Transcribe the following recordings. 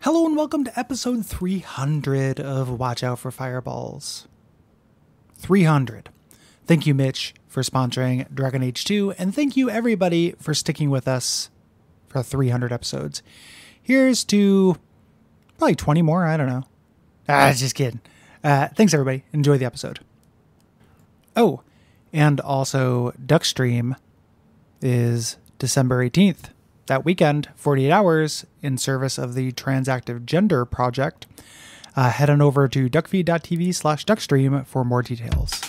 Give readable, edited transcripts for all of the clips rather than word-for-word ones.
Hello and welcome to episode 300 of Watch Out for Fireballs. 300. Thank you, Mitch, for sponsoring Dragon Age 2, and thank you, everybody, for sticking with us for 300 episodes. Here's to probably 20 more, I don't know. Just kidding. Thanks, everybody. Enjoy the episode. Oh, and also, Duckstream is December 18th. That weekend, 48 hours, in service of the Transactive Gender Project. Head on over to Duckfeed.tv/Duckstream for more details.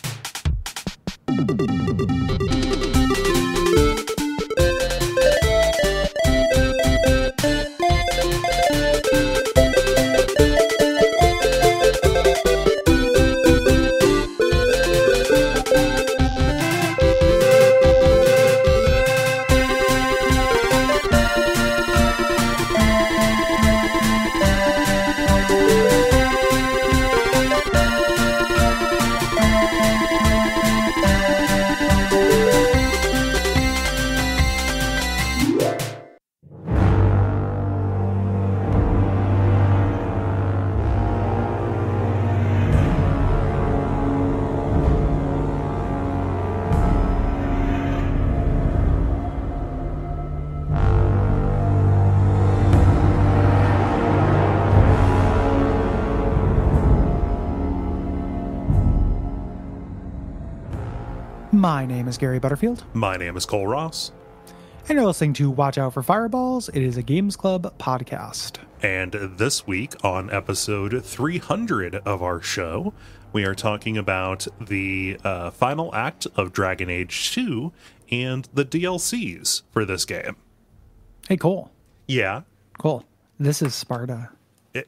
My name is Gary Butterfield. My name is Cole Ross. And you're listening to Watch Out for Fireballs. It is a Games Club podcast. And this week, on episode 300 of our show, we are talking about the final act of Dragon Age 2 and the DLCs for this game. Hey, Cole. Yeah. Cool. This is Sparta. You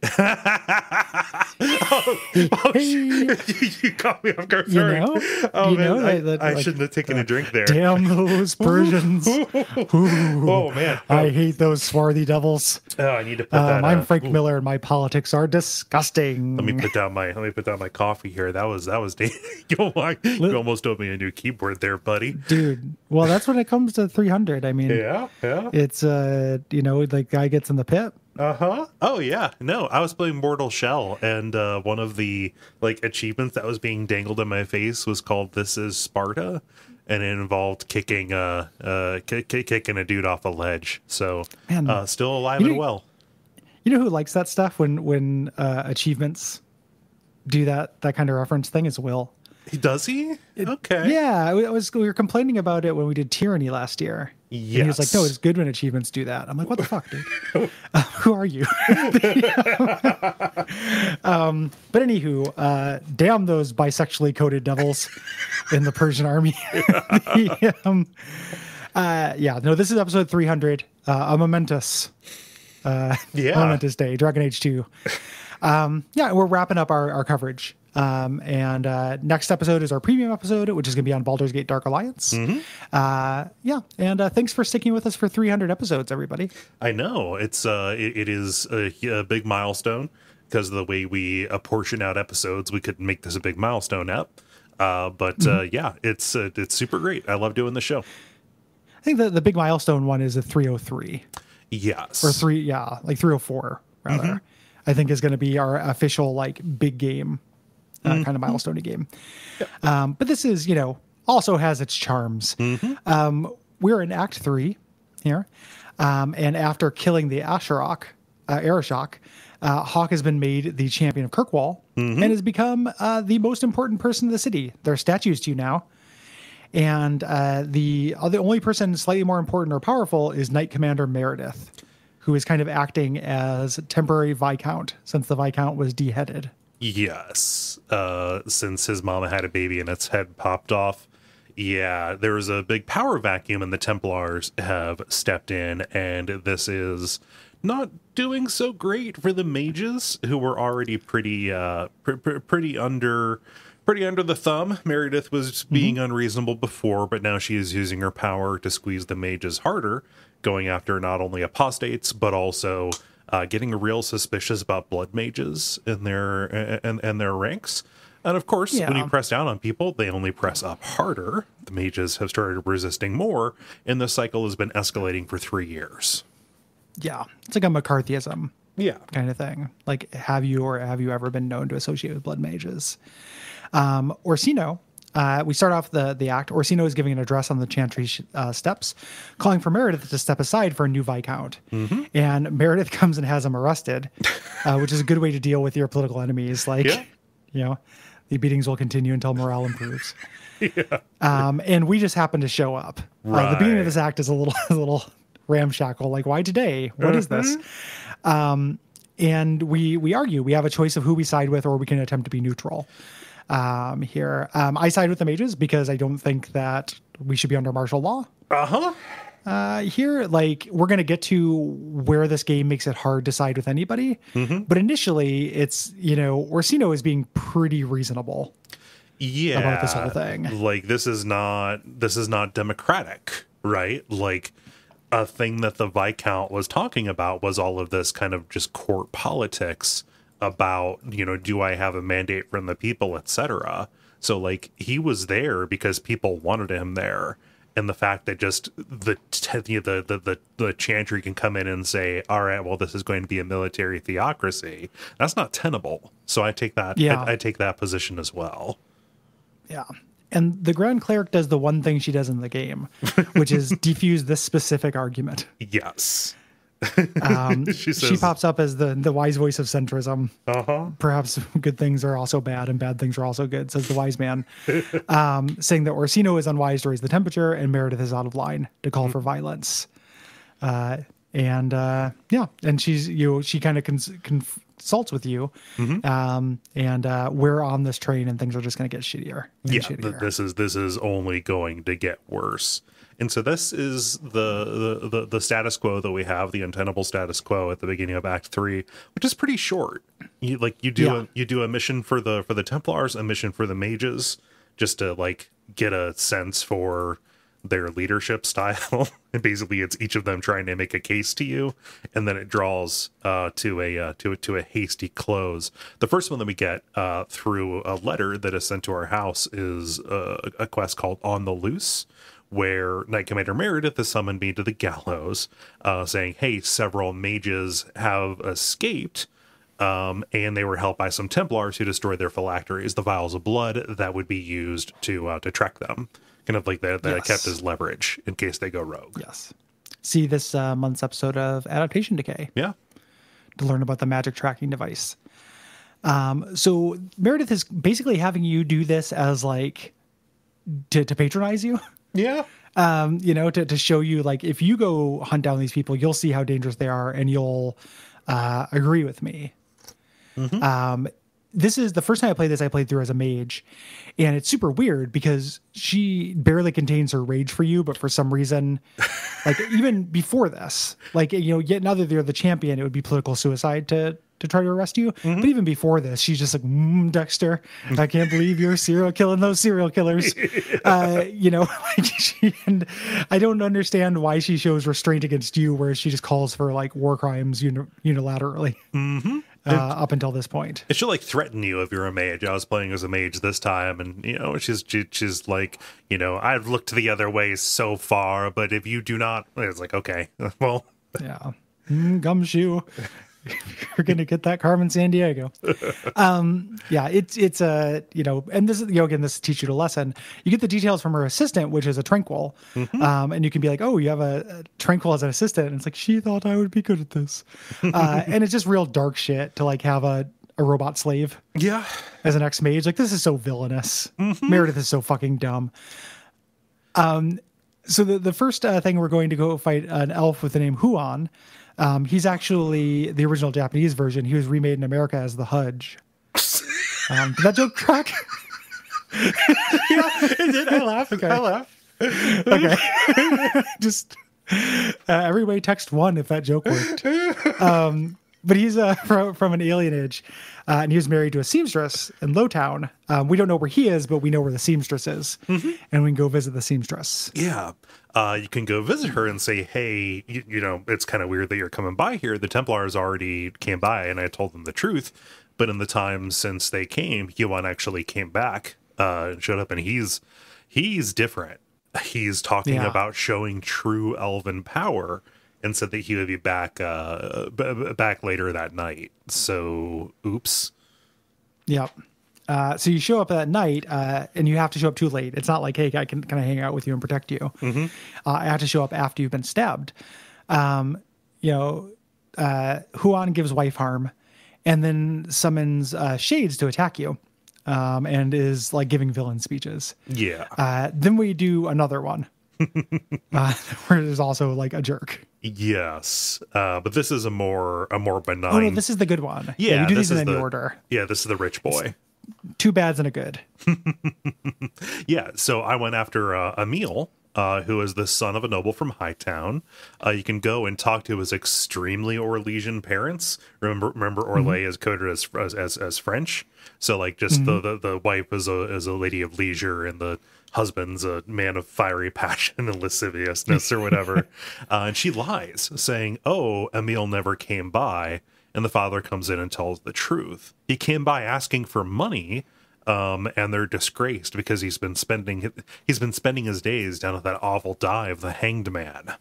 caught me off guard. Sorry. I shouldn't have taken a drink there. Damn those Persians. Oh, man. I hate those swarthy devils. Oh, I need to put that I'm Frank Miller, and my politics are disgusting. Let me put down my coffee here. That was you almost owed me a new keyboard there, buddy. Dude. Well, that's when it comes to 300. I mean, yeah. It's the guy gets in the pit. Uh-huh. Oh, yeah. No, I was playing Mortal Shell, and one of the achievements that was being dangled in my face was called This is Sparta, and it involved kicking a dude off a ledge. So, still alive and well. You know who likes that stuff when achievements do that kind of reference thing is Will. Does he? Okay. Yeah, we were complaining about it when we did Tyranny last year. Yes. And he was like, no, it's good when achievements do that. I'm like, what the fuck, dude? Who are you? But anywho, damn those bisexually coded devils in the Persian army. This is episode 300, a momentous day, Dragon Age 2. We're wrapping up our coverage. And next episode is our premium episode, which is going to be on Baldur's Gate Dark Alliance. Mm-hmm. Thanks for sticking with us for 300 episodes, everybody. I know it is a big milestone because of the way we apportion out episodes. We could make this a big milestone app. It's super great. I love doing the show. I think the big milestone one is a 303. Yes. Or 304 rather. Mm-hmm. I think is going to be our official big game. Kind of milestone game. Yeah. But this is, also has its charms. Mm-hmm. We're in Act 3 here. And after killing the Arishok, Hawk has been made the champion of Kirkwall and has become the most important person in the city. There are statues to you now. And the only person slightly more important or powerful is Knight Commander Meredith, who is kind of acting as temporary Viscount since the Viscount was deheaded. Yes, since his mama had a baby and its head popped off. Yeah, there was a big power vacuum and the Templars have stepped in, and this is not doing so great for the mages, who were already pretty under the thumb. Meredith was being unreasonable before, but now she is using her power to squeeze the mages harder, going after not only apostates, but also getting real suspicious about blood mages in their ranks. And of course, when you press down on people, they only press up harder. The mages have started resisting more, and the cycle has been escalating for 3 years. Yeah, it's like a McCarthyism. Yeah. kind of thing. Like, have you ever been known to associate with blood mages? Orsino, we start off the act. Orsino is giving an address on the Chantry steps, calling for Meredith to step aside for a new Viscount. And Meredith comes and has him arrested, which is a good way to deal with your political enemies. Like, you know, the beatings will continue until morale improves. And we just happen to show up. The beginning of this act is a little ramshackle. Like, why today? What is this? And we argue. We have a choice of who we side with, or we can attempt to be neutral. Here, I side with the mages because I don't think that we should be under martial law. Here, like, we're going to get to where this game makes it hard to side with anybody. But initially, it's, you know, Orsino is being pretty reasonable. About this whole thing. Like, this is not democratic, right? Like, a thing that the Viscount was talking about was all of this kind of just court politics about, you know, do I have a mandate from the people, etc. So, like, he was there because people wanted him there. And the fact that just the Chantry can come in and say, all right, well, this is going to be a military theocracy, that's not tenable. So I take that. I take that position as well. Yeah. And the Grand Cleric does the one thing she does in the game, which is defuse this specific argument. Yes. She pops up as the wise voice of centrism. Perhaps good things are also bad and bad things are also good, says the wise man. Saying that Orsino is unwise to raise the temperature and Meredith is out of line to call for violence. And she's, you know, she kind of consults with you, and we're on this train and things are just going to get shittier. Shittier. This is only going to get worse. And so this is the status quo that we have, the untenable status quo at the beginning of Act 3, which is pretty short. You do a mission for the Templars, a mission for the mages, just to like get a sense for their leadership style. And basically it's each of them trying to make a case to you, and then it draws to a hasty close. The first one that we get through a letter that is sent to our house is a quest called On the Loose, where Knight Commander Meredith has summoned me to the gallows, saying, hey, several mages have escaped, and they were helped by some Templars who destroyed their phylacteries, the vials of blood that would be used to track them. Kind of like that kept as leverage in case they go rogue. Yes. See this month's episode of Adaptation Decay. Yeah. To learn about the magic tracking device. So Meredith is basically having you do this as like to patronize you. Yeah. You know, to show you, like, if you go hunt down these people, you'll see how dangerous they are and you'll agree with me. This is the first time I played this, I played through as a mage, and it's super weird because she barely contains her rage for you, but for some reason, like, even before this, like, you know, yet now that they're the champion, it would be political suicide to try to arrest you. But even before this, she's just like, Dexter, I can't believe you're killing those serial killers. You know, like and I don't understand why she shows restraint against you, whereas she just calls for like war crimes unilaterally. Up until this point, it should like threaten you if you're a mage. I was playing as a mage this time, and you know, she's like, you know, I've looked the other way so far, but if you do not, it's like, okay, well, yeah, gumshoe. You're gonna get that Carmen San Diego. Yeah, it's a, you know, and this is, you know, again, this teaches you a lesson. You get the details from her assistant, which is a tranquil, and you can be like, oh, you have a tranquil as an assistant, and it's like, she thought I would be good at this, and it's just real dark shit to like have a robot slave, as an ex-mage. Like, this is so villainous. Meredith is so fucking dumb. So the first thing, we're going to go fight an elf with the name Huan. He's actually the original Japanese version. He was remade in America as the Hudge. Did that joke crack? Yeah, it did. I laughed. Okay. I laughed. Okay. Just everybody text 1 if that joke worked. But he's from an alien age, and he was married to a seamstress in Lowtown. We don't know where he is, but we know where the seamstress is, and we can go visit the seamstress. Yeah. You can go visit her and say, hey, you know, it's kind of weird that you're coming by here. The Templars already came by, and I told them the truth. But in the time since they came, Yuan actually came back and showed up, and he's different. He's talking about showing true elven power. and said that he would be back back later that night. So, oops. Yep. So you show up that night, and you have to show up too late. It's not like, hey, I can kind of hang out with you and protect you. I have to show up after you've been stabbed. Huan gives wife harm, and then summons Shades to attack you, and is like giving villain speeches. Yeah. Then we do another one, where there's also like a jerk. Yes, but this is a more benign. Oh no, this is the good one. Yeah, we do this these in is any the order. Yeah, this is the rich boy. Two bads and a good. Yeah, so I went after Emil, who is the son of a noble from Hightown. You can go and talk to his extremely Orlesian parents. Remember Orlais is coded as French. So like just the wife is a lady of leisure, and the husband's a man of fiery passion and lasciviousness or whatever. And she lies, saying, "Oh, Emil never came by." And the father comes in and tells the truth. He came by asking for money, and they're disgraced because he's been spending his days down at that awful dive, the Hanged Man.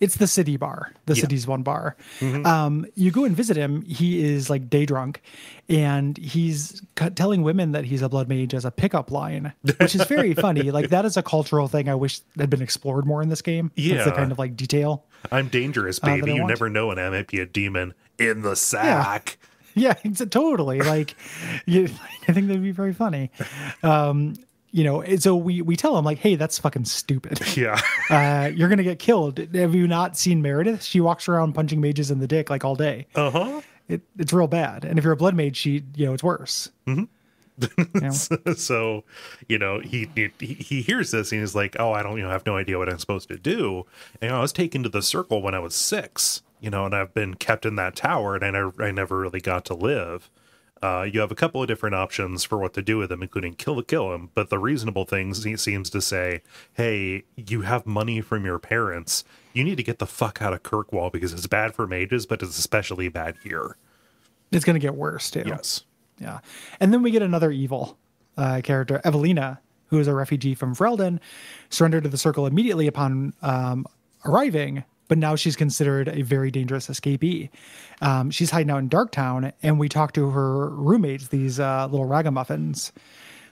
It's the city bar, the city's one bar. You go and visit him. He is like day drunk, and he's telling women that he's a blood mage as a pickup line, which is very funny. Like that is a cultural thing I wish had been explored more in this game. Yeah. That's the kind of like detail. I'm dangerous, baby. You never know when I might be a demon in the sack. Yeah, totally. Like, I think that'd be very funny. So we tell him like, hey, that's fucking stupid. Yeah. You're going to get killed. Have you not seen Meredith? She walks around punching mages in the dick like all day. Uh-huh. It's real bad. And if you're a blood mage, it's worse. So, he hears this and he's like, oh, I don't have no idea what I'm supposed to do. And I was taken to the circle when I was 6, and I've been kept in that tower, and I never really got to live. You have a couple of different options for what to do with him, including kill him. But the reasonable things he seems to say, hey, you have money from your parents. You need to get the fuck out of Kirkwall because it's bad for mages, but it's especially bad here. It's going to get worse too. Yes. Yeah. And then we get another evil character, Evelina, who is a refugee from Freldon, surrendered to the circle immediately upon arriving, but now she's considered a very dangerous escapee. She's hiding out in Darktown, and we talk to her roommates, these little ragamuffins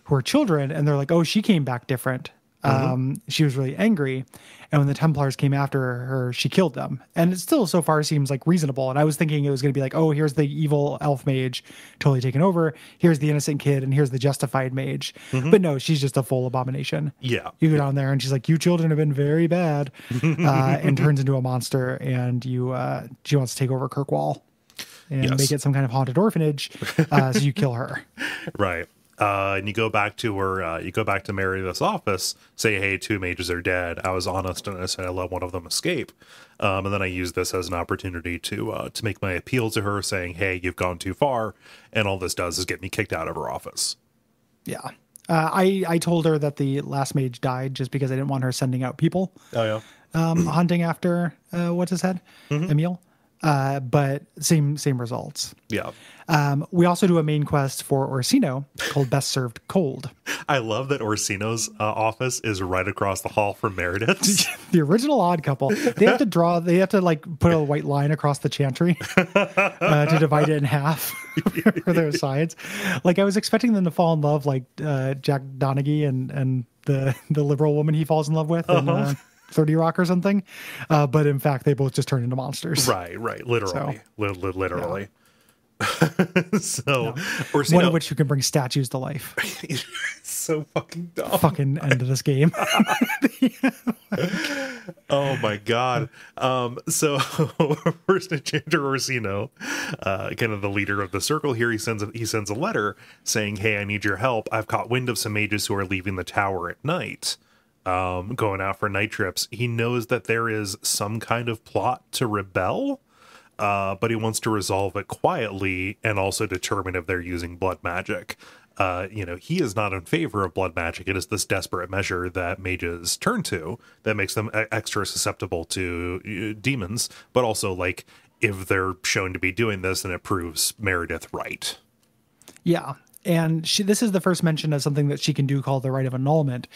who are children, and they're like, oh, she came back different. She was really angry, and when the Templars came after her, she killed them. And it still so far seems like reasonable. And I was thinking it was going to be like, oh, here's the evil elf mage totally taken over. Here's the innocent kid, and here's the justified mage. But no, she's just a full abomination. Yeah. You go down there, and she's like, you children have been very bad, and turns into a monster, and she wants to take over Kirkwall and make it some kind of haunted orphanage. So you kill her. Right. And you go back to her, you go back to Meredith's office, say, hey, 2 mages are dead. I was honest and I said I let one of them escape. And then I use this as an opportunity to make my appeal to her, saying, hey, you've gone too far. And all this does is get me kicked out of her office. Yeah. I told her that the last mage died just because I didn't want her sending out people. Oh, yeah. Hunting after, what's his head? Emil. But same results. Yeah. We also do a main quest for Orsino called Best Served Cold. I love that Orsino's office is right across the hall from Meredith's. The original Odd Couple. They have to like put a white line across the chantry to divide it in half for their sides. Like I was expecting them to fall in love like Jack Donaghy and the liberal woman he falls in love with. And, 30 Rock or something. But in fact, they both just turn into monsters. Right. Literally. Literally. Yeah. So, Orsino, one of which you can bring statues to life. So fucking dumb. Fucking end of this game. Oh my god. So first enchanter Orsino, kind of the leader of the circle here, he sends a letter saying, hey, I need your help. I've caught wind of some mages who are leaving the tower at night. Going out for night trips. He knows that there is some kind of plot to rebel, but he wants to resolve it quietly and also determine if they're using blood magic. He is not in favor of blood magic. It is this desperate measure that mages turn to that makes them extra susceptible to demons, but also like if they're shown to be doing this, then it proves Meredith right. Yeah. And this is the first mention of something that she can do called the Rite of Annulment,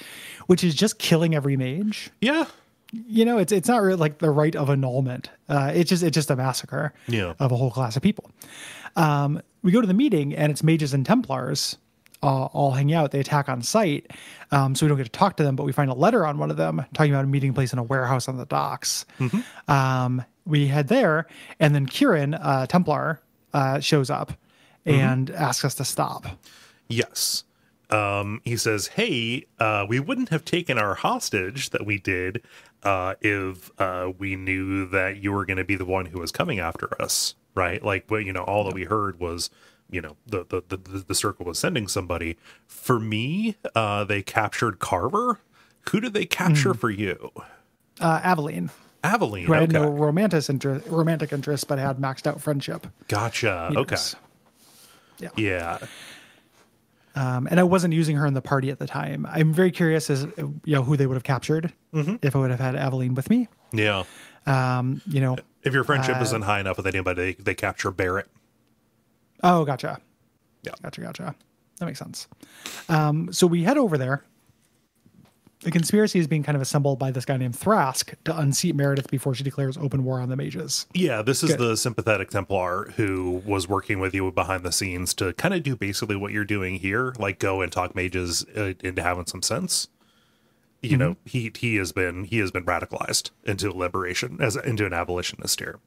which is just killing every mage. Yeah. it's not really like the rite of annulment. It's just a massacre of a whole class of people. We go to the meeting and it's mages and Templars all hang out. They attack on site. So we don't get to talk to them, but we find a letter on one of them talking about a meeting place in a warehouse on the docks. We head there, and then Kieran, Templar, shows up and asks us to stop. Yes. He says, hey, we wouldn't have taken our hostage that we did if we knew that you were going to be the one who was coming after us, right? Like, all that we heard was, the circle was sending somebody. For me, they captured Carver. Who did they capture for you? Aveline. Aveline, who had no romantic interest, but had maxed out friendship. Gotcha. Okay. Yeah. And I wasn't using her in the party at the time. I'm very curious as who they would have captured if I would have had Aveline with me. Yeah. If your friendship isn't high enough with anybody, they capture Barrett. Oh, gotcha. Yeah. Gotcha. That makes sense. So we head over there. The conspiracy is being kind of assembled by this guy named Thrask to unseat Meredith before she declares open war on the mages. Yeah, this is the sympathetic Templar who was working with you behind the scenes to kind of do basically what you're doing here, like go and talk mages into having some sense. He has been radicalized into liberation, into an abolitionist here.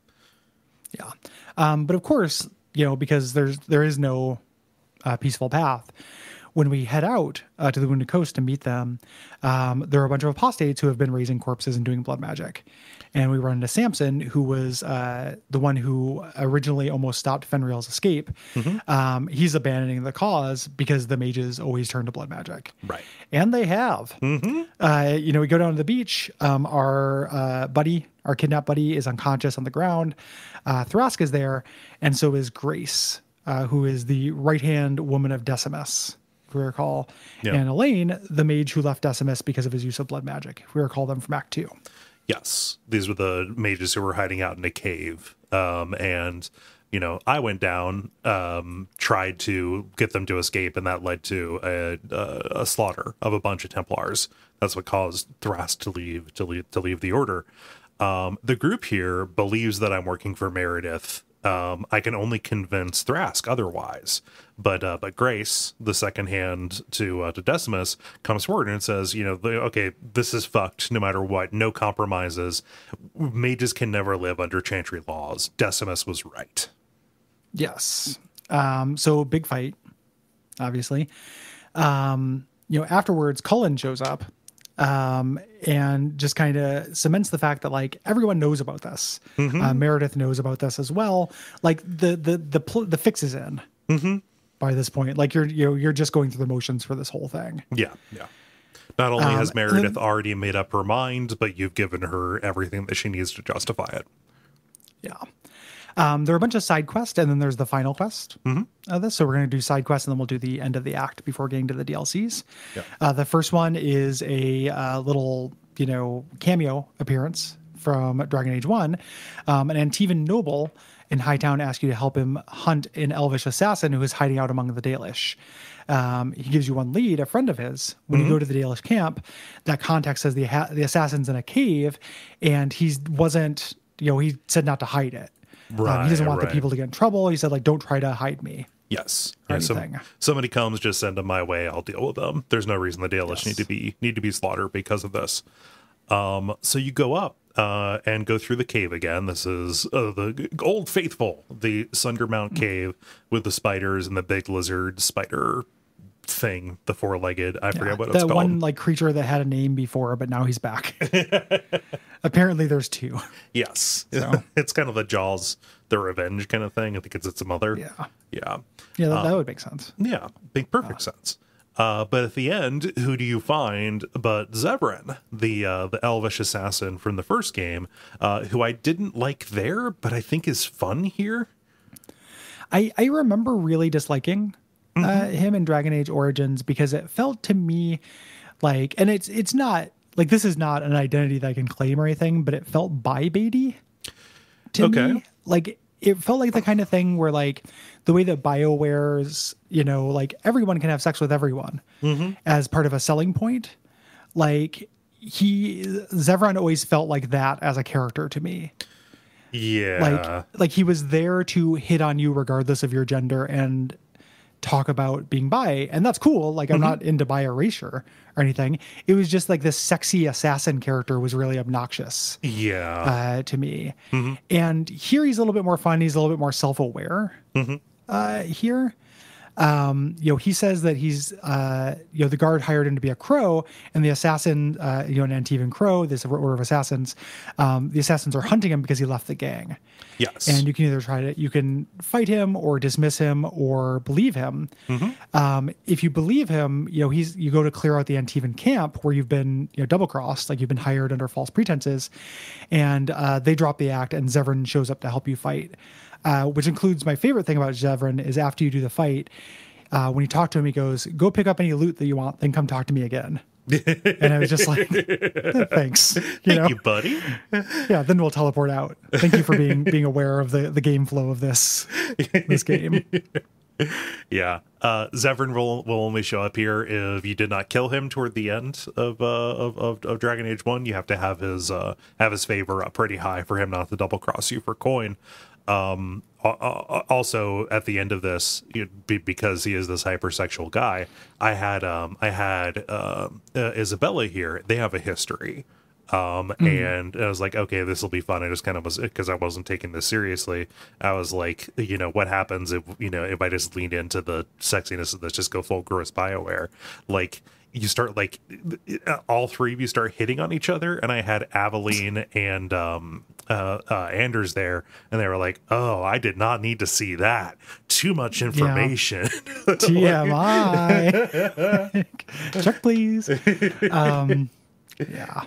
Yeah, but of course, because there is no peaceful path. When we head out to the Wounded Coast to meet them, there are a bunch of apostates who have been raising corpses and doing blood magic. And we run into Samson, who was the one who originally almost stopped Fenrir's escape. He's abandoning the cause because the mages always turn to blood magic. Right. And they have. We go down to the beach. Our kidnapped buddy is unconscious on the ground. Thrask is there, and so is Grace, who is the right-hand woman of Decimus, if we recall. Yep. And Elaine, the mage who left Decimus because of his use of blood magic, if we recall them from Act 2. Yes, these were the mages who were hiding out in a cave. And I went down, tried to get them to escape, and that led to a slaughter of a bunch of Templars. That's what caused Thrask to leave the order. The group here believes that I'm working for Meredith. I can only convince Thrask otherwise, but Grace, the second hand to Decimus, comes forward and says, okay, this is fucked no matter what, no compromises. Mages can never live under chantry laws. Decimus was right. Yes. So big fight, obviously. Afterwards, Cullen shows up. And just kind of cements the fact that like everyone knows about this. Meredith knows about this as well. Like the fix is in by this point. Like you're just going through the motions for this whole thing. Yeah. Not only has Meredith already made up her mind, but you've given her everything that she needs to justify it. Yeah. There are a bunch of side quests, and then there's the final quest of this. So we're going to do side quests, and then we'll do the end of the act before getting to the DLCs. Yeah. The first one is a little, cameo appearance from Dragon Age 1. An Antivan noble in Hightown asks you to help him hunt an elvish assassin who is hiding out among the Dalish. He gives you one lead, a friend of his. When you go to the Dalish camp, that contact says the assassin's in a cave, and he wasn't, he said not to hide it. Right, he doesn't want the people to get in trouble. He said, don't try to hide me. Yes. Somebody comes, just send them my way. I'll deal with them. There's no reason the Dalish need to be slaughtered because of this. So you go up and go through the cave again. This is the Old Faithful, the Sundermount cave with the spiders and the big lizard spider thing, the four-legged. I forget what it's called. That one creature that had a name before, but now he's back. Apparently there's two. Yes. So. It's kind of the Jaws, the revenge kind of thing. I think it's its mother. Yeah, that would make sense. Yeah, make perfect sense. But at the end, who do you find but Zevran, the elvish assassin from the first game, who I didn't like there, but I think is fun here? I remember really disliking him in Dragon Age Origins because it felt to me like, and it's not, like this is not an identity that I can claim or anything, but it felt bi-baity to me. Like it felt like the kind of thing where like the way that BioWare's, everyone can have sex with everyone as part of a selling point. Like, Zevran always felt like that as a character to me. Yeah. Like he was there to hit on you regardless of your gender and talk about being bi, and that's cool. Like, I'm not into bi erasure or anything. It was just like this sexy assassin character was really obnoxious. Yeah. To me. And here he's a little bit more fun. He's a little bit more self-aware. Here. He says that he's, the guard hired him to be a crow, and the assassin, an Antivan crow, this order of assassins, the assassins are hunting him because he left the gang. Yes. And you can either you can fight him or dismiss him or believe him. If you believe him, you go to clear out the Antivan camp where you've been, double crossed, like you've been hired under false pretenses, and they drop the act, and Zevran shows up to help you fight. Which includes my favorite thing about Zevran is after you do the fight, when you talk to him, he goes, "Go pick up any loot that you want, then come talk to me again." And I was just like, "Thanks, Thank you, buddy." Yeah, then we'll teleport out. Thank you for being aware of the game flow of this game. Yeah, Zevran will only show up here if you did not kill him toward the end of Dragon Age 1. You have to have his favor up pretty high for him not to double cross you for coin. Also at the end of this, because he is this hypersexual guy, I had Isabella here. They have a history. And I was like, okay, this will be fun. I just kind of was, because I wasn't taking this seriously. I was like, what happens if I just lean into the sexiness of this, just go full gross BioWare? Like, you start, like, all three of you start hitting on each other, and I had Aveline and Anders there, and they were like, "Oh, I did not need to see that. Too much information." TMI. Check, please. Yeah.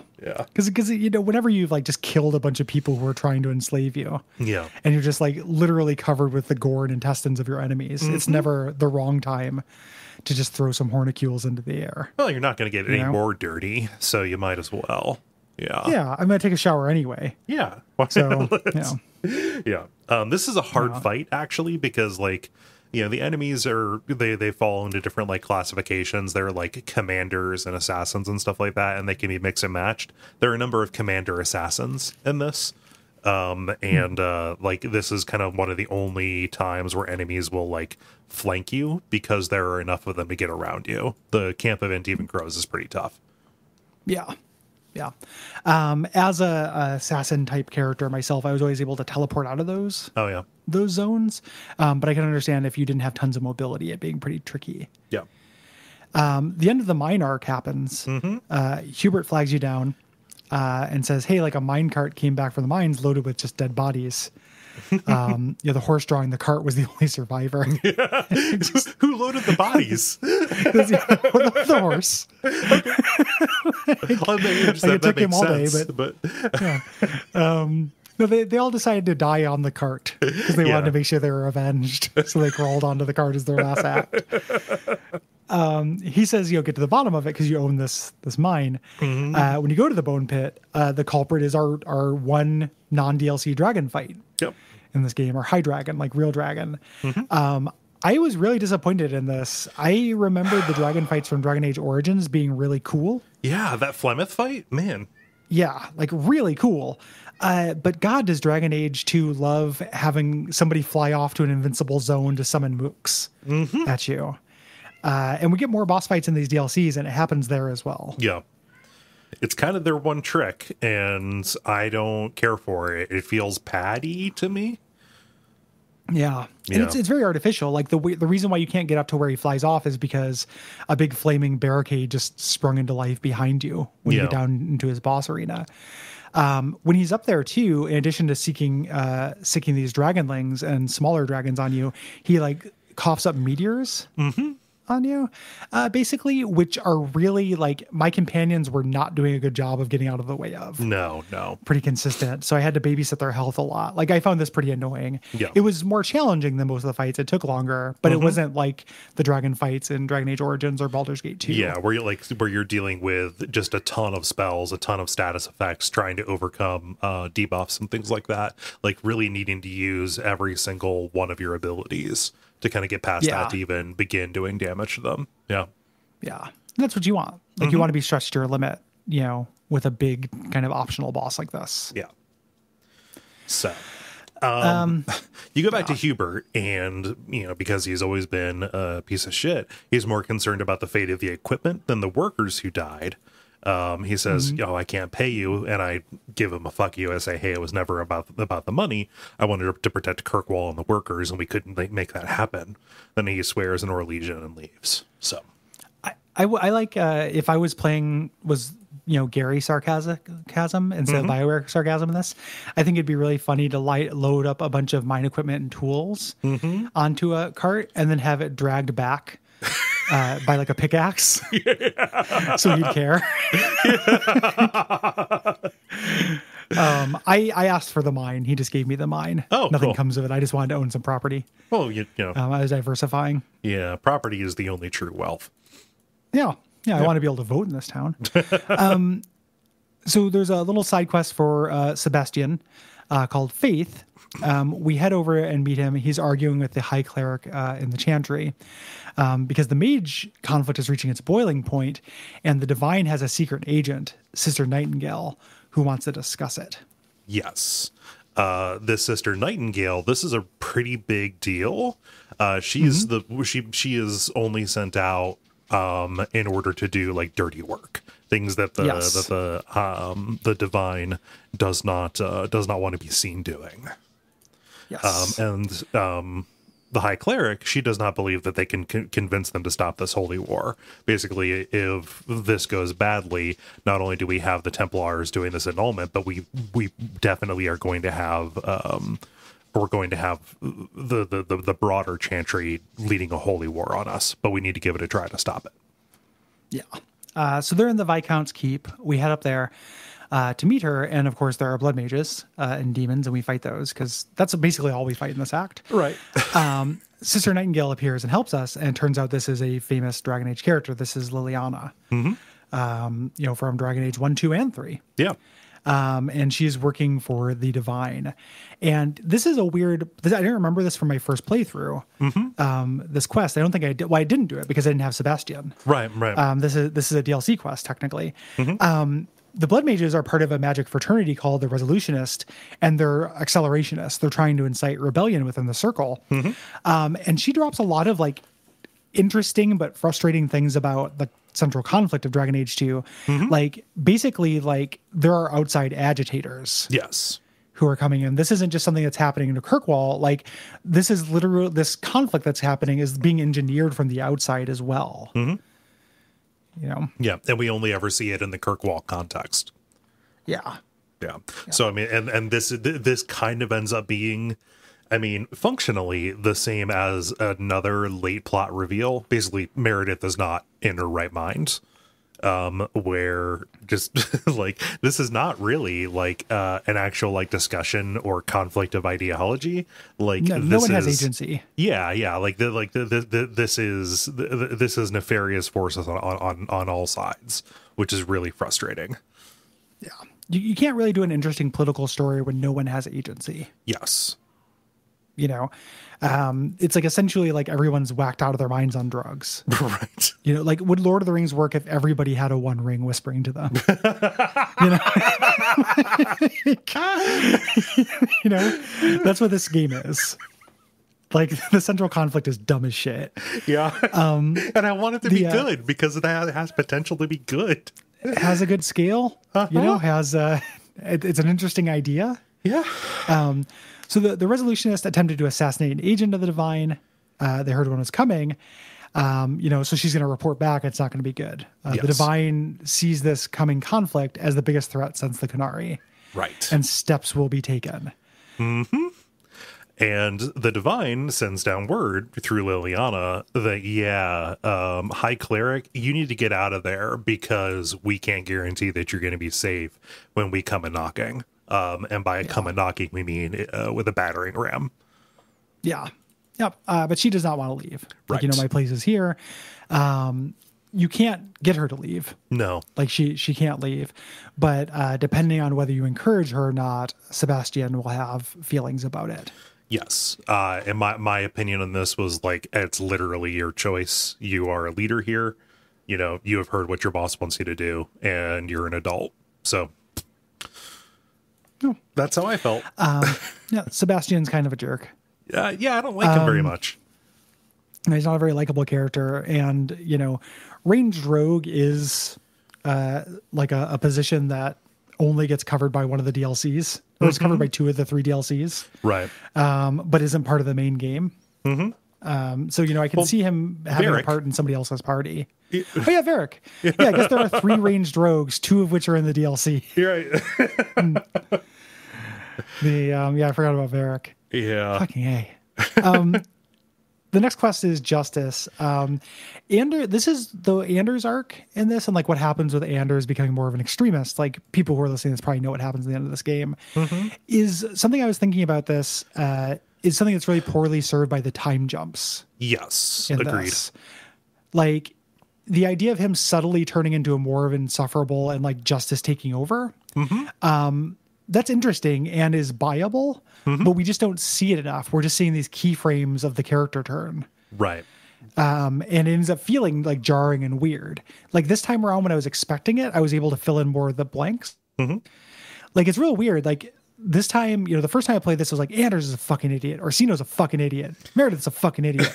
Because whenever you've like just killed a bunch of people who are trying to enslave you, and you're just like literally covered with the gore and intestines of your enemies, it's never the wrong time to just throw some hornicules into the air. Well, you're not going to get any more dirty, so you might as well. Yeah, I'm going to take a shower anyway. Yeah. So, yeah. This is a hard fight, actually, because, like, the enemies they fall into different, like, classifications. They're, like, commanders and assassins and stuff like that, and they can be mixed and matched. There are a number of commander assassins in this. Like, this is kind of one of the only times where enemies will, like, flank you because there are enough of them to get around you. The camp of Antivan Crows is pretty tough. Yeah. As a assassin type character myself, I was always able to teleport out of those zones. But I can understand if you didn't have tons of mobility, it being pretty tricky. Yeah. The end of the mine arc happens. Hubert flags you down and says, "Hey, like a mine cart came back from the mines loaded with just dead bodies." The horse drawing the cart was the only survivor. Who loaded the bodies? The horse. It took him all day, but no, they all decided to die on the cart because they wanted to make sure they were avenged. So they crawled onto the cart as their last act. He says, get to the bottom of it because you own this mine. When you go to the bone pit, the culprit is our one non-DLC dragon fight in this game, or high dragon, like real dragon. I was really disappointed in this. I remembered the dragon fights from Dragon Age Origins being really cool. Yeah, that Flemeth fight, man. Yeah, like really cool. But God, does Dragon Age 2 love having somebody fly off to an invincible zone to summon mooks at you. And we get more boss fights in these DLCs, and it happens there as well. Yeah. It's kind of their one trick, and I don't care for it. It feels paddy to me. Yeah. And it's very artificial. Like the reason why you can't get up to where he flies off is because a big flaming barricade just sprung into life behind you when you get down into his boss arena. When he's up there too, in addition to seeking these dragonlings and smaller dragons on you, he like coughs up meteors on you, basically, which are really like my companions were not doing a good job of getting out of the way of. No. Pretty consistent. So I had to babysit their health a lot. Like I found this pretty annoying. Yeah. It was more challenging than most of the fights. It took longer, but it wasn't like the dragon fights in Dragon Age Origins or Baldur's Gate 2. Yeah, where you're dealing with just a ton of spells, a ton of status effects, trying to overcome debuffs and things like that. Like really needing to use every single one of your abilities to kind of get past that to even begin doing damage to them. Yeah. Yeah. That's what you want. Like you want to be stretched to your limit, with a big kind of optional boss like this. Yeah. So, you go back to Hubert, and, because he's always been a piece of shit, he's more concerned about the fate of the equipment than the workers who died. He says, I can't pay you. And I give him a fuck you. I say, hey, it was never about the money. I wanted to protect Kirkwall and the workers, and we couldn't make that happen. Then he swears an Orlesian and leaves. So I like, if I was playing, Gary sarcasm instead of BioWare sarcasm in this, I think it'd be really funny to load up a bunch of mine equipment and tools onto a cart and then have it dragged back by like a pickaxe. So he'd care. I asked for the mine. He just gave me the mine. Oh, nothing cool. comes of it. I just wanted to own some property. Well, I was diversifying. Yeah, property is the only true wealth. Yeah. I want to be able to vote in this town. So there's a little side quest for Sebastian called Faith. We head over and meet him. He's arguing with the High Cleric in the Chantry because the mage conflict is reaching its boiling point, and the Divine has a secret agent, Sister Nightingale, who wants to discuss it. Yes. This Sister Nightingale, this is a pretty big deal. She is only sent out in order to do like dirty work, things that the Divine does not want to be seen doing. Yes. The High Cleric, she does not believe that they can convince them to stop this holy war. Basically, if this goes badly, not only do we have the Templars doing this annulment, but we definitely are going to have the broader Chantry leading a holy war on us, but we need to give it a try to stop it. Yeah. So they're in the Viscount's Keep. We head up there to meet her, and of course there are blood mages and demons, and we fight those because that's basically all we fight in this act. Right. Sister Nightingale appears and helps us, and it turns out this is a famous Dragon Age character. This is Liliana, from Dragon Age 1, 2, and 3. Yeah. And she's working for the Divine. And this is a weird, I didn't remember this from my first playthrough. This quest, I don't think I did. Well, I didn't do it because I didn't have Sebastian. Right. This is a DLC quest technically. The Blood Mages are part of a magic fraternity called the Resolutionist, and they're accelerationists. They're trying to incite rebellion within the circle. And she drops a lot of like interesting but frustrating things about the central conflict of Dragon Age 2. Like basically like there are outside agitators. Yes. Who are coming in. This isn't just something that's happening in Kirkwall. Like this is literally this conflict that's happening is being engineered from the outside as well. Yeah. And we only ever see it in the Kirkwall context. Yeah. So I mean, and this kind of ends up being, I mean, functionally the same as another late plot reveal. Basically, Meredith is not in her right mind. Where just like this is not really like an actual like discussion or conflict of ideology. Like no one has agency. Yeah. This is nefarious forces on all sides, which is really frustrating. Yeah, you can't really do an interesting political story when no one has agency. Yes. It's like essentially like everyone's whacked out of their minds on drugs. Right. Like would Lord of the Rings work if everybody had a One Ring whispering to them? That's what this game is. Like the central conflict is dumb as shit. Yeah. And I want it to be good because it has potential to be good. It has a good scale, it's an interesting idea. Yeah. So the Resolutionist attempted to assassinate an agent of the Divine. They heard one was coming. So she's going to report back. It's not going to be good. The Divine sees this coming conflict as the biggest threat since the Canary. Right. And steps will be taken. And the Divine sends down word through Liliana that, High Cleric, you need to get out of there because we can't guarantee that you're going to be safe when we come a knocking. And by come a knocking, we mean with a battering ram. Yeah. Yep. But she does not want to leave. Right. Like, my place is here. You can't get her to leave. No. Like she can't leave. But depending on whether you encourage her or not, Sebastian will have feelings about it. Yes. And my opinion on this was like, it's literally your choice. You are a leader here. You have heard what your boss wants you to do and you're an adult. So that's how I felt. Yeah, Sebastian's kind of a jerk. Yeah, I don't like him very much. He's not a very likable character, and ranged rogue is like a position that only gets covered by one of the DLCs, or it's covered by 2 of the 3 DLCs, Right? but isn't part of the main game. So I can see him having Varric. a part in somebody else's party. Oh yeah, Varric. Yeah, I guess there are 3 ranged rogues, 2 of which are in the DLC. You're right. I forgot about Varric. Yeah. Fucking A. The next quest is Justice. This is the Anders arc in this, and like what happens with Anders becoming more of an extremist. Like people who are listening to this probably know what happens at the end of this game. Is something I was thinking about this is something that's really poorly served by the time jumps. Yes. In Agreed. this. Like the idea of him subtly turning into a more of insufferable and like Justice taking over. That's interesting and is buyable, but we just don't see it enough. We're just seeing these keyframes of the character turn. Right. And it ends up feeling like jarring and weird. Like this time around when I was expecting it, I was able to fill in more of the blanks. Like it's real weird. Like this time, the first time I played this, I was like, Anders is a fucking idiot. Orsino's a fucking idiot. Meredith's a fucking idiot.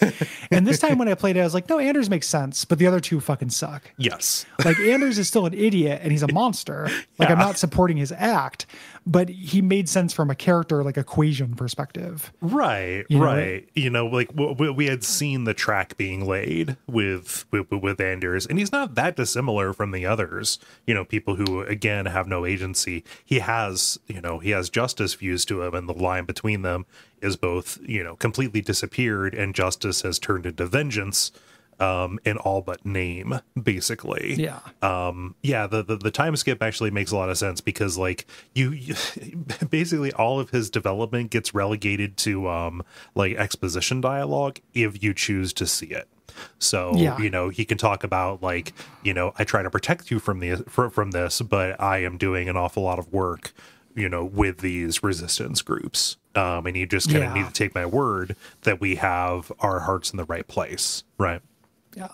And this time when I played it, I was like, no, Anders makes sense, but the other 2 fucking suck. Yes. Like Anders is still an idiot and he's a monster. Like I'm not supporting his act, but he made sense from a character like equation perspective. Right. Right. Like we had seen the track being laid with Anders, and he's not that dissimilar from the others. People who again have no agency. He has Justice fused to him, and the line between them is both completely disappeared, and Justice has turned into vengeance. In all but name, basically. Yeah. The time skip actually makes a lot of sense because like you basically all of his development gets relegated to like exposition dialogue if you choose to see it. So, he can talk about like, I try to protect you from this, but I am doing an awful lot of work, with these resistance groups. And you just kind of need to take my word that we have our hearts in the right place. Right. Yeah.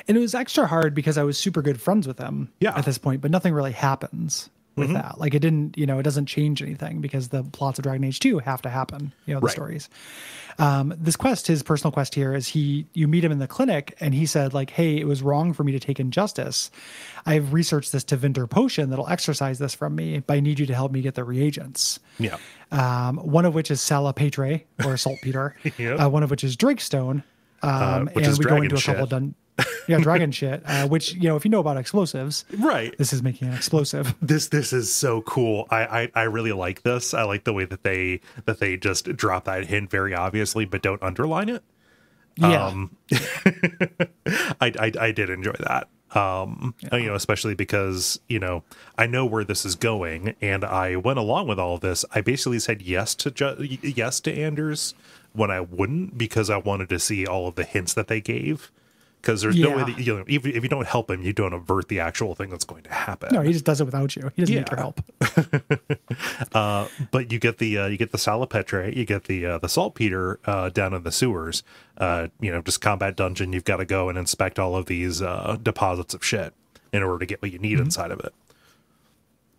And it was extra hard because I was super good friends with them at this point, but nothing really happens with that. Like it didn't, it doesn't change anything because the plots of Dragon Age 2 have to happen, the stories. This quest, his personal quest here is you meet him in the clinic and he said like, hey, it was wrong for me to take Injustice. I've researched this Tevinter potion that'll exorcise this from me, but I need you to help me get the reagents. Yeah. One of which is salpetre or saltpeter. One of which is Drakestone. Which is we go into a shit. couple of dragon shit, which, if you know about explosives, right, this is making an explosive. This is so cool. I really like this. I like the way that they just drop that hint very obviously, but don't underline it. Yeah. I did enjoy that. Especially because, I know where this is going and I went along with all of this. I basically said yes to Anders when I wouldn't, because I wanted to see all of the hints that they gave. Because there's no way that, even if you don't help him, you don't avert the actual thing that's going to happen. No, he just does it without you. He doesn't need your help. But you get the salpetre, you get the saltpeter down in the sewers. Just combat dungeon. You've got to go and inspect all of these deposits of shit in order to get what you need inside of it.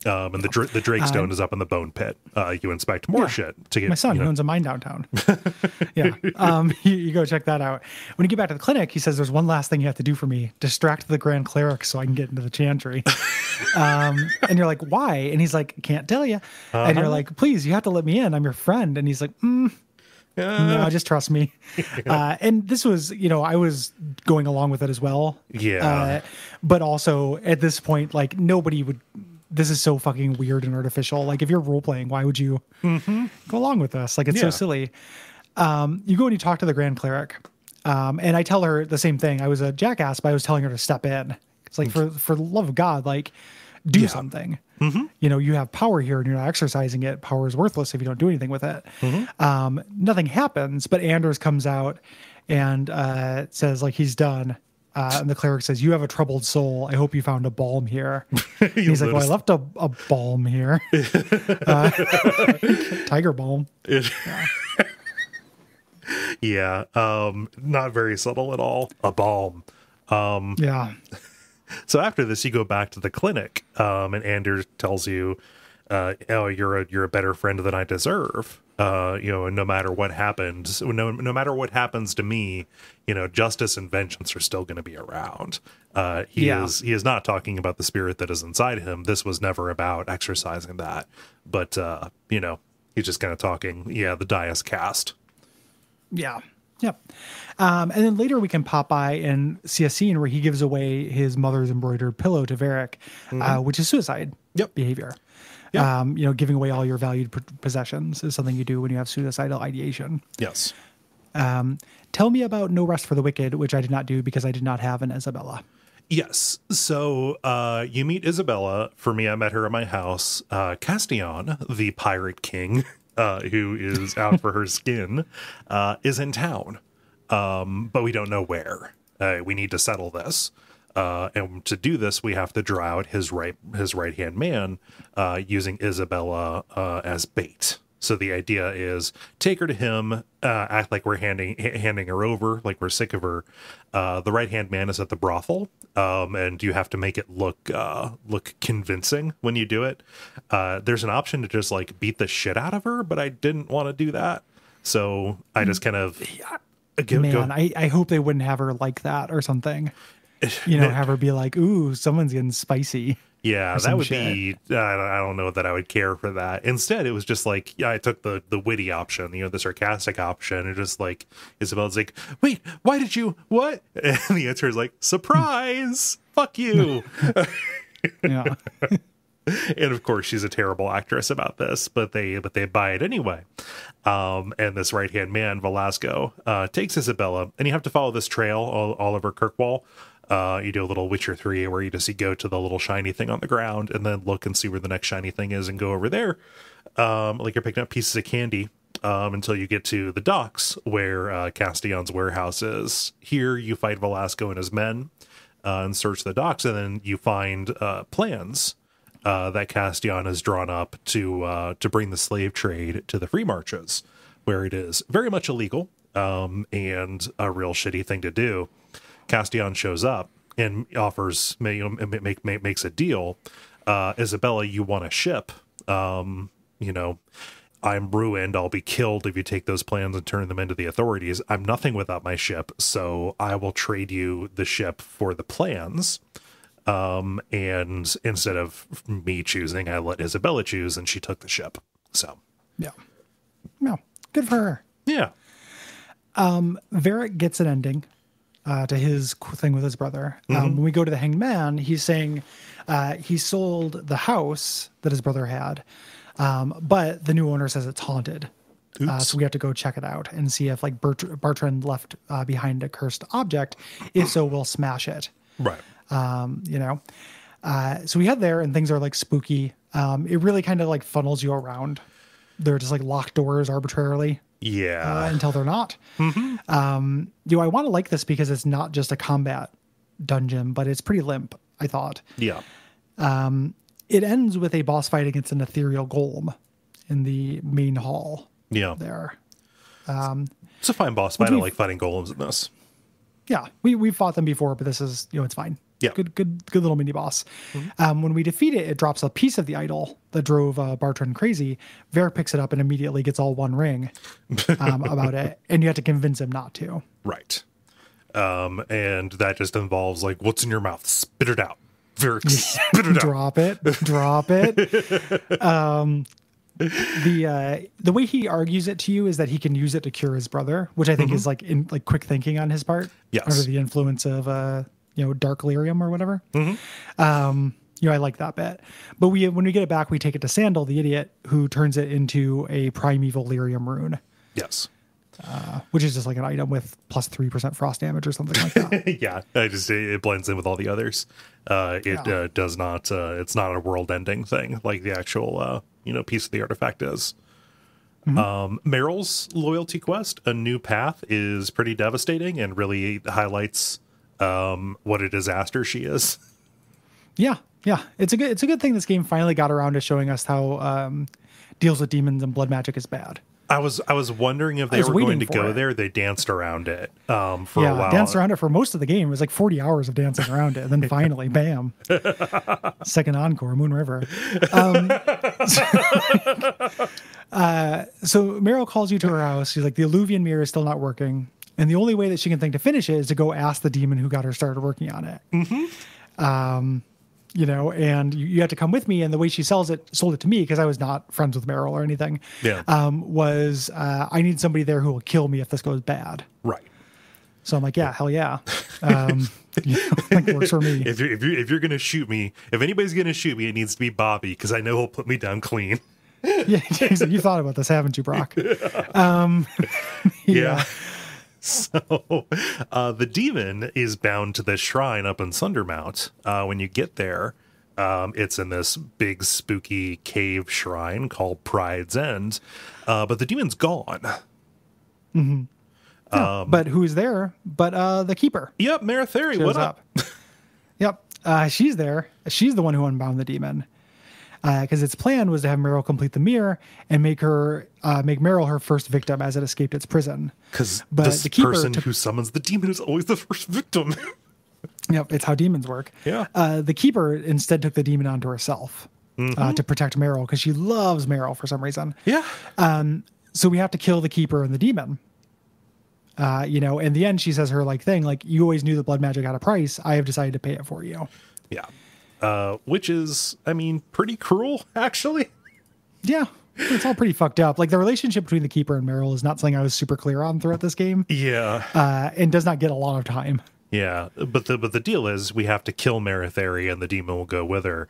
And the Drakestone is up in the bone pit. You inspect more shit to get my son who owns a mine downtown. You go check that out. When you get back to the clinic, he says, there's one last thing you have to do for me. Distract the Grand Cleric so I can get into the chantry. And you're like, why? And he's like, can't tell you. And you're like, please, you have to let me in. I'm your friend. And he's like, no, just trust me. And this was, I was going along with it as well. Yeah. But also at this point, like nobody would. This is so fucking weird and artificial. Like if you're role playing, why would you go along with this? Like it's so silly. You go and you talk to the Grand Cleric, and I tell her the same thing. I was a jackass, but I was telling her to step in. It's like for the love of God, like do something. You have power here and you're not exercising it. Power is worthless if you don't do anything with it. Nothing happens, but Anders comes out and says like he's done. And the cleric says, you have a troubled soul. I hope you found a balm here. He's like, well, I left a balm here. Tiger balm. Not very subtle at all. A balm. So after this, you go back to the clinic, and Anders tells you, "Oh, you're a better friend than I deserve. And no matter what happens, no matter what happens to me, justice and vengeance are still going to be around." He is not talking about the spirit that is inside him. This was never about exercising that, but he's just kind of talking. Yeah, the die is cast. Yeah. Yep. And then later we can pop by and see a scene where he gives away his mother's embroidered pillow to Varric, which is suicide behavior. Yep. Giving away all your valued possessions is something you do when you have suicidal ideation. Yes. Tell me about No Rest for the Wicked, which I did not do because I did not have an Isabella. Yes. So you meet Isabella. For me, I met her at my house. Castian, the pirate king, who is out for her skin, is in town, but we don't know where. We need to settle this. And to do this, we have to draw out his right-hand man using Isabella as bait. So the idea is take her to him, act like we're handing her over, like we're sick of her. The right-hand man is at the brothel, and you have to make it look convincing when you do it. There's an option to just like beat the shit out of her, but I didn't want to do that. So I just kind of... I hope they wouldn't have her like that or something. Have her be like, ooh, someone's getting spicy. Yeah, that would be, I don't know that I would care for that. Instead, it was just like, I took the witty option, the sarcastic option, and just like, Isabella's like, wait, why did you, what? And the answer is like, surprise, fuck you. Yeah. And of course, she's a terrible actress about this, but they buy it anyway. And this right-hand man, Velasco, takes Isabella, and you have to follow this trail all over Kirkwall. You do a little Witcher 3 where you just go to the little shiny thing on the ground and then look and see where the next shiny thing is and go over there. Like you're picking up pieces of candy until you get to the docks where Castellan's warehouse is. Here you fight Velasco and his men and search the docks, and then you find plans that Castellan has drawn up to bring the slave trade to the free marches, where it is very much illegal and a real shitty thing to do. Castellan shows up and offers, makes a deal. Isabella, you want a ship. I'm ruined. I'll be killed if you take those plans and turn them into the authorities. I'm nothing without my ship, so I will trade you the ship for the plans. And instead of me choosing, I let Isabella choose, and she took the ship. So, yeah. Good for her. Yeah. Varric gets an ending to his thing with his brother. When we go to the Hanged Man, he's saying he sold the house that his brother had, but the new owner says it's haunted. So we have to go check it out and see if like Bertrand left behind a cursed object. If so, we'll smash it. Right. So we head there and things are like spooky. It really kind of like funnels you around. They're just like locked doors arbitrarily. Yeah. Until they're not. I want to like this because it's not just a combat dungeon, but it's pretty limp, I thought. Yeah. It ends with a boss fight against an ethereal golem in the main hall. Yeah. There. It's a fine boss fight. I like fighting golems in this. Yeah. We've fought them before, but this is, it's fine. Yeah. Good little mini boss. When we defeat it, it drops a piece of the idol that drove Bartrand crazy. Varric picks it up and immediately gets all one ring about it. And you have to convince him not to. Right. And that just involves like, what's in your mouth? Spit it out. Varric, spit it out. Drop it. The way he argues it to you is that he can use it to cure his brother, which I think is like in like quick thinking on his part. Yes. Under the influence of dark lyrium or whatever. I like that bit. But when we get it back, we take it to Sandal, the idiot, who turns it into a primeval lyrium rune. Yes. Which is just like an item with plus 3% frost damage or something like that. Yeah. It blends in with all the others. It does not, it's not a world ending thing like the actual, piece of the artifact is. Meryl's loyalty quest, A New Path, is pretty devastating and really highlights what a disaster she is. Yeah. It's a good thing this game finally got around to showing us how deals with demons and blood magic is bad. I was wondering if they were going to go there. They danced around it for a while. Danced around it for most of the game. It was like 40 hours of dancing around it. And then finally, bam. Second encore, Moon River. So Meryl calls you to her house. She's like, the Illuvian mirror is still not working. And the only way that she can think to finish it is to go ask the demon who got her started working on it. You know, and you have to come with me. And the way she sold it to me, because I was not friends with Meryl or anything, was I need somebody there who will kill me if this goes bad. Right. So I'm like, yeah, hell yeah. You know, like it works for me. If you're going to shoot me, if anybody's going to shoot me, it needs to be Bobby, because I know he'll put me down clean. Yeah, you thought about this, haven't you, Brock? Yeah. So the demon is bound to this shrine up in Sundermount. When you get there, it's in this big spooky cave shrine called Pride's End. But the demon's gone. Mm-hmm. But who's there? But the keeper. Yep, Maritheri, what up? Yep, she's there. She's the one who unbound the demon. Because its plan was to have Meryl complete the mirror and make Meryl her first victim as it escaped its prison. Because the person who summons the demon is always the first victim. Yep, it's how demons work. Yeah. The keeper instead took the demon onto herself to protect Meryl, because she loves Meryl for some reason. Yeah. So we have to kill the keeper and the demon. You know, in the end, she says her thing, like, you always knew that blood magic had a price. I have decided to pay it for you. Yeah. Which is, I mean, pretty cruel, actually. Yeah, it's all pretty fucked up. Like, the relationship between the keeper and Meryl is not something I was super clear on throughout this game. Yeah. And does not get a lot of time. Yeah, but the deal is we have to kill Maritheri and the demon will go with her.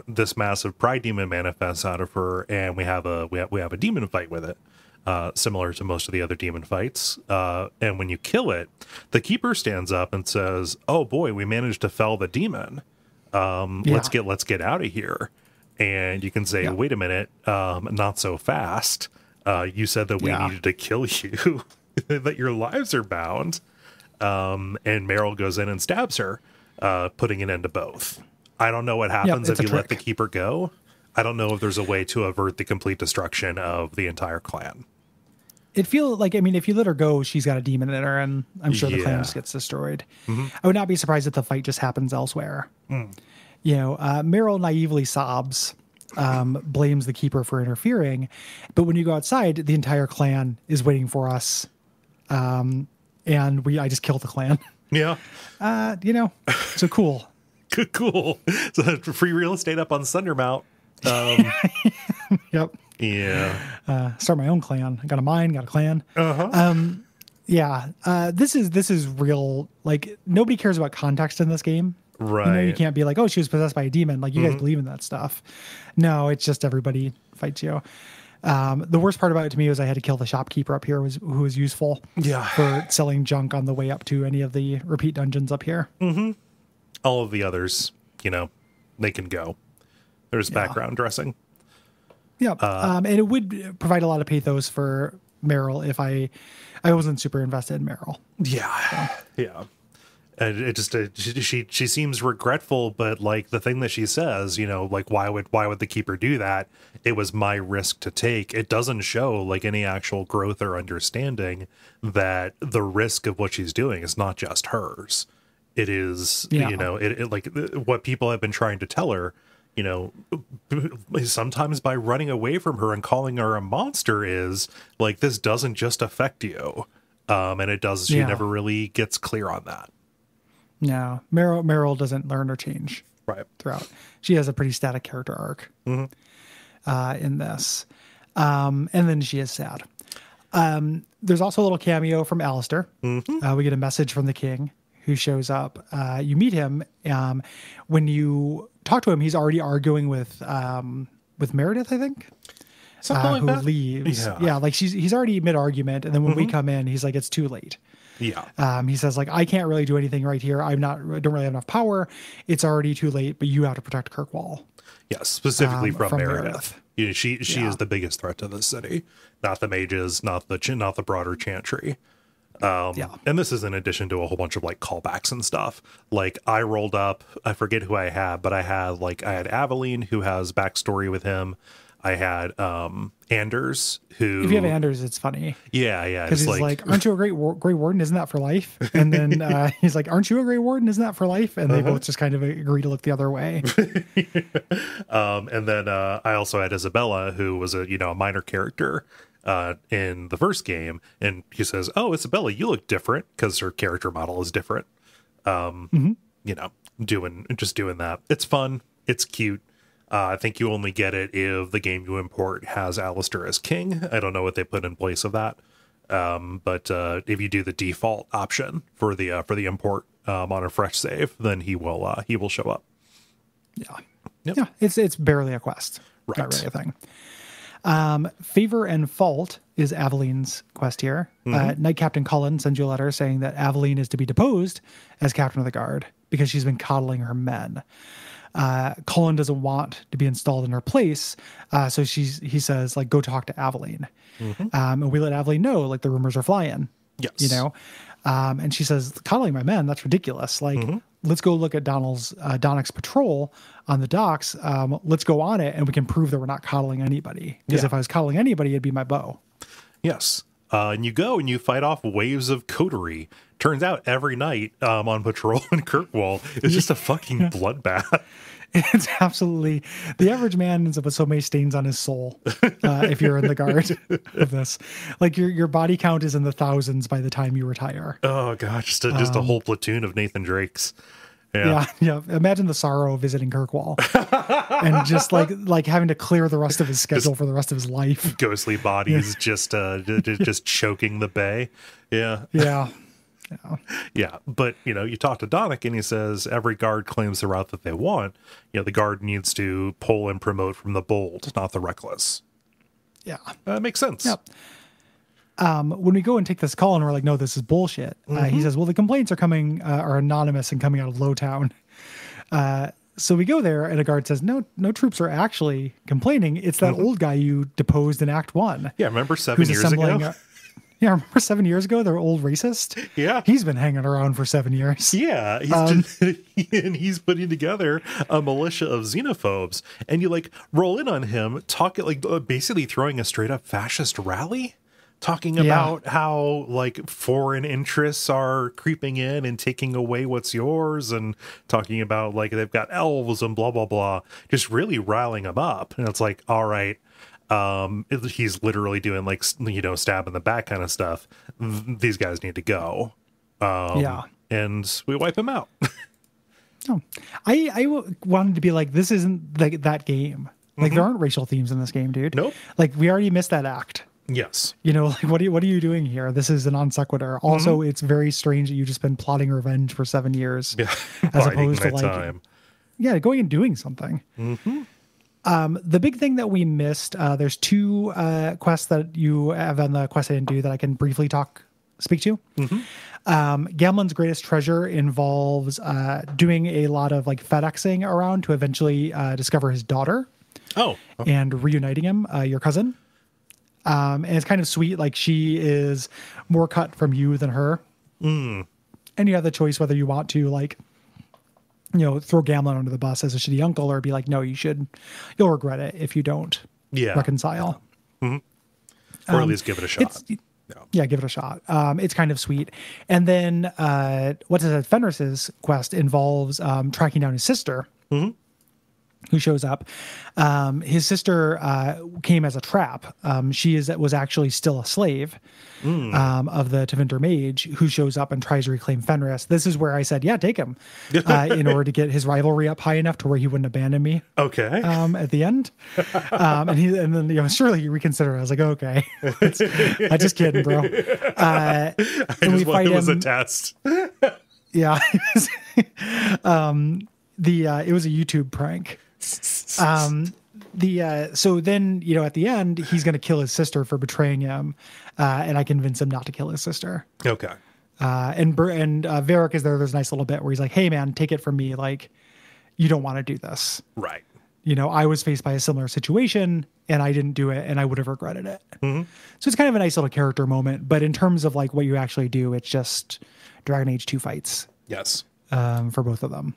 This massive pride demon manifests out of her, and we have a demon fight with it. Similar to most of the other demon fights. And when you kill it, the keeper stands up and says, "Oh boy, we managed to fell the demon. Let's get out of here." And you can say, "Wait a minute, not so fast. You said that we needed to kill you, that your lives are bound." And Meryl goes in and stabs her, putting an end to both. I don't know what happens if you let the keeper go. I don't know if there's a way to avert the complete destruction of the entire clan. It feels like, I mean, if you let her go, she's got a demon in her, and I'm sure the clan just gets destroyed. I would not be surprised if the fight just happens elsewhere. You know, Meryl naively sobs, blames the keeper for interfering, but when you go outside, the entire clan is waiting for us, and I just killed the clan. Yeah. You know, so cool. Cool. So free real estate up on Sundermount. Yep. Yeah. Start my own clan. I got a mine, got a clan. Yeah. This is real. Like, nobody cares about context in this game. Right. You know, you can't be like, oh, she was possessed by a demon. Like, you guys believe in that stuff. No, it's just everybody fights you. The worst part about it to me was I had to kill the shopkeeper up here, who was useful for selling junk on the way up to any of the repeat dungeons up here. All of the others, you know, they can go. There's background dressing. Yep. And it would provide a lot of pathos for Meryl if I wasn't super invested in Meryl. Yeah. So. Yeah. And it just she seems regretful, but like the thing that she says, you know, like why would the keeper do that? It was my risk to take. It doesn't show like any actual growth or understanding that the risk of what she's doing is not just hers. It is, you know, it like what people have been trying to tell her, you know, sometimes by running away from her and calling her a monster is like, this doesn't just affect you. And it does. She never really gets clear on that. No, Meryl doesn't learn or change throughout. She has a pretty static character arc in this. And then she is sad. There's also a little cameo from Alistair. We get a message from the king who shows up. You meet him. When you talk to him, he's already arguing with Meredith, I think. Something like who that. Leaves. Yeah, like he's already mid-argument. And then when we come in, he's like, it's too late. Yeah. He says, like, I can't really do anything right here. I don't really have enough power. It's already too late, but you have to protect Kirkwall. Yes, specifically from Meredith. Yeah, she is the biggest threat to the city, not the mages, not the broader chantry. And this is in addition to a whole bunch of like callbacks and stuff. Like I rolled up, I forget who I had, but I had Aveline, who has backstory with him. I had Anders, who... If you have Anders, it's funny. Yeah. Because he's like, aren't you a great warden? Isn't that for life? And then he's like, aren't you a great warden? Isn't that for life? And they both just kind of agree to look the other way. And then I also had Isabella, who was a minor character in the first game. And he says, oh, Isabella, you look different, because her character model is different. Doing that. It's fun. It's cute. I think you only get it if the game you import has Alistair as king. I don't know what they put in place of that. But if you do the default option for the import on a fresh save, then he will show up. Yeah. Yep. Yeah. It's barely a quest. Right. Not really a thing. Favor and Fault is Aveline's quest here. Knight Captain Cullen sends you a letter saying that Aveline is to be deposed as captain of the guard because she's been coddling her men. Cullen doesn't want to be installed in her place, so he says, like, go talk to Aveline. And we let Aveline know, like, the rumors are flying. Yes. And she says, coddling my men, that's ridiculous. Like, let's go look at Donnick's patrol on the docks. Let's go on it, and we can prove that we're not coddling anybody. Because if I was coddling anybody, it'd be my bow. Yes. And you go and you fight off waves of coterie. Turns out every night on patrol in Kirkwall is just a fucking bloodbath. It's absolutely... The average man ends up with so many stains on his soul if you're in the guard of this. Like, your body count is in the thousands by the time you retire. Oh, God. Just a whole platoon of Nathan Drakes. Yeah. Imagine the sorrow of visiting Kirkwall and just like having to clear the rest of his schedule for the rest of his life. Ghostly bodies just choking the bay. Yeah. But you talk to Donnick and he says every guard claims the route that they want. The guard needs to pull and promote from the bold, not the reckless. Yeah, that makes sense. Yep. When we go and take this call and we're like, no, this is bullshit. He says, well, the complaints are anonymous and coming out of Lowtown. So we go there and a guard says, no troops are actually complaining. It's that old guy you deposed in Act 1. Yeah, remember 7 years ago? Remember 7 years ago, their old racist? Yeah. He's been hanging around for 7 years. Yeah. He's putting together a militia of xenophobes. And you roll in on him, basically throwing a straight up fascist rally. Talking about how foreign interests are creeping in and taking away what's yours, and talking about they've got elves and blah, blah, blah. Just really riling them up. And it's like, all right. He's literally doing stab in the back kind of stuff. These guys need to go. And we wipe him out. I wanted to be like, this isn't that game. There aren't racial themes in this game, dude. Nope. We already missed that act. Yes. What are you doing here? This is a non sequitur. Also, it's very strange that you've just been plotting revenge for 7 years. Yeah. As opposed to time. Going and doing something. The big thing that we missed, there's two quests that you have on the quest I didn't do that I can briefly speak to. Gamlen's greatest treasure involves doing a lot of FedExing around to eventually discover his daughter. And reuniting him, your cousin. And it's kind of sweet. She is more cut from you than her. And you have the choice whether you want to throw Gamlen under the bus as a shitty uncle, or be like, no, you'll regret it if you don't reconcile. Or at least give it a shot. Give it a shot. It's kind of sweet. And then Fenris's quest involves tracking down his sister. Who shows up. His sister came as a trap. She was actually still a slave of the Tevinter mage, who shows up and tries to reclaim Fenris. This is where I said, take him, in order to get his rivalry up high enough to where he wouldn't abandon me. Okay. At the end. And then surely you reconsider. I was like, okay. I'm just kidding, bro. It was a test. Yeah. It was a YouTube prank. So then at the end he's going to kill his sister for betraying him, and I convince him not to kill his sister. Okay. And Varric is there. There's a nice little bit where he's like, hey man, take it from me, you don't want to do this, right? I was faced by a similar situation and I didn't do it, and I would have regretted it. So it's kind of a nice little character moment, but in terms of what you actually do, it's just Dragon Age 2 fights. Yes. For both of them.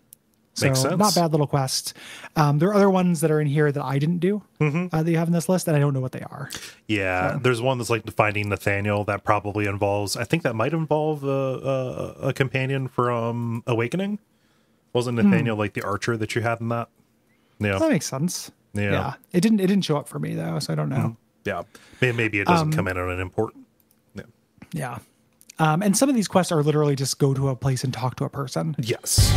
So Makes sense. not bad little quests. There are other ones that are in here that I didn't do that you have in this list, and I don't know what they are. Yeah, there's one that's like finding Nathaniel that probably involves, I think that might involve a companion from Awakening. Wasn't Nathaniel like the archer that you had in that? Yeah. That makes sense. Yeah. It didn't show up for me though, so I don't know. Yeah. Maybe it doesn't come in on an important. Yeah. Yeah. And some of these quests are literally just go to a place and talk to a person. Yes.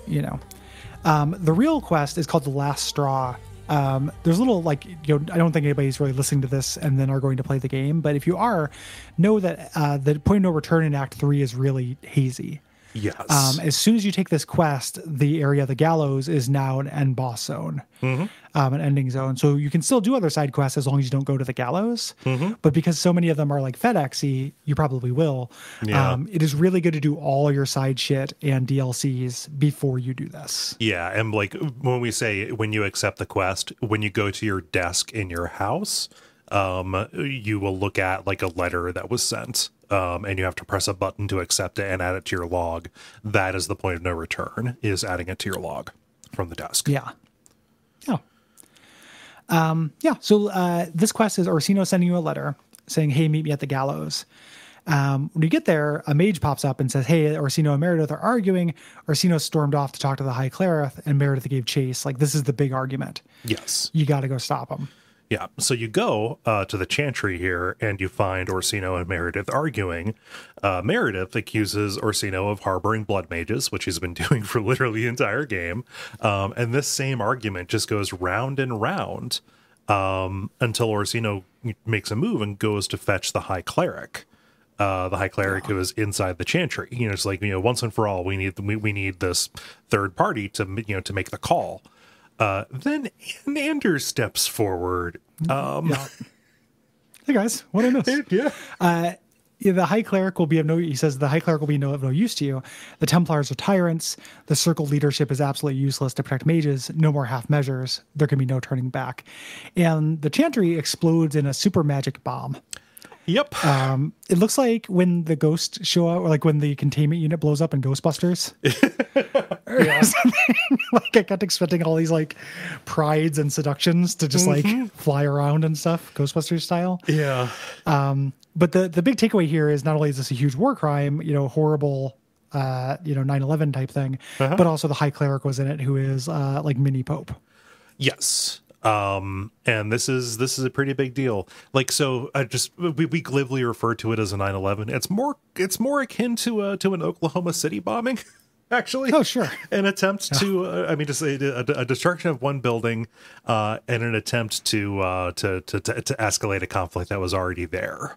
You know, the real quest is called The Last Straw. There's a little like, you know, I don't think anybody's really listening to this and then are going to play the game. But if you are, know that the point of no return in Act 3 is really hazy. Yes. As soon as you take this quest, the area of the gallows is now an end boss zone, an ending zone. So you can still do other side quests as long as you don't go to the gallows. But because so many of them are like FedEx-y, you probably will. Yeah. It is really good to do all your side shit and DLCs before you do this. Yeah, and like when we say when you accept the quest, when you go to your desk in your house, you will look at like a letter that was sent, and you have to press a button to accept it and add it to your log. That is the point of no return, is adding it to your log from the desk. Yeah. So this quest is Orsino sending you a letter saying, hey, meet me at the gallows. When you get there, a mage pops up and says, hey, Orsino and Meredith are arguing. Orsino stormed off to talk to the High Cleric, and Meredith gave chase. Like, this is the big argument. Yes. You got to go stop him. Yeah, so you go to the Chantry here, and you find Orsino and Meredith arguing. Meredith accuses Orsino of harboring blood mages, which he's been doing for literally the entire game. And this same argument just goes round and round until Orsino makes a move and goes to fetch the High Cleric. The High Cleric who is inside the Chantry. You know, it's like, you know, once and for all, we need this third party to make the call. Then Anders steps forward. Hey guys, what I missed? The High Cleric will be of no. He says the High Cleric will be of no use to you. The Templars are tyrants. The Circle leadership is absolutely useless to protect mages. No more half measures. There can be no turning back. And the Chantry explodes in a super magic bomb. Yep. It looks like when the ghosts show up, or like when the containment unit blows up in Ghostbusters. Or something. Like I kept expecting all these like prides and seductions to just like fly around and stuff, Ghostbusters style. Yeah. But the big takeaway here is not only is this a huge war crime, you know, horrible, 9/11 type thing, but also the High Cleric was in it, who is like mini Pope. Yes. And this is a pretty big deal. Like, so we glibly refer to it as a 9/11. It's more akin to an Oklahoma City bombing, actually. Oh, sure. An attempt to, just a destruction of one building, and an attempt to escalate a conflict that was already there.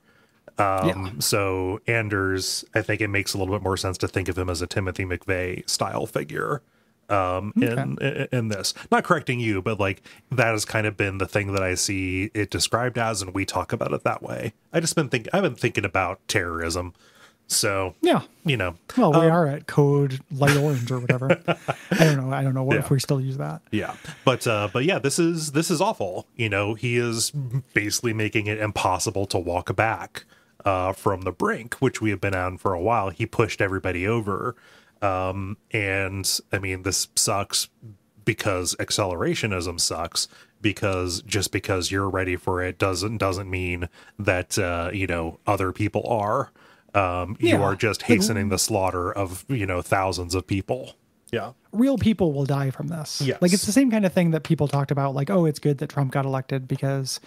So Anders, I think it makes a little bit more sense to think of him as a Timothy McVeigh style figure. In this, not correcting you, but like that has kind of been the thing that I see it described as, and we talk about it that way. I've been thinking about terrorism. So yeah, you know, well, we are at code light orange or whatever. I don't know what if we still use that. Yeah, but yeah, this is awful. You know, he is basically making it impossible to walk back from the brink, which we have been on for a while. He pushed everybody over. And I mean, this sucks because accelerationism sucks, because just because you're ready for it doesn't mean that, other people are. You are just hastening the slaughter of, thousands of people. Yeah. Real people will die from this. Yes. Like, it's the same kind of thing that people talked about, like, oh, it's good that Trump got elected because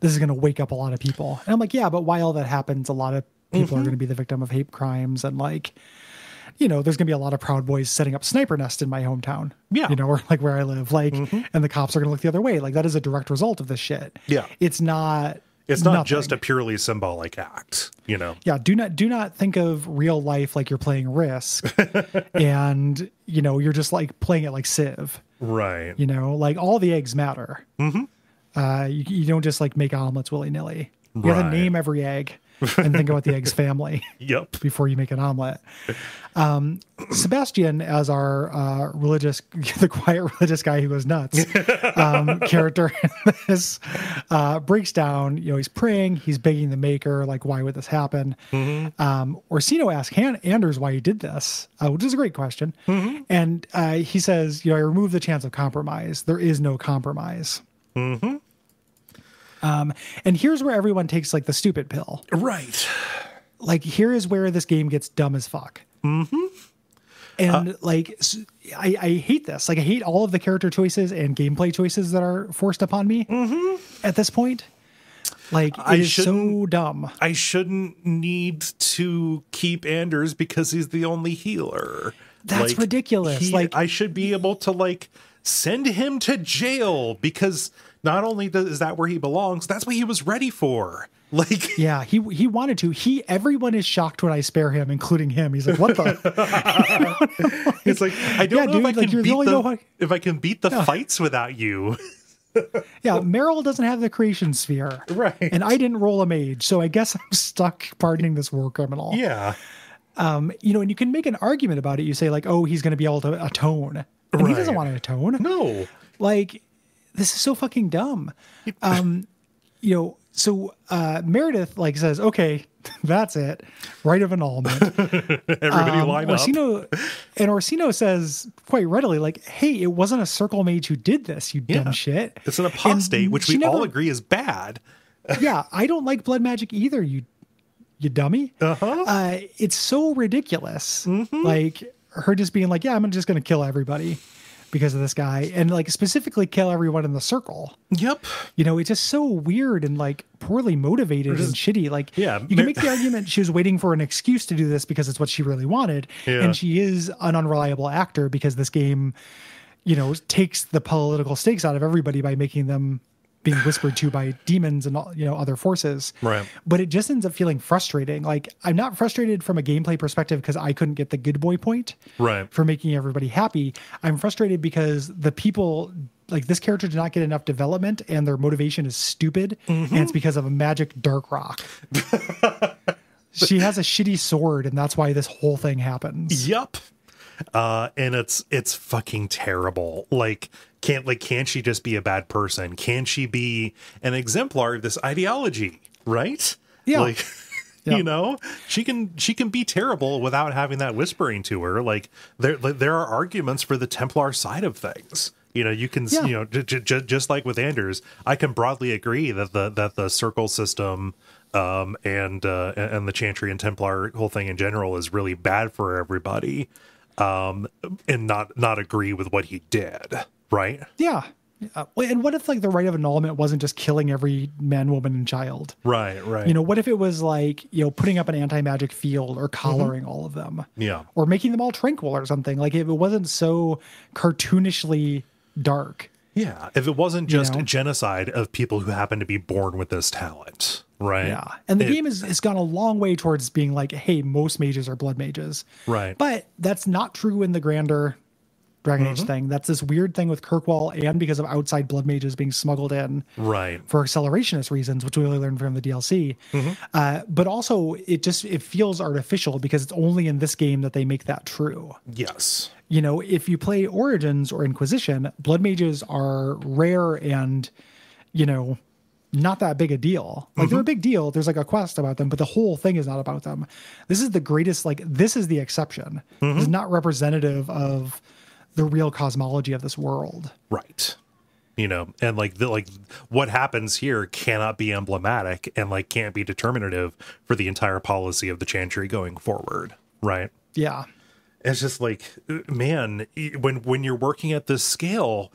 this is going to wake up a lot of people. And I'm like, yeah, but while that happens, a lot of people are going to be the victim of hate crimes, and like, there's going to be a lot of Proud Boys setting up sniper nests in my hometown. Yeah. Or like where I live, like, and the cops are going to look the other way. Like, that is a direct result of this shit. Yeah. It's not, It's not nothing. just a purely symbolic act, you know? Yeah, do not think of real life like you're playing Risk and, you know, you're just like playing it like Civ. Right. You know, like all the eggs matter. You don't just like make omelets willy-nilly. You have to Right. name every egg and think about the egg's family Yep. before you make an omelet. Sebastian, as our the quiet religious guy who goes nuts, character in this, breaks down. You know, he's praying, he's begging the maker, like, why would this happen? Orsino asks Anders why he did this, which is a great question. And he says, you know, I remove the chance of compromise. There is no compromise. And here's where everyone takes like the stupid pill. Right. Like, here is where this game gets dumb as fuck. And I hate this. Like, I hate all of the character choices and gameplay choices that are forced upon me at this point. Like, it is so dumb. I shouldn't need to keep Anders because he's the only healer. That's like, ridiculous. Like, I should be able to like send him to jail because not only is that where he belongs, that's what he was ready for. Like, yeah, he wanted to. Everyone is shocked when I spare him, including him. He's like, "What the?" It's like, I don't know if I can beat the Yeah. fights without you. Yeah, Meryl doesn't have the creation sphere, Right. And I didn't roll a mage, so I guess I'm stuck pardoning this war criminal. Yeah. You know, and you can make an argument about it. You say like, "Oh, he's going to be able to atone," and he doesn't want to atone. No. Like, this is so fucking dumb. You know, so Meredith like says, "Okay, that's it. Right of annulment." Everybody line up. Orsino says quite readily, like, "Hey, it wasn't a circle mage who did this, you dumb shit. It's an apostate, And which she we all never- agree is bad. Yeah, I don't like blood magic either, you dummy. It's so ridiculous. Like, her just being like, yeah, I'm just going to kill everybody because of this guy, and like specifically kill everyone in the circle. Yep. You know, it's just so weird and like poorly motivated and shitty. Like, yeah, you can make the argument she was waiting for an excuse to do this because it's what she really wanted. Yeah. And she is an unreliable actor because this game, you know, takes the political stakes out of everybody by making them being whispered to by demons and, you know, other forces. Right. But it just ends up feeling frustrating. Like, I'm not frustrated from a gameplay perspective because I couldn't get the good boy point Right. for making everybody happy. I'm frustrated because the people, like, this character did not get enough development and their motivation is stupid. And it's because of a magic dark rock. She has a shitty sword, and that's why this whole thing happens. Yep. And it's fucking terrible. Like, can't she just be a bad person? Can she be an exemplar of this ideology? Right? Yeah. Like, you know, she can be terrible without having that whispering to her. Like, there are arguments for the Templar side of things. You know, you can, you know, just like with Anders, I can broadly agree that the circle system and the Chantry and Templar whole thing in general is really bad for everybody. And not agree with what he did, right? Yeah. And what if, like, the right of annulment wasn't just killing every man, woman, and child? Right. You know, what if it was like, you know, putting up an anti-magic field or collaring all of them? Yeah. Or making them all tranquil or something. Like, if it wasn't so cartoonishly dark. Yeah. If it wasn't just know? genocide of people who happen to be born with this talent, right? Yeah. And the game has gone a long way towards being like, hey, most mages are blood mages. Right. But that's not true in the grander Dragon Age thing. That's this weird thing with Kirkwall, and because of outside blood mages being smuggled in Right. for accelerationist reasons, which we really learned from the DLC. But also it feels artificial because it's only in this game that they make that true. Yes. You know, if you play Origins or Inquisition, blood mages are rare and, you know, not that big a deal. Like, they're a big deal. There's like a quest about them, but the whole thing is not about them. This is the greatest, like, this is the exception. This is not representative of the real cosmology of this world. Right. You know, and like what happens here cannot be emblematic and like can't be determinative for the entire policy of the Chantry going forward. Right. Yeah. It's just like, man, when you're working at this scale,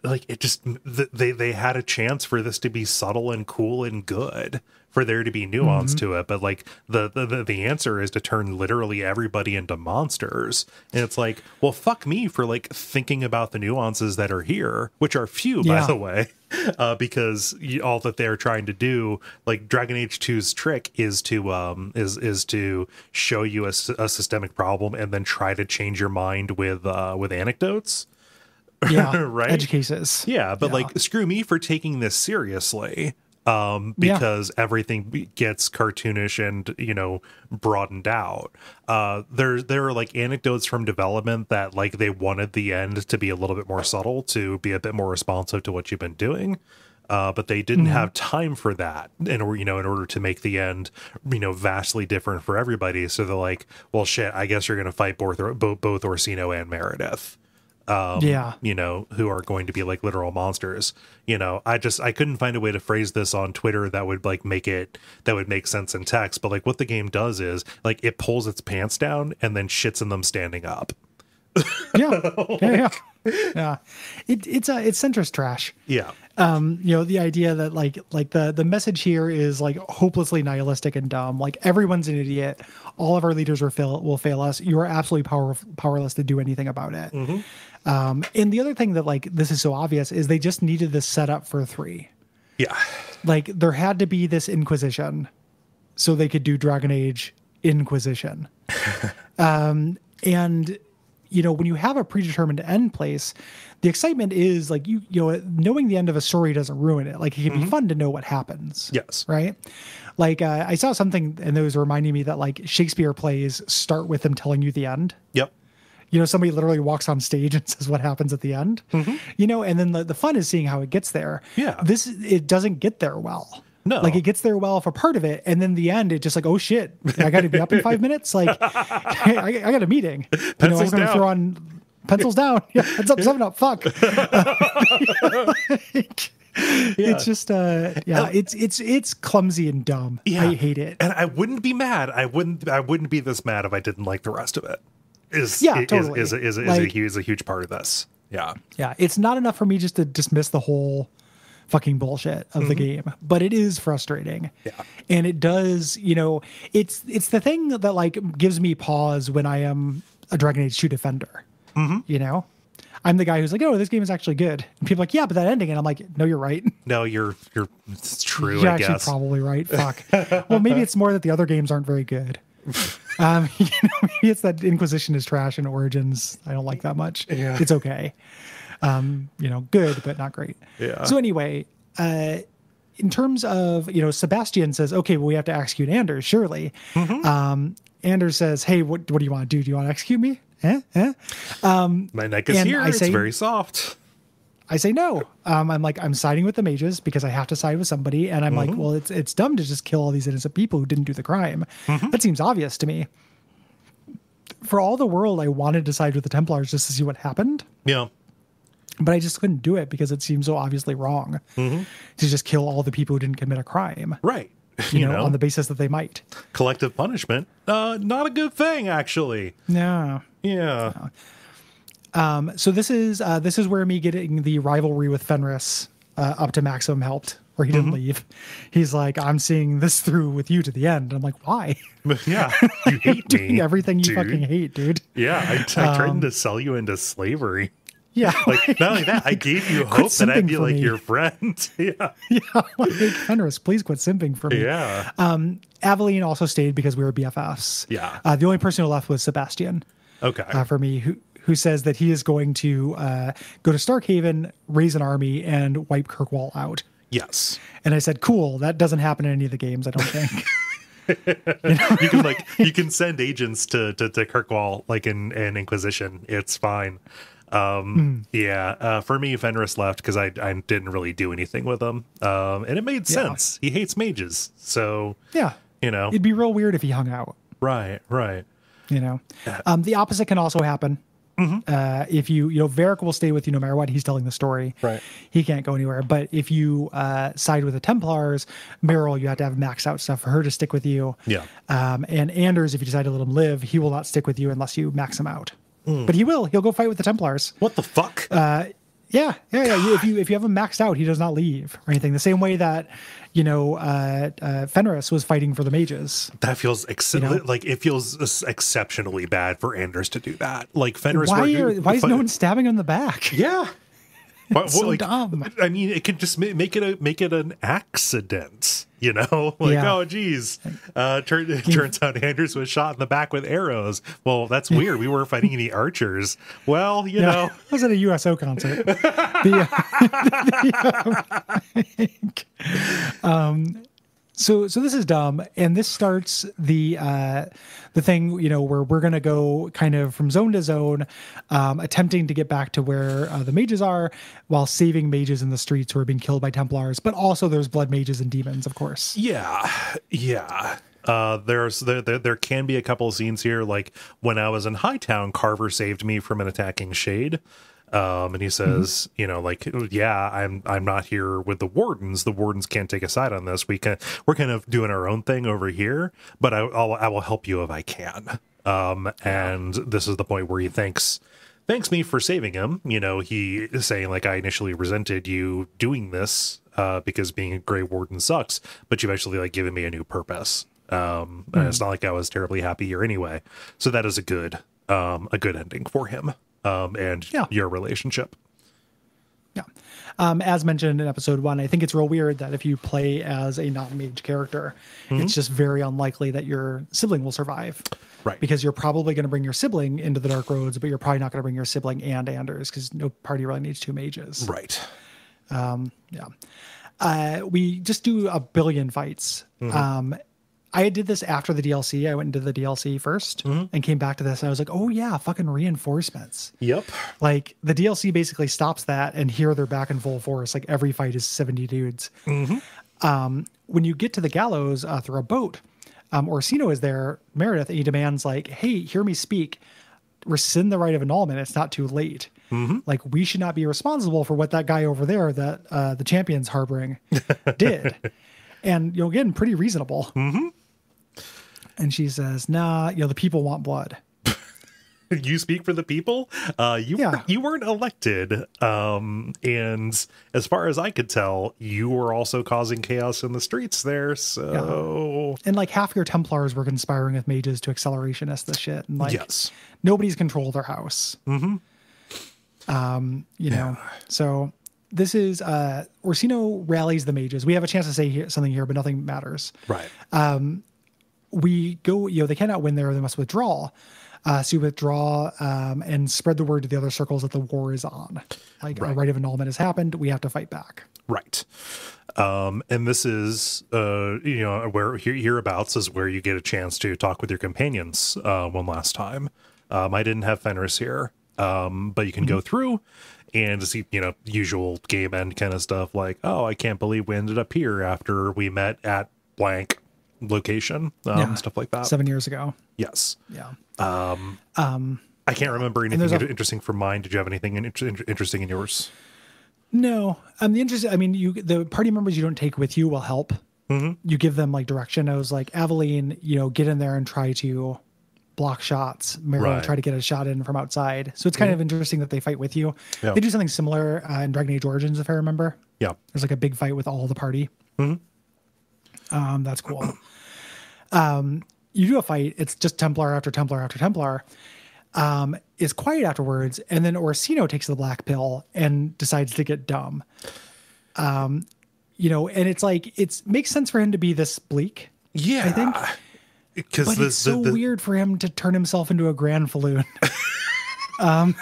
like it just they had a chance for this to be subtle and cool and good, for there to be nuance to it, but like the answer is to turn literally everybody into monsters. And it's like, well, fuck me for like thinking about the nuances that are here, which are few, by the way, because all that they're trying to do, like Dragon Age 2's trick is to is to show you a systemic problem and then try to change your mind with anecdotes. Yeah, right, edge cases. Yeah, but like, screw me for taking this seriously, because everything gets cartoonish and, you know, broadened out. There are like anecdotes from development that like they wanted the end to be a little bit more subtle, to be a bit more responsive to what you've been doing. But they didn't have time for that in order to make the end, you know, vastly different for everybody. So they're like, well, shit, I guess you're going to fight both Orsino and Meredith. You know, who are going to be like literal monsters. You know, I couldn't find a way to phrase this on Twitter that would like that would make sense in text. But like what the game does is like it pulls its pants down and then shits in them standing up. Yeah. It's centrist trash. Yeah. You know, the idea that like the message here is like hopelessly nihilistic and dumb. Like everyone's an idiot. All of our leaders will fail us. You are absolutely powerless to do anything about it. And the other thing that like this is so obvious is they just needed this setup for 3. Yeah. Like there had to be this Inquisition so they could do Dragon Age Inquisition. And you know, when you have a predetermined end place, the excitement is like, you know, knowing the end of a story doesn't ruin it. Like it can be fun to know what happens. Yes. Right. Like I saw something and it was reminding me that like Shakespeare plays start with them telling you the end. Yep. You know, somebody literally walks on stage and says what happens at the end, you know, and then the fun is seeing how it gets there. Yeah. It doesn't get there well. No. Like it gets there well for part of it. And then the end, it's just like, oh shit, I got to be up in 5 minutes. Like I got a meeting. Pencils I'm going to down. throw on pencils down. Yeah. Heads up, 7 up. Fuck. It's just, it's clumsy and dumb. Yeah. I hate it. And I wouldn't be mad. I wouldn't be this mad if I didn't like the rest of it. Totally. Is a huge part of this. Yeah. Yeah. It's not enough for me just to dismiss the whole fucking bullshit of the game, but it is frustrating. Yeah. And it does, you know, it's the thing that like gives me pause when I am a Dragon Age 2 defender. You know, I'm the guy who's like, oh, this game is actually good. And people are like, yeah, but that ending. And I'm like, no, you're right. No, it's true. You're I actually guess. probably right. Fuck. Well, maybe it's more that the other games aren't very good. You know, maybe it's that Inquisition is trash and Origins I don't like that much. Yeah. It's okay. You know, good, but not great. Yeah. So anyway, in terms of, you know, Sebastian says, okay, well, we have to execute Anders, surely. Anders says, hey, what do you want to do? Do you want to execute me? My neck is here. It's very soft. I say no. I'm like, I'm siding with the mages because I have to side with somebody. And I'm like, well, it's dumb to just kill all these innocent people who didn't do the crime. That seems obvious to me. For all the world, I wanted to side with the Templars just to see what happened. Yeah. But I just couldn't do it because it seems so obviously wrong to just kill all the people who didn't commit a crime. Right. You know, on the basis that they might. Collective punishment. Not a good thing, actually. No. Yeah. So this is where me getting the rivalry with Fenris up to maximum helped, where he didn't leave. He's like, I'm seeing this through with you to the end. And I'm like, why? Yeah. You hate doing me, everything you dude. fucking hate, dude. Yeah. I tried to sell you into slavery. Yeah. Like, not only that, I gave you hope that I'd be like me. your friend. Yeah. Yeah. Like, Fenris, please quit simping for me. Yeah. Aveline also stayed because we were BFFs. Yeah. The only person who left was Sebastian. Okay. For me, who says that he is going to go to Starkhaven, raise an army, and wipe Kirkwall out. Yes. And I said, cool, that doesn't happen in any of the games, I don't think. You can send agents to Kirkwall like in Inquisition. It's fine. For me, Fenris left because I didn't really do anything with him. And it made sense. He hates mages. So yeah, you know, it'd be real weird if he hung out. Right. You know, the opposite can also happen. If you Varric will stay with you no matter what. He's telling the story. Right. He can't go anywhere. But if you side with the Templars, Meryl, you have to have maxed out stuff for her to stick with you. Yeah. And Anders, if you decide to let him live, he will not stick with you unless you max him out. But he will. He'll go fight with the Templars. What the fuck? Yeah. If you have him maxed out, he does not leave or anything. The same way that, Fenris was fighting for the mages. That feels like it feels exceptionally bad for Anders to do that. Like Fenris, why is no one stabbing him in the back? Yeah. So dumb. I mean, it could just make it an accident, oh geez, turns out Anders was shot in the back with arrows. Well, that's weird. We weren't fighting any archers. Well, I was at a USO concert. So this is dumb, and this starts the thing, where we're going to go kind of from zone to zone, attempting to get back to where the mages are while saving mages in the streets who are being killed by Templars. But also there's blood mages and demons, of course. Yeah. There can be a couple of scenes here, like when I was in Hightown, Carver saved me from an attacking shade. And he says, I'm not here with the wardens. The wardens can't take a side on this. We're kind of doing our own thing over here, but I will help you if I can. And this is the point where he thanks me for saving him. He is saying, like, I initially resented you doing this, because being a Grey Warden sucks, but you've actually given me a new purpose. And it's not like I was terribly happy here anyway. So that is a good ending for him. Your relationship. Yeah. As mentioned in episode 1, I think it's real weird that if you play as a non-mage character, it's just very unlikely that your sibling will survive. Right. Because you're probably going to bring your sibling into the Dark Roads, but you're probably not going to bring your sibling and Anders, because no party really needs 2 mages. Right. We just do a billion fights. I did this after the DLC. I went into the DLC first and came back to this. And I was like, oh yeah, fucking reinforcements. Yep. Like the DLC basically stops that, and here they're back in full force. Like every fight is 70 dudes. When you get to the gallows through a boat, Orsino is there, Meredith, and he demands like, hey, hear me speak. Rescind the right of annulment. It's not too late. Like we should not be responsible for what that guy over there that the champion's harboring did. And, again, pretty reasonable. And she says, nah, the people want blood. You speak for the people? You weren't elected. And as far as I could tell, you were also causing chaos in the streets there. So, and like half your Templars were conspiring with mages to accelerationist this shit. And like, yes, nobody's controlled their house. So this is Orsino rallies the mages. We have a chance to say something here, but nothing matters. Right. We go, they cannot win there. They must withdraw. So you withdraw and spread the word to the other circles that the war is on. Like a right of annulment has happened. We have to fight back. Right. And this is, where hereabouts is where you get a chance to talk with your companions one last time. I didn't have Fenris here, but you can go through and see, usual game end kind of stuff like, oh, I can't believe we ended up here after we met at blank location, stuff like that. 7 years ago. Yes. Yeah. I can't remember anything interesting from mine. Did you have anything interesting in yours? No. The party members you don't take with you will help. You give them like direction. I was like, Aveline, get in there and try to block shots. Meryl try to get a shot in from outside. So it's kind of interesting that they fight with you. Yeah. They do something similar in Dragon Age Origins, if I remember. Yeah. There's like a big fight with all the party. That's cool. You do a fight. It's just Templar after Templar after Templar. It's quiet afterwards. And then Orsino takes the black pill and decides to get dumb. And it's like, it makes sense for him to be this bleak. Yeah. I think. But it's so weird for him to turn himself into a Granfaloon. I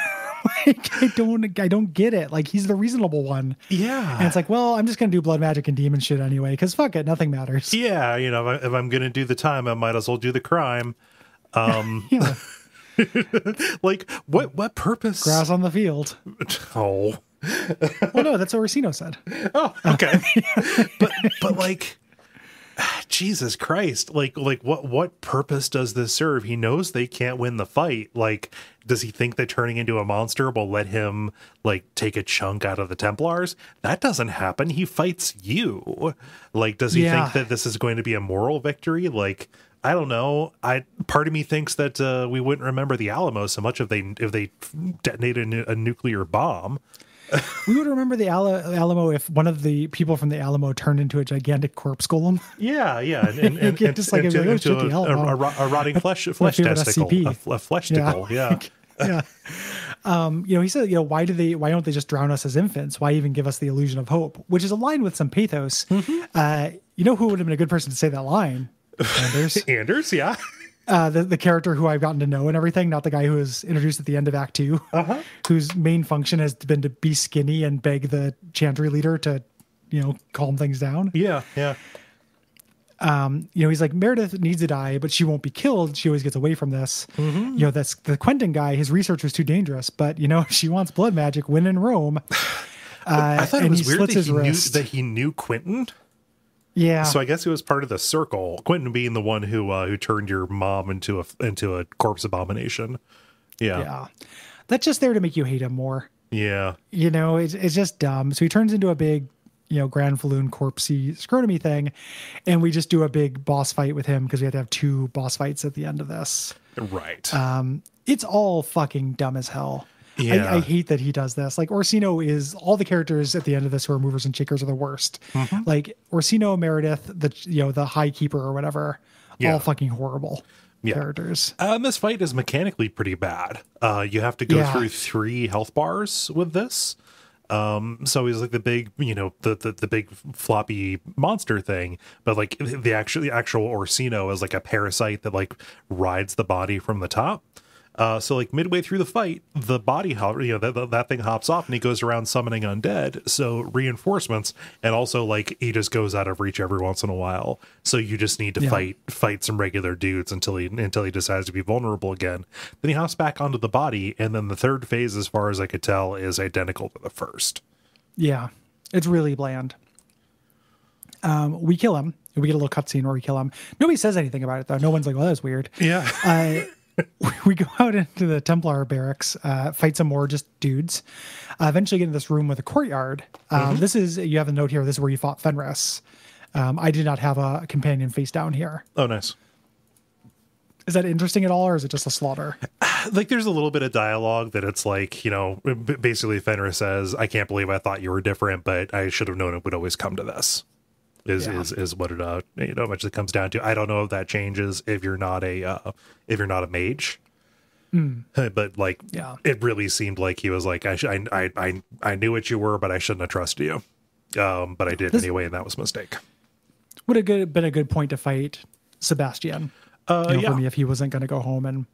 don't get it. Like, he's the reasonable one. Yeah. And it's like, well, I'm just going to do blood magic and demon shit anyway, because fuck it, nothing matters. Yeah, if I'm going to do the time, I might as well do the crime. Yeah. Like, what purpose? Grass on the field. Oh. Well, no, that's what Orsino said. Oh, okay. but like, Jesus Christ, like what purpose does this serve? He knows they can't win the fight. Like, does he think that turning into a monster will let him like take a chunk out of the Templars? That doesn't happen. He fights you. Like, does he think that this is going to be a moral victory? Like, I don't know. Part of me thinks that we wouldn't remember the Alamo so much if they detonated a nuclear bomb. We would remember the Alamo if one of the people from the Alamo turned into a gigantic corpse golem. Yeah, and just like into, into a rotting flesh testicle, a flesh tickle. Yeah. Yeah. He said, why don't they just drown us as infants? Why even give us the illusion of hope? Which is aligned with some pathos. Who would have been a good person to say that line? Anders. Anders, yeah. The character who I've gotten to know and everything, not the guy who was introduced at the end of Act 2, whose main function has been to be skinny and beg the chantry leader to, calm things down. Yeah, yeah. He's like, Meredith needs to die, but she won't be killed. She always gets away from this. That's the Quentin guy. His research was too dangerous, but she wants blood magic when in Rome. I thought it was weird that he knew Quentin. Yeah. So I guess it was part of the circle. Quentin being the one who turned your mom into a corpse abomination. Yeah. Yeah. That's just there to make you hate him more. Yeah. It's just dumb. So he turns into a big, Grand Falloon corpsey scrotomy thing, and we just do a big boss fight with him because we have to have 2 boss fights at the end of this. Right. It's all fucking dumb as hell. Yeah. I hate that he does this. Like Orsino is all the characters at the end of this who are movers and shakers are the worst. Like Orsino, Meredith, the High Keeper or whatever, all fucking horrible characters. This fight is mechanically pretty bad. You have to go through 3 health bars with this. So he's like the big, the big floppy monster thing, but like the actual Orsino is like a parasite that like rides the body from the top. So like midway through the fight, the body, that thing hops off and he goes around summoning undead. So reinforcements, and also like he just goes out of reach every once in a while. So you just need to fight some regular dudes until he decides to be vulnerable again. Then he hops back onto the body, and then the third phase, as far as I could tell, is identical to the first. Yeah, it's really bland. We kill him. We get a little cutscene where we kill him. Nobody says anything about it though. No one's like, "Well, that was weird." Yeah. We go out into the Templar barracks, fight some more just dudes, eventually get in this room with a courtyard. This is, you have a note here, this is where you fought Fenris. I did not have a companion face down here. Oh, nice. Is that interesting at all, or is it just a slaughter? Like there's a little bit of dialogue that it's like, basically Fenris says, I can't believe I thought you were different, but I should have known it would always come to this. Is what it much it comes down to. I don't know if that changes if you're not a mage, but like it really seemed like he was like I knew what you were, but I shouldn't have trusted you, but I did anyway, and that was a mistake. Would have been a good point to fight Sebastian for me if he wasn't going to go home and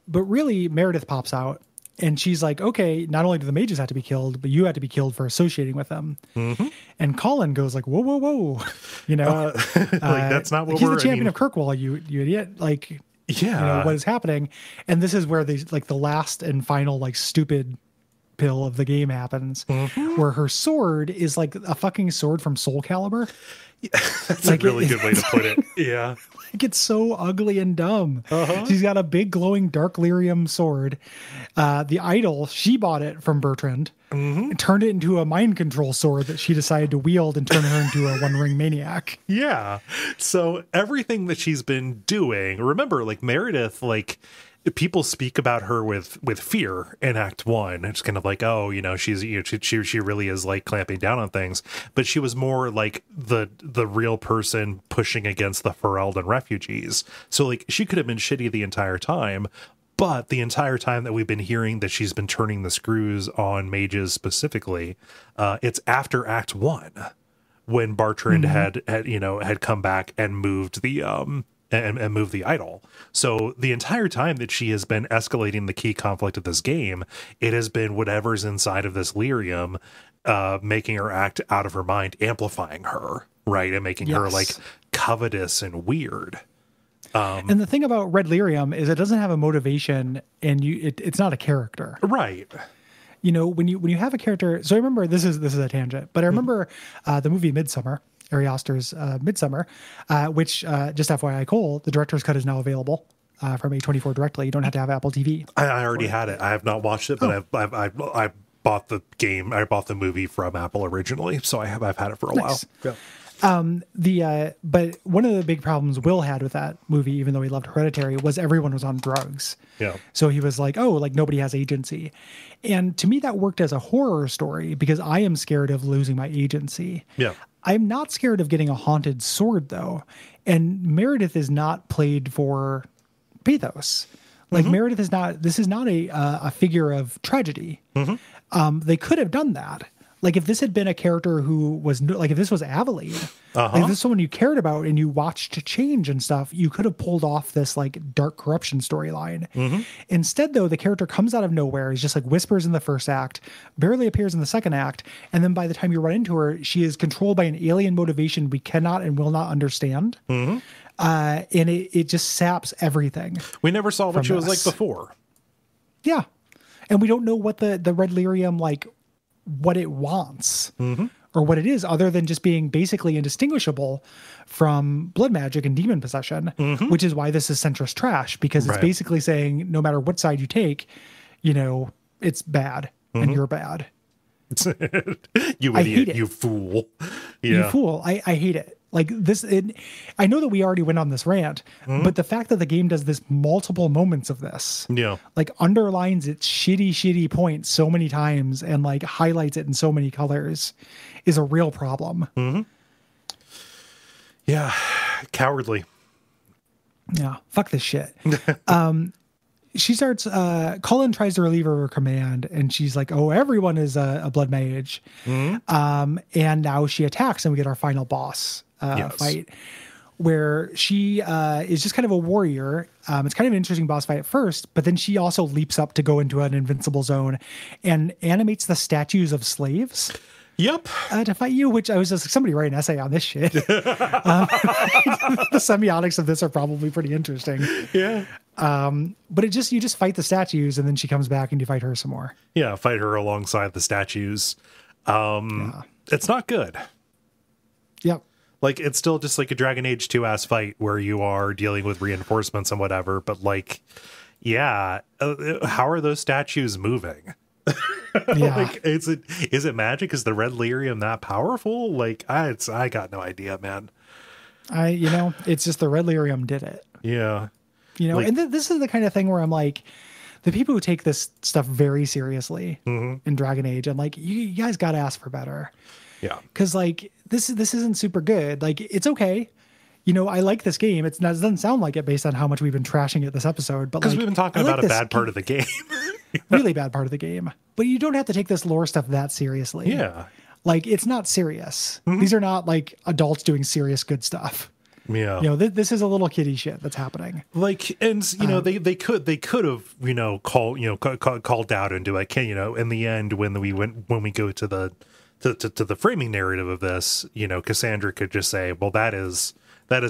but really Meredith pops out. And she's like, okay, not only do the mages have to be killed, but you had to be killed for associating with them. And Colin goes like, whoa. Like, that's not what he's the champion of Kirkwall, you idiot. Like, what is happening? And this is where the last and final like stupid pill of the game happens, where her sword is like a fucking sword from Soul Calibur. That's like a really good way to put it. Yeah. Like it's so ugly and dumb. She's got a big glowing dark lyrium sword. The idol, she bought it from Bertrand and turned it into a mind control sword that she decided to wield and turn her into a one-ring maniac. Yeah. So everything that she's been doing, remember, like Meredith, like people speak about her with fear in Act 1. It's kind of like, oh, she's she really is like clamping down on things, but she was more like the real person pushing against the Ferelden refugees. So like she could have been shitty the entire time, but the entire time that we've been hearing that she's been turning the screws on mages specifically, it's after Act 1 when Bertrand had come back and moved the and move the idol. So the entire time that she has been escalating the key conflict of this game, it has been whatever's inside of this lyrium, making her act out of her mind, amplifying her, right? And making her like covetous and weird. And the thing about Red Lyrium is it doesn't have a motivation, and it's not a character. Right. When you have a character, so I remember this is a tangent, but I remember the movie Midsummer, Ari Aster's Midsummer, which, just FYI, Cole, the director's cut is now available from A24 directly. You don't have to have Apple TV. I already had it. I have not watched it, but I bought the game. I bought the movie from Apple originally, so I've had it for a while. Yeah. But one of the big problems Will had with that movie, even though he loved Hereditary, was everyone was on drugs. Yeah. So he was like, oh, like nobody has agency. And to me, that worked as a horror story because I am scared of losing my agency. Yeah. I'm not scared of getting a haunted sword, though. And Meredith is not played for pathos. Like Meredith is not, this is not a figure of tragedy. They could have done that. Like if this had been a character who was like, if this was Aveline, like if this is someone you cared about and you watched change and stuff, you could have pulled off this like dark corruption storyline. Instead, though, the character comes out of nowhere, is just like whispers in the first act, barely appears in the second act. And then by the time you run into her, she is controlled by an alien motivation we cannot and will not understand. And it just saps everything. We never saw what she was like before. Yeah. And we don't know what the red lyrium, like, what it wants or what it is, other than just being basically indistinguishable from blood magic and demon possession, which is why this is centrist trash, because it's basically saying no matter what side you take, you know, it's bad and you're bad. You idiot, you fool. Yeah. You fool. I hate it. Like this, I know that we already went on this rant, but the fact that the game does this multiple moments of this, like underlines its shitty point so many times and like highlights it in so many colors is a real problem. Yeah. Cowardly. Yeah. Fuck this shit. She starts, Cullen tries to relieve her of her command and she's like, oh, everyone is a blood mage. And now she attacks and we get our final boss fight where she is just kind of a warrior. It's kind of an interesting boss fight at first, but then she also leaps up to go into an invincible zone and animates the statues of slaves. Yep. To fight you, which I was just like, somebody write an essay on this shit. The semiotics of this are probably pretty interesting. Yeah. But you just fight the statues and then she comes back and you fight her some more. Yeah. Fight her alongside the statues. It's not good. Yep. Like, it's still just like a Dragon Age 2 ass fight where you are dealing with reinforcements and whatever. But like, yeah, how are those statues moving? Yeah. Like, is it magic? Is the red lyrium that powerful? Like, I got no idea, man. It's just the red lyrium did it. Yeah. Like, and this is the kind of thing where I'm like, the people who take this stuff very seriously in Dragon Age, I'm like, you guys got to ask for better. Yeah. Because like this isn't super good. Like it's okay. I like this game. It doesn't sound like it based on how much we've been trashing it this episode. But because we've been talking about a bad part of the game. Really bad part of the game. But you don't have to take this lore stuff that seriously. Yeah. Like it's not serious. These are not like adults doing serious good stuff. Yeah. This is a little kiddie shit that's happening. Like, and they could have called out into it. In the end when we go to the framing narrative of this, Cassandra could just say, well, that is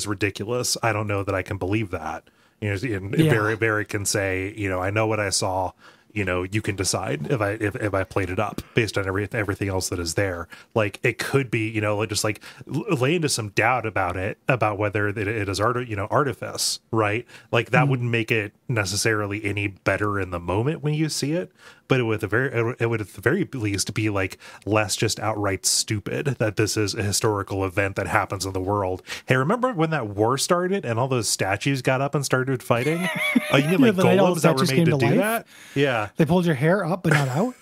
ridiculous. I don't know that I can believe that. Barry can say, I know what I saw. You can decide if I played it up based on everything else that is there. Like it could be, just like lay into some doubt about whether it is artifice, right? Like that wouldn't make it necessarily any better in the moment when you see it, but it would at the very least be like less just outright stupid that this is a historical event that happens in the world. Hey, remember when that war started and all those statues got up and started fighting? Oh, you mean like golems that were made to do that? Yeah. They pulled your hair up but not out.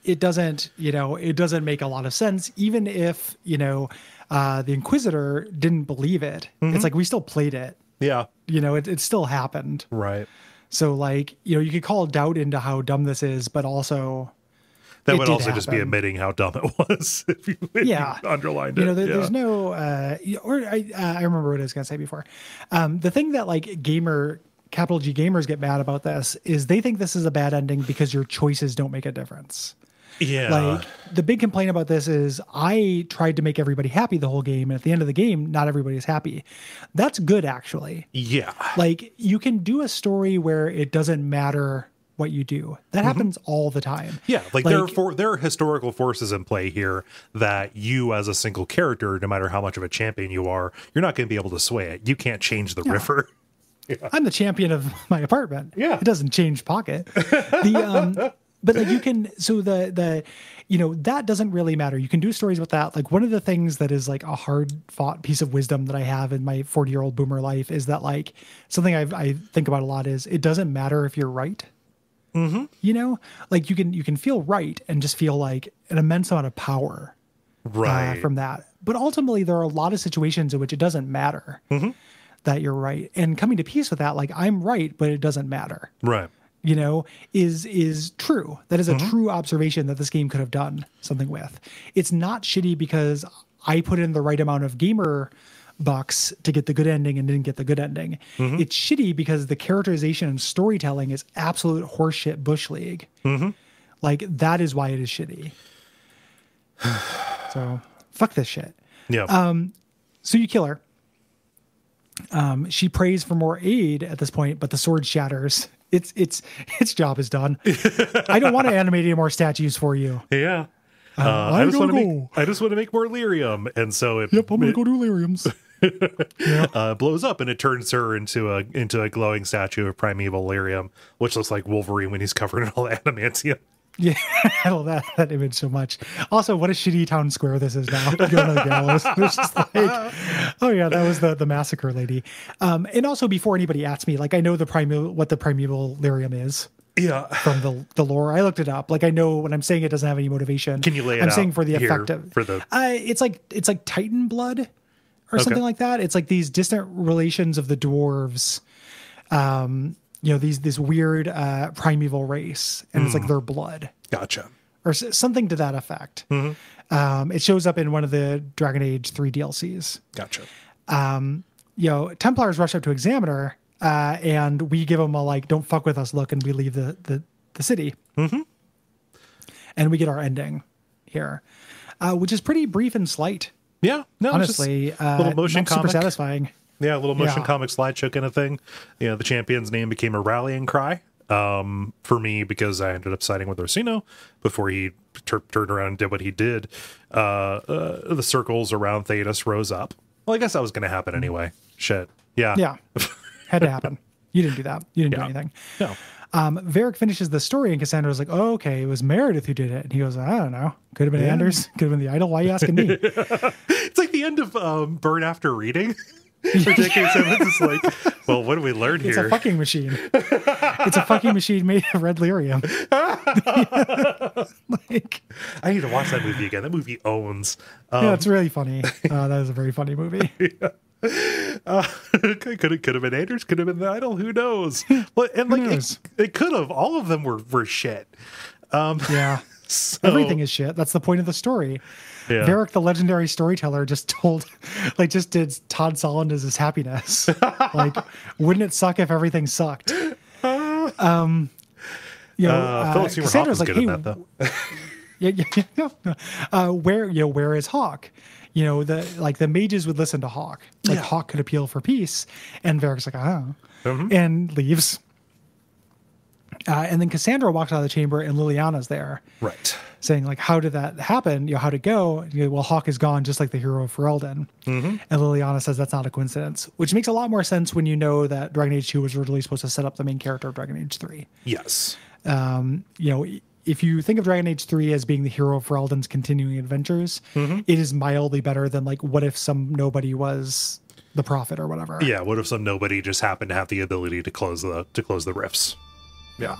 It doesn't make a lot of sense, even if the Inquisitor didn't believe it. It's like we still played it. Yeah. It still happened. Right. So like, you could call doubt into how dumb this is, but also that would also just be admitting how dumb it was if you underlined it. There's no, I remember what I was going to say before. The thing that like capital G gamers get mad about this is they think this is a bad ending because your choices don't make a difference. Yeah. Like the big complaint about this is I tried to make everybody happy the whole game. And at the end of the game, not everybody is happy. That's good, actually. Yeah. Like you can do a story where it doesn't matter what you do. That happens all the time. Yeah. Like there are historical forces in play here that you as a single character, no matter how much of a champion you are, you're not going to be able to sway it. You can't change the river. Yeah. I'm the champion of my apartment. Yeah. It doesn't change pocket. But like you can, so the that doesn't really matter. You can do stories with that. Like one of the things that is like a hard fought piece of wisdom that I have in my 40-year-old boomer life is that like something I think about a lot is it doesn't matter if you're right. Mm-hmm. Like you can feel right and just feel like an immense amount of power from that. But ultimately there are a lot of situations in which it doesn't matter that you're right. And coming to peace with that, like I'm right, but it doesn't matter. Right. Is true. That is a true observation that this game could have done something with. It's not shitty because I put in the right amount of gamer bucks to get the good ending and didn't get the good ending. It's shitty because the characterization and storytelling is absolute horseshit bush league. Like that is why it is shitty. So fuck this shit. Yeah. So you kill her. She prays for more aid at this point, but the sword shatters. Its job is done. I don't want to animate any more statues for you. Yeah. I just want to make more lyrium, and so I'm gonna go do lyriums. Blows up, and it turns her into a glowing statue of primeval lyrium, which looks like Wolverine when he's covered in all adamantium. Yeah, I love that image so much. Also, what a shitty town square this is now. Going to the gallows. It's just like, oh yeah, that was the massacre lady. And also, before anybody asks me, like I know what the primeval lyrium is. Yeah, from the lore, I looked it up. Like I know when I'm saying it doesn't have any motivation. Can you lay it out? I'm saying for the effect of for the. It's like Titan blood or something like that. It's like these distant relations of the dwarves. This weird primeval race, and it's like their blood. Gotcha. Or something to that effect. It shows up in one of the Dragon Age 3 DLCs. Gotcha. Templars rush up to examine her, and we give them a like, don't fuck with us look, and we leave the city. And we get our ending here, which is pretty brief and slight. Yeah. No, honestly, little motion not comic. super satisfying. Yeah, a little motion comic slideshow kind of thing. The champion's name became a rallying cry for me because I ended up siding with Orsino before he turned around and did what he did. The circles around Thetis rose up. Well, I guess that was going to happen anyway. Shit. Yeah. Yeah. Had to happen. You didn't do that. You didn't do anything. No. Varric finishes the story and Cassandra's like, oh, okay, it was Meredith who did it. And he goes, I don't know. Could have been Anders. Could have been the idol. Why are you asking me? It's like the end of Burn After Reading. Ridiculous. It's like, well, what do we learn here? It's a fucking machine. It's a fucking machine made of red lyrium. Like, I need to watch that movie again. That movie owns. Yeah, it's really funny. That is a very funny movie. Could have been Anders. Could have been the idol. Who knows? Well, and like it could have. All of them were shit. Yeah. So, everything is shit. That's the point of the story. Yeah. Varric, the legendary storyteller, just did Todd Solondz as his happiness. Like, wouldn't it suck if everying sucked? Philip Seymour Hoffman's good at that, though. Where is Hawk? The mages would listen to Hawk. Like Hawk could appeal for peace, and Varric's like, and leaves. And then Cassandra walks out of the chamber, and Liliana's there, right? Saying like, "How did that happen? How'd it go?" Well, Hawk is gone, just like the hero of Ferelden. And Liliana says that's not a coincidence, which makes a lot more sense when you know that Dragon Age 2 was originally supposed to set up the main character of Dragon Age 3. Yes. If you think of Dragon Age 3 as being the hero of Ferelden's continuing adventures, it is mildly better than like, what if some nobody was the prophet or whatever? Yeah. What if some nobody just happened to have the ability to close the rifts? Yeah.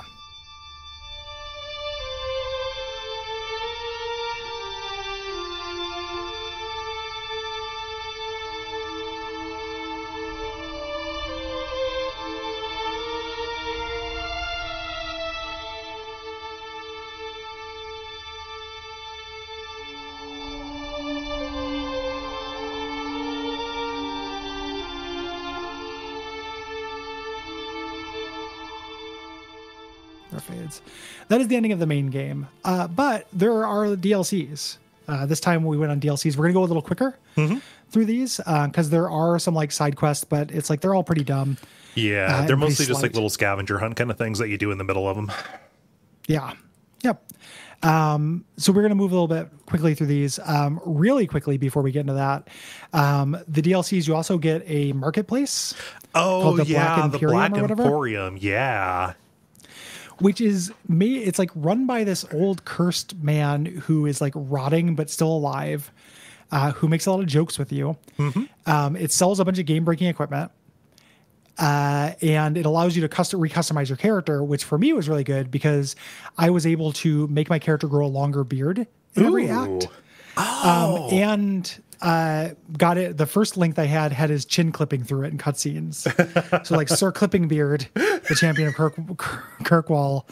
Fades. That is the ending of the main game. But there are DLCs. This time we went on DLCs. We're going to go a little quicker through these because there are some like side quests, but it's like they're all pretty dumb. Yeah, they're mostly just like little scavenger hunt kind of things that you do in the middle of them. Yeah. Yep. So we're going to move a little bit quickly through these really quickly before we get into that. The DLCs, you also get a marketplace. Oh, called the Black Emporium the Black Emporium. Yeah. which is me. It's like run by this old cursed man who is like rotting but still alive, who makes a lot of jokes with you. It sells a bunch of game breaking equipment. And it allows you to recustomize your character, which for me was really good because I was able to make my character grow a longer beard in every act. Got it. The first length I had his chin clipping through it in cutscenes. So like Sir Clipping Beard, the champion of Kirkwall,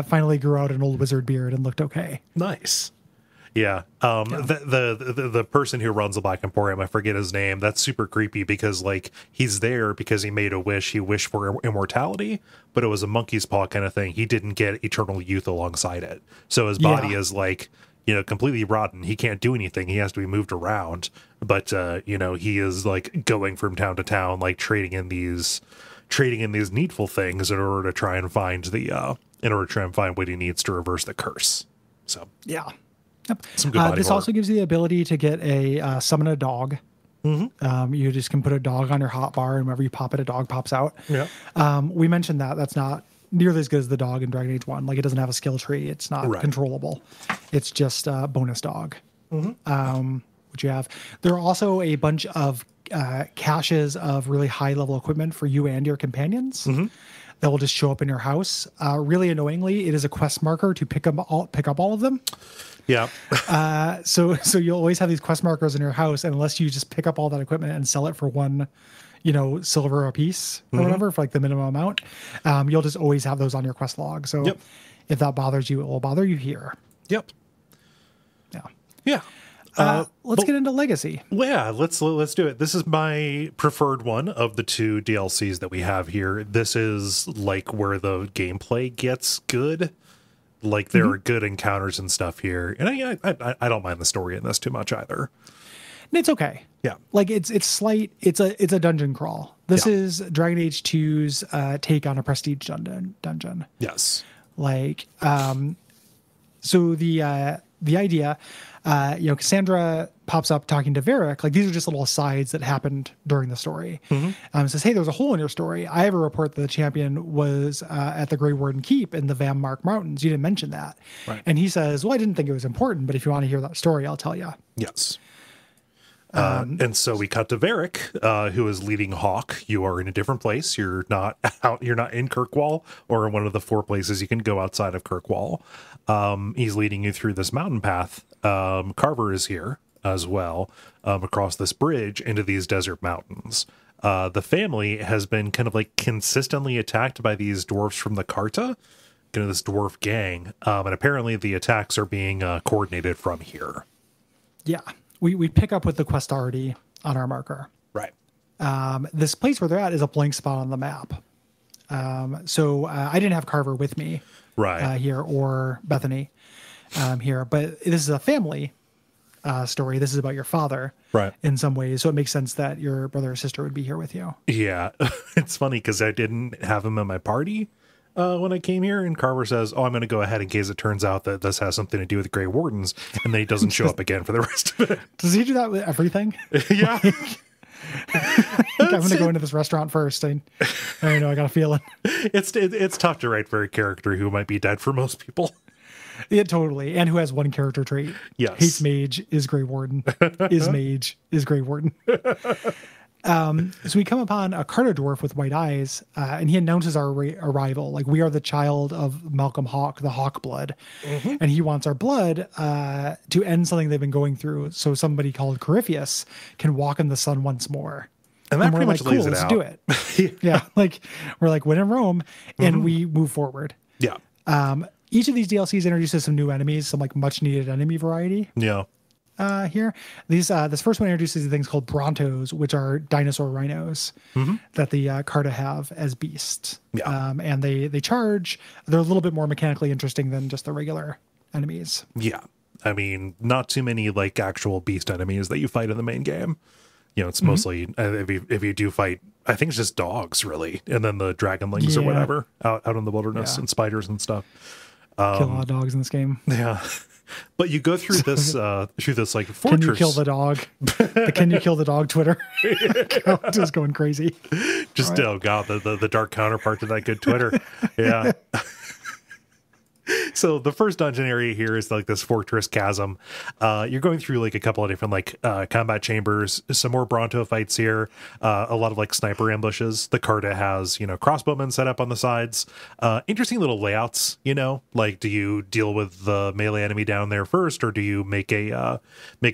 finally grew out an old wizard beard and looked okay. Nice. Yeah. The person who runs the Black Emporium, I forget his name. That's super creepy because like he's there because he made a wish. He wished for immortality, but it was a monkey's paw kind of thing. He didn't get eternal youth alongside it. So his body is like, completely rotten. He can't do anything. He has to be moved around. But he is like going from town to town, like trading in these needful things in order to try and find what he needs to reverse the curse. So yeah. Yep. Some good body this horror. also gives you the ability to get a summon a dog. You just can put a dog on your hotbar, and whenever you pop it, a dog pops out. Yeah. We mentioned that's not nearly as good as the dog in Dragon Age 1. Like, it doesn't have a skill tree. It's not controllable. It's just a bonus dog. Which you have. There are also a bunch of caches of really high level equipment for you and your companions. That will just show up in your house. Really annoyingly, it is a quest marker to pick up all of them. Yeah. So you'll always have these quest markers in your house, and unless you just pick up all that equipment and sell it for one, silver a piece or whatever for like the minimum amount, you'll just always have those on your quest log. So if that bothers you, it will bother you here. Yep. Yeah. Let's get into Legacy. Well, yeah, let's do it. This is my preferred one of the two DLCs that we have here. This is like where the gameplay gets good. Like there are good encounters and stuff here, and I don't mind the story in this too much either. It's okay. Yeah, like it's slight. It's a dungeon crawl. This is Dragon Age 2's take on a prestige dungeon. Yes. Like, so the idea, Cassandra pops up talking to Varric. Like, these are just little asides that happened during the story. Says, hey, there's a hole in your story. I have a report that the champion was at the Grey Warden Keep in the Vammark Mountains. You didn't mention that. Right. And he says, well, I didn't think it was important, but if you want to hear that story, I'll tell you. Yes. And so we cut to Varric, who is leading Hawk. You are in a different place. You're not in Kirkwall or in one of the 4 places you can go outside of Kirkwall. He's leading you through this mountain path. Carver is here as well, across this bridge into these desert mountains. The family has been kind of like consistently attacked by these dwarfs from the Carta, kind of this dwarf gang. And apparently the attacks are being coordinated from here. Yeah. We pick up with the quest already on our marker. Right. This place where they're at is a blank spot on the map. So I didn't have Carver with me here or Bethany here, but this is a family story. This is about your father in some ways. So it makes sense that your brother or sister would be here with you. Yeah. It's funny because I didn't have him in my party when I came here, and Carver says, I'm going to go ahead in case it turns out that this has something to do with the Grey Wardens, and then he doesn't show up again for the rest of it. Does he do that with everything? Yeah. I'm going to go into this restaurant first. I know, I got a feeling. It's tough to write for a character who might be dead for most people. Yeah, totally. And who has one character trait. Yes. Hates mage, is Grey Warden. Is mage, is Grey Warden. So we come upon a Carter dwarf with white eyes, and he announces our arrival. Like, we are the child of Malcolm Hawk, the Hawk blood. And he wants our blood to end something they've been going through. So somebody called Corypheus can walk in the sun once more. And that pretty much lays it let's out. do it. Yeah. Like, we're like, when in Rome, and we move forward. Yeah. Each of these DLCs introduces some new enemies, some like much needed enemy variety. Yeah. Here, this first one introduces things called Brontos, which are dinosaur rhinos that the Carta have as beasts. Yeah. And they charge. They're a little bit more mechanically interesting than just the regular enemies. Yeah. I mean, not too many like actual beast enemies that you fight in the main game. It's mostly if you do fight, I think it's just dogs really, and then the dragonlings or whatever out in the wilderness and spiders and stuff. Kill a lot of dogs in this game. Yeah. But you go through this like fortress. Can you kill the dog? Can you kill the dog Twitter? Just going crazy. Just oh god, the dark counterpart to that good Twitter. Yeah. So the first dungeon area here is like this fortress chasm. You're going through like a couple of different like combat chambers, some more Bronto fights here, a lot of like sniper ambushes. The Carta has, crossbowmen set up on the sides. Interesting little layouts, like do you deal with the melee enemy down there first, or do you make a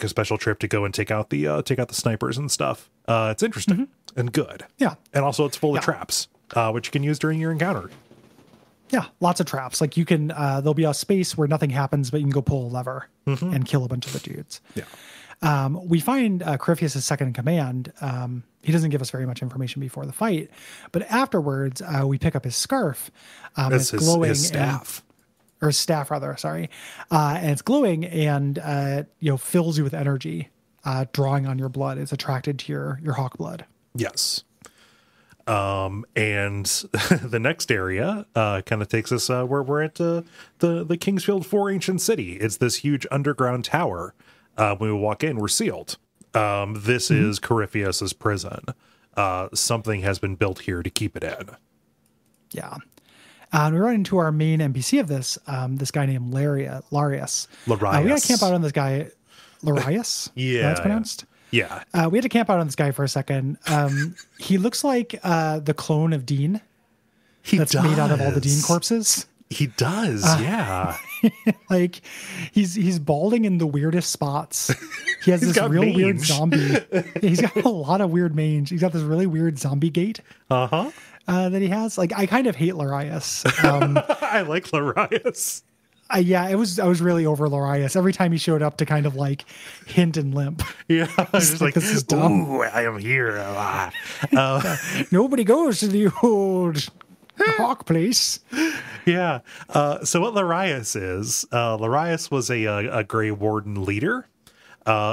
special trip to go and take out the snipers and stuff? It's interesting and good. Yeah. And also it's full of traps, which you can use during your encounter. Yeah, lots of traps. Like you can, there'll be a space where nothing happens, but you can go pull a lever and kill a bunch of the dudes. Yeah. We find Corypheus' second in command. He doesn't give us very much information before the fight, but afterwards we pick up his scarf. It's glowing. His staff. Or staff, rather, sorry. And it's glowing and, fills you with energy, drawing on your blood. It's attracted to your hawk blood. Yes. And the next area kind of takes us where we're at the Kingsfield 4 ancient city. It's this huge underground tower. When we walk in, we're sealed. This is Corypheus's prison. Something has been built here to keep it in. Yeah. And we run into our main NPC of this guy named Larius. We got to camp out on this guy. Larius? Yeah. That's pronounced? Yeah. We had to camp out on this guy for a second. He looks like the clone of Dean. That's made out of all the Dean corpses. He does, yeah. Like he's balding in the weirdest spots. He has this real mange. weird zombie. He's got a lot of weird mange. He's got this really weird zombie gait. That he has. Like I kind of hate Larius. I like Larius. I was really over Larius every time he showed up to kind of like hint and limp. Yeah, just like this is dumb. Ooh, I am here. Nobody goes to the old hawk place. Yeah. So what Larius is? Larius was a Grey Warden leader.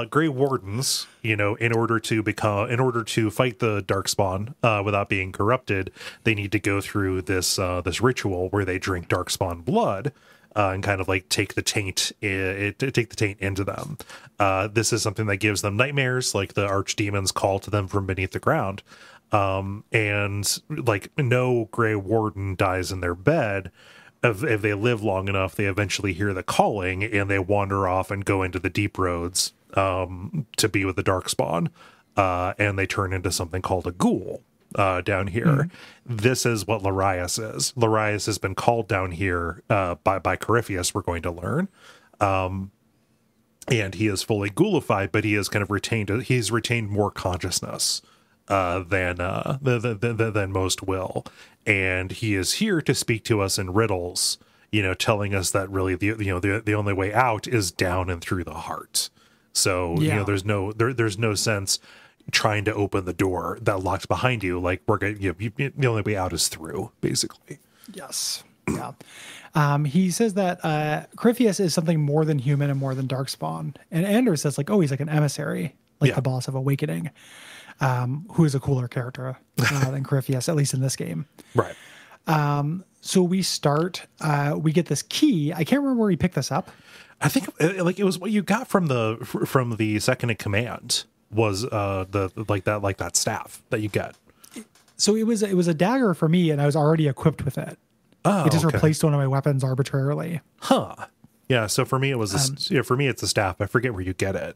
Grey Wardens, in order to fight the Darkspawn without being corrupted, they need to go through this ritual where they drink Darkspawn blood. And kind of like take the taint into them. This is something that gives them nightmares, like the archdemons call to them from beneath the ground. And like no Grey Warden dies in their bed. If they live long enough, they eventually hear the calling and they wander off and go into the deep roads to be with the Darkspawn. And they turn into something called a ghoul. Down here. This is what Larius is. Larius has been called down here by Corypheus, we're going to learn. And he is fully ghoulified, but he has kind of retained more consciousness than most will. And he is here to speak to us in riddles, telling us that really the only way out is down and through the heart. So there's no sense trying to open the door that locks behind you. Like the only way out is through, basically. Yes. Yeah. He says that Corypheus is something more than human and more than Darkspawn. And Anders says like, he's like an emissary, like the boss of Awakening, who is a cooler character than Corypheus, at least in this game. Right. So we start, we get this key. I can't remember where he picked this up. I think like it was what you got from the second in command. Was that staff that you get? So it was a dagger for me, and I was already equipped with it. It just replaced one of my weapons arbitrarily. Huh. Yeah. So for me, it was for me it's a staff. I forget where you get it.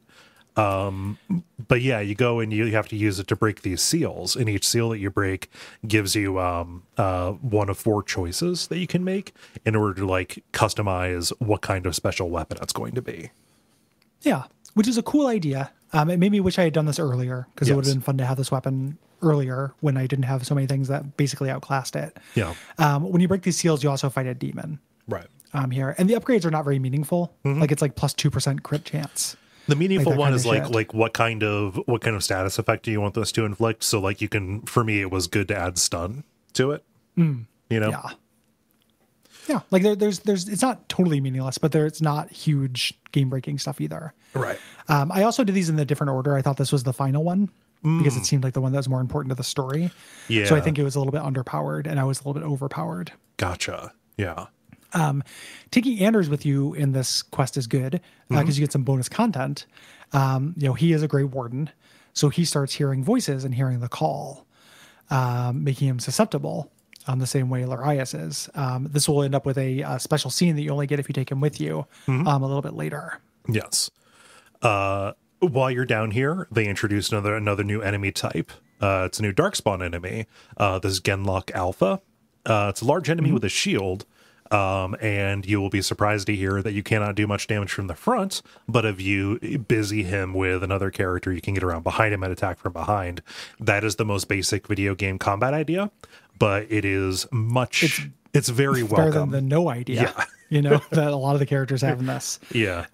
But yeah, you go and you have to use it to break these seals, and each seal that you break gives you one of 4 choices that you can make in order to like customize what kind of special weapon it's going to be. Yeah, which is a cool idea. It made me wish I had done this earlier, because it would have been fun to have this weapon earlier when I didn't have so many things that basically outclassed it. Yeah. When you break these seals, you also fight a demon. Right. Here. And the upgrades are not very meaningful. Like it's like plus 2% crit chance. The meaningful one is like what kind of status effect do you want this to inflict? So like for me, it was good to add stun to it. Yeah. Yeah. Like there's it's not totally meaningless, but it's not huge game breaking stuff either. Right. I also did these in a different order. I thought this was the final one because it seemed like the one that was more important to the story. Yeah. So I think it was a little bit underpowered and I was a little bit overpowered. Gotcha. Yeah. Taking Anders with you in this quest is good because you get some bonus content. He is a Grey Warden, so he starts hearing voices and hearing the call, making him susceptible. the same way Larias is. This will end up with a special scene that you only get if you take him with you a little bit later. Yes. While you're down here, they introduced another new enemy type. It's a new Darkspawn enemy. This is Genlock Alpha. It's a large enemy with a shield. And you will be surprised to hear that you cannot do much damage from the front, but if you busy him with another character, you can get around behind him and attack from behind. That is the most basic video game combat idea, but it is it's very welcome. Better than the no idea, that a lot of the characters have in this. Yeah.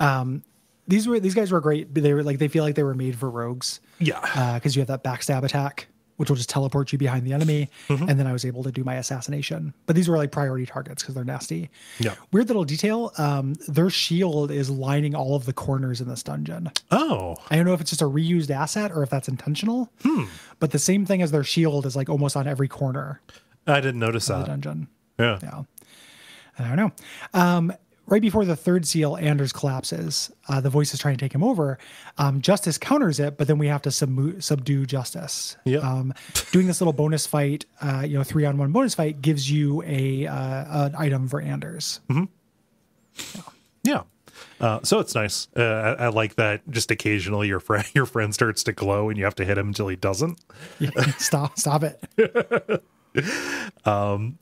These guys were great. They feel like they were made for rogues. Yeah. Because you have that backstab attack, which will just teleport you behind the enemy. And then I was able to do my assassination. But these were like priority targets because they're nasty. Yeah. Weird little detail. Their shield is lining all of the corners in this dungeon. Oh. I don't know if it's just a reused asset or if that's intentional. But the same thing as their shield is like almost on every corner. I didn't notice that. The dungeon. Yeah. I don't know. Right before the third seal, Anders collapses. The voice is trying to take him over. Justice counters it, but then we have to subdue Justice. Yep. Doing this little bonus fight, 3-on-1 bonus fight, gives you an item for Anders. Yeah. So it's nice. I like that. Just occasionally your friend starts to glow, and you have to hit him until he doesn't. Stop it.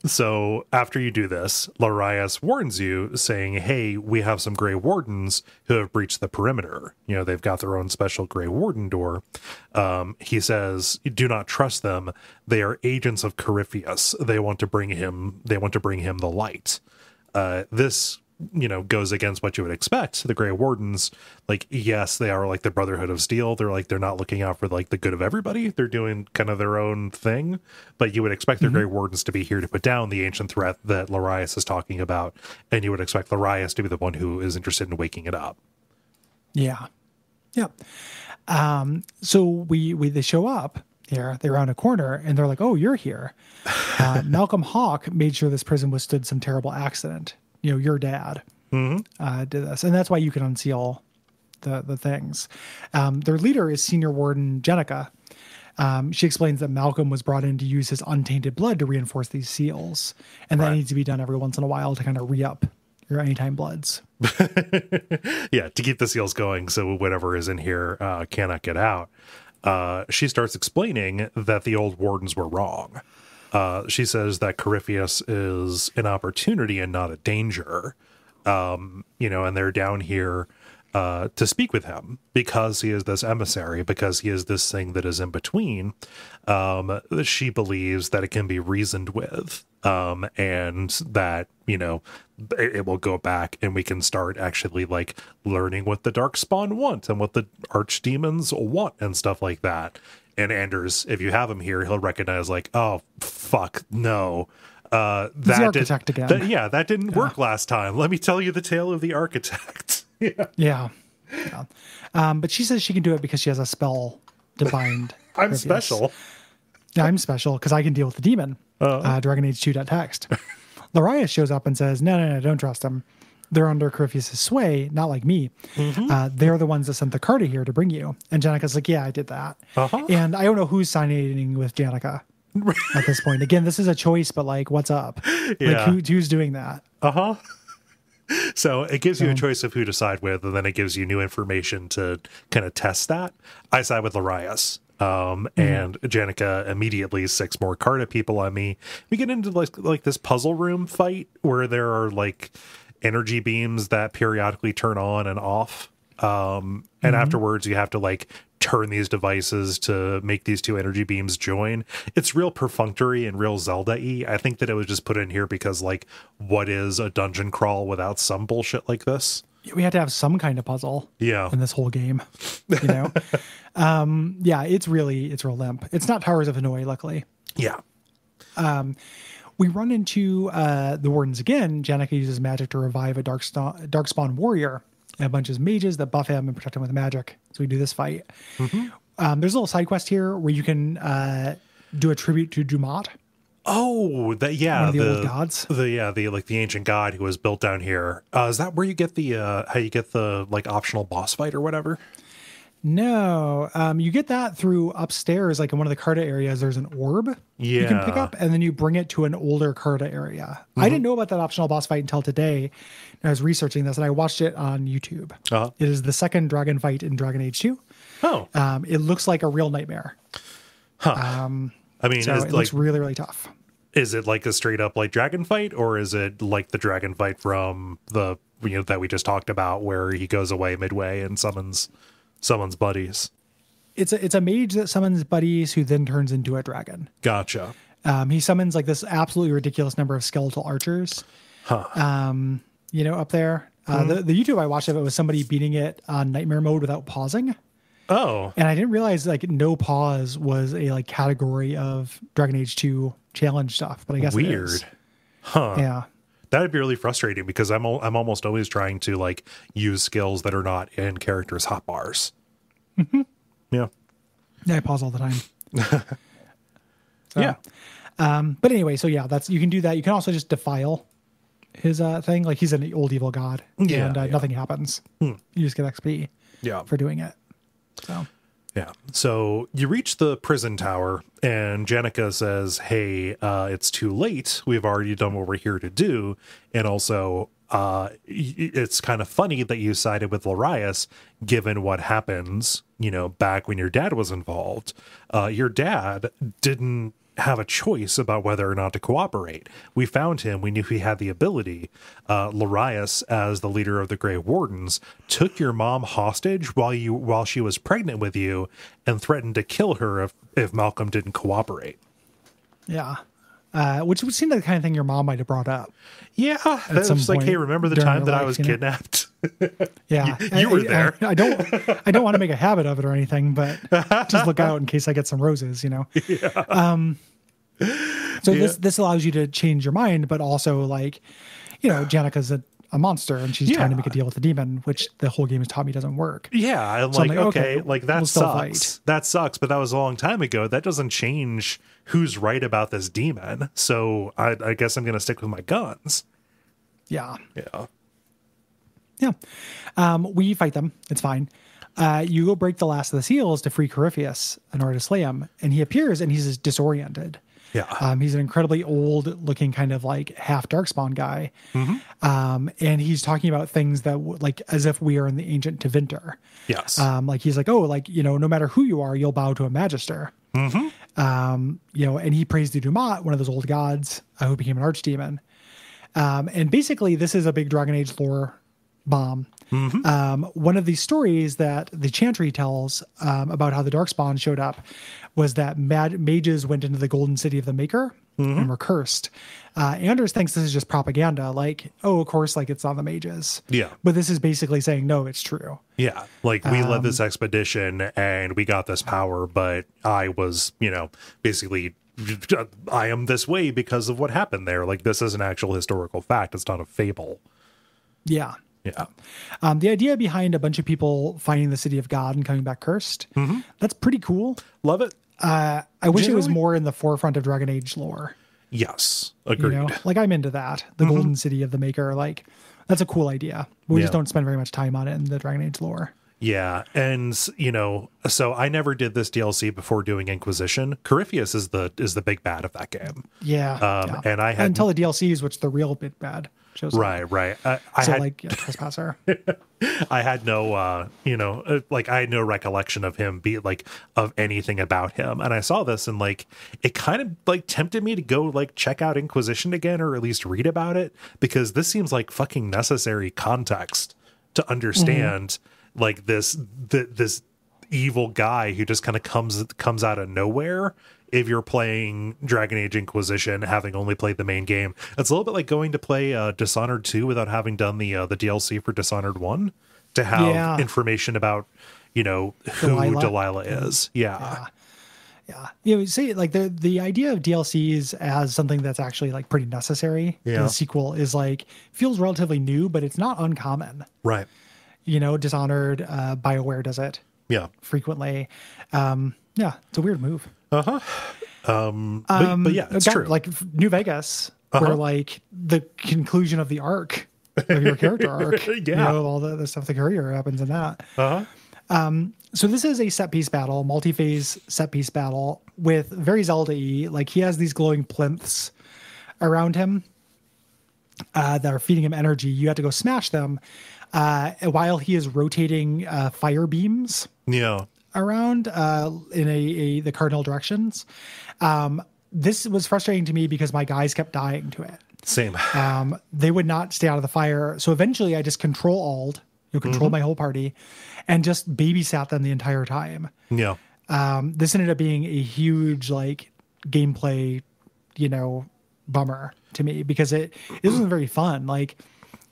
So after you do this, Larias warns you, saying, hey, we have some Grey Wardens who have breached the perimeter. They've got their own special Grey Warden door. He says, do not trust them. They are agents of Corypheus. They want to bring him the light. This goes against what you would expect. The Grey Wardens, yes, they are like the Brotherhood of Steel. They're not looking out for the good of everybody. They're doing kind of their own thing, but you would expect the Grey Wardens to be here to put down the ancient threat that Larias is talking about, and you would expect Larias to be the one who is interested in waking it up. Yeah. So they show up here. They're around a corner, and they're like, "Oh, you're here." Malcolm Hawk made sure this prison withstood some terrible accident. Your dad did this. And that's why you can unseal the things. Their leader is Senior Warden Jenica. She explains that Malcolm was brought in to use his untainted blood to reinforce these seals. And that needs to be done every once in a while to kind of re-up your anytime bloods. Yeah, to keep the seals going so whatever is in here cannot get out. She starts explaining that the old wardens were wrong. She says that Corypheus is an opportunity and not a danger, and they're down here to speak with him because he is this emissary, because he is this thing that is in between. She believes that it can be reasoned with, and that, it will go back and we can start actually learning what the Darkspawn want and what the archdemons want and stuff like that. And Anders, if you have him here, he'll recognize oh, fuck, no. The architect again. That didn't work last time. Let me tell you the tale of the architect. Yeah. But she says she can do it because she has a spell to bind. I'm special. Yeah, I'm special because I can deal with the demon. Dragon Age 2.text. Larias shows up and says, no, don't trust him. They're under Corypheus' sway, not like me. They're the ones that sent the Carta here to bring you. And Janica's like, yeah, I did that. And I don't know who's signing with Janica at this point. Again, this is a choice, but what's up? Yeah. Who's doing that? So it gives you a choice of who to side with, and then it gives you new information to kind of test that. I side with Larias. And Janica immediately 6 more Carta people on me. We get into like this puzzle room fight where there are energy beams that periodically turn on and off. And afterwards you have to turn these devices to make these 2 energy beams join. It's real perfunctory and real Zelda-y. I think that it was just put in here because what is a dungeon crawl without some bullshit like this? We had to have some kind of puzzle in this whole game, it's real limp. It's not Towers of Hanoi, luckily. Yeah. We run into the wardens again. Janica uses magic to revive a darkspawn warrior and a bunch of mages that buff him and protect him with magic. So we do this fight. There's a little side quest here where you can do a tribute to Jumat. Oh, one of the old gods. The ancient god who was built down here. Is that where you get the how you get the optional boss fight or whatever? No, you get that through upstairs, like in one of the Carta areas. There's an orb you can pick up, and then you bring it to an older Carta area. I didn't know about that optional boss fight until today. I was researching this, and I watched it on YouTube. It is the second dragon fight in Dragon Age 2. Oh, it looks like a real nightmare. I mean, So it looks really, really tough. Is it like a straight up like dragon fight, or is it like the dragon fight from the that we just talked about, where he goes away midway and summons buddies? It's a mage that summons buddies who then turns into a dragon. Gotcha. He summons like this absolutely ridiculous number of skeletal archers. Up there. The YouTube I watched of it was somebody beating it on nightmare mode without pausing. Oh. And I didn't realize like no pause was a like category of Dragon Age 2 challenge stuff, but I guess weird. It is. Yeah. That'd be really frustrating because I'm almost always trying to like use skills that are not in characters' hotbars. Yeah. Yeah, I pause all the time. Yeah. But anyway, so yeah, you can do that. You can also just defile his thing. Like he's an old evil god, and nothing happens. You just get XP for doing it. So yeah. So you reach the prison tower, and Jenica says, "Hey, it's too late. We've already done what we're here to do." And also, it's kind of funny that you sided with Larius, given what happens, back when your dad was involved. Your dad didn't have a choice about whether or not to cooperate. We found him. We knew he had the ability. Larius, as the leader of the Grey Wardens, took your mom hostage while she was pregnant with you and threatened to kill her if Malcolm didn't cooperate. Yeah. Which would seem like the kind of thing your mom might have brought up. Yeah. That's like, hey, remember the time that I was kidnapped? Yeah. You were there. I don't want to make a habit of it or anything, but just look out in case I get some roses, Yeah. So this allows you to change your mind, but also like, Jenica's a monster and she's trying to make a deal with the demon, which the whole game has taught me doesn't work. Yeah. I'm like, okay, like that we'll sucks. That sucks, but that was a long time ago. That doesn't change who's right about this demon. So I guess I'm going to stick with my guns. Yeah. Yeah. Yeah. We fight them. It's fine. You go break the last of the seals to free Corypheus in order to slay him. And he appears and he's disoriented. Yeah. He's an incredibly old looking kind of like half darkspawn guy. And he's talking about things that like as if we are in the ancient Tevinter. Yes. Like he's like, no matter who you are, you'll bow to a magister. And he prays to Dumat, one of those old gods who became an archdemon. And basically this is a big Dragon Age lore bomb. One of these stories that the Chantry tells about how the Darkspawn showed up was that mages went into the golden city of the Maker and were cursed. Anders thinks this is just propaganda. Like, of course, like it's on the mages. Yeah. But this is basically saying, no, it's true. Yeah. Like we led this expedition and we got this power, but I was, basically I am this way because of what happened there. Like this is an actual historical fact. It's not a fable. Yeah. Yeah. The idea behind a bunch of people finding the city of God and coming back cursed, that's pretty cool. Love it. I wish it was more in the forefront of Dragon Age lore. Yes. Agreed. Like I'm into that. The golden city of the Maker, like that's a cool idea. We just don't spend very much time on it in the Dragon Age lore. Yeah. And, so I never did this DLC before doing Inquisition. Corypheus is the big bad of that game. Yeah. And I had until the DLCs, which the real big bad shows up. Right. I had Trespasser. I had no, I had no recollection of him of anything about him. And I saw this and it kind of tempted me to go check out Inquisition again, or at least read about it, because this seems like fucking necessary context to understand this evil guy who just kind of comes out of nowhere. If you're playing Dragon Age Inquisition, having only played the main game, it's a little bit like going to play Dishonored 2 without having done the DLC for Dishonored 1 to have information about, who Delilah is. Yeah. See, the idea of DLCs as something that's actually pretty necessary. Yeah. The sequel is feels relatively new, but it's not uncommon. Right. Dishonored, BioWare does it. Yeah. Frequently. It's a weird move. But yeah, it's true. Like New Vegas, where the conclusion of the arc of your character arc, all the stuff, the career happens in that. So this is a set piece battle, multi-phase set piece battle with very Zelda-y. Like he has these glowing plinths around him that are feeding him energy. You have to go smash them while he is rotating fire beams around in the cardinal directions. This was frustrating to me because my guys kept dying to it. Same. They would not stay out of the fire. So eventually I just control my whole party and just babysat them the entire time. Yeah. This ended up being a huge like gameplay, bummer to me because it wasn't very fun. Like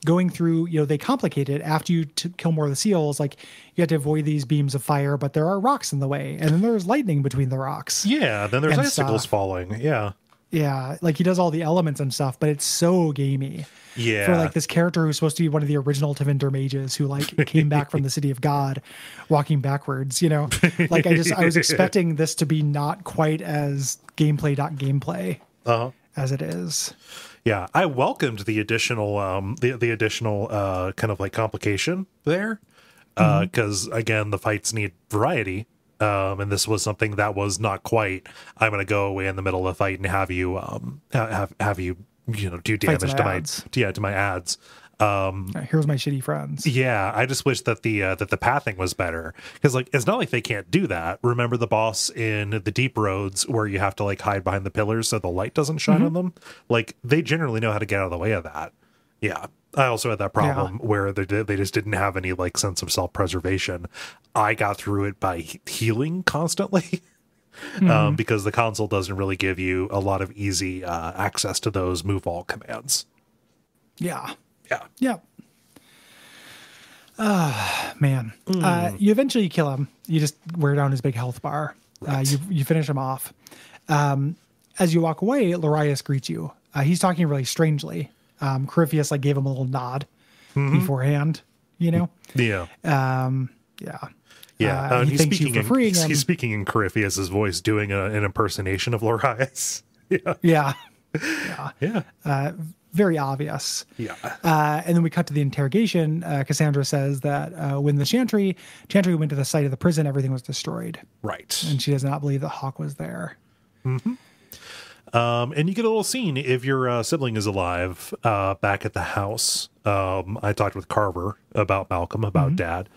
going through, they complicate it after you kill more of the seals. Like you have to avoid these beams of fire, but there are rocks in the way, and then there's lightning between the rocks. Yeah. Then there's icicles falling. Yeah. Yeah, like he does all the elements and stuff, but it's so gamey. Yeah. For like this character who's supposed to be one of the original Tevinter mages who like came back from the city of God walking backwards, Like I was expecting this to be not quite as gameplay as it is. Yeah, I welcomed the additional the additional kind of like complication there. Because again, the fights need variety. And this was something that was not quite. I'm going to go away in the middle of the fight and have you have you do damage to my ads. Here's my shitty friends. Yeah, I just wish that the pathing was better because like it's not like they can't do that. Remember the boss in the deep roads where you have to like hide behind the pillars so the light doesn't shine on them. Like they generally know how to get out of the way of that. Yeah. I also had that problem where they just didn't have any like sense of self-preservation. I got through it by healing constantly because the console doesn't really give you a lot of easy access to those move all commands. Yeah. Yeah. Man. You eventually kill him. You just wear down his big health bar. Right. You finish him off. As you walk away, Larius greets you. He's talking really strangely. Corypheus like gave him a little nod beforehand, Yeah. Yeah. He's speaking he's speaking in Corypheus's voice, doing an impersonation of Larius. Yeah. Very obvious. Yeah. And then we cut to the interrogation. Cassandra says that when the Chantry went to the site of the prison, everything was destroyed. Right. And she does not believe that Hawk was there. Mm-hmm. And you get a little scene if your sibling is alive back at the house. I talked with Carver about Malcolm, about Dad.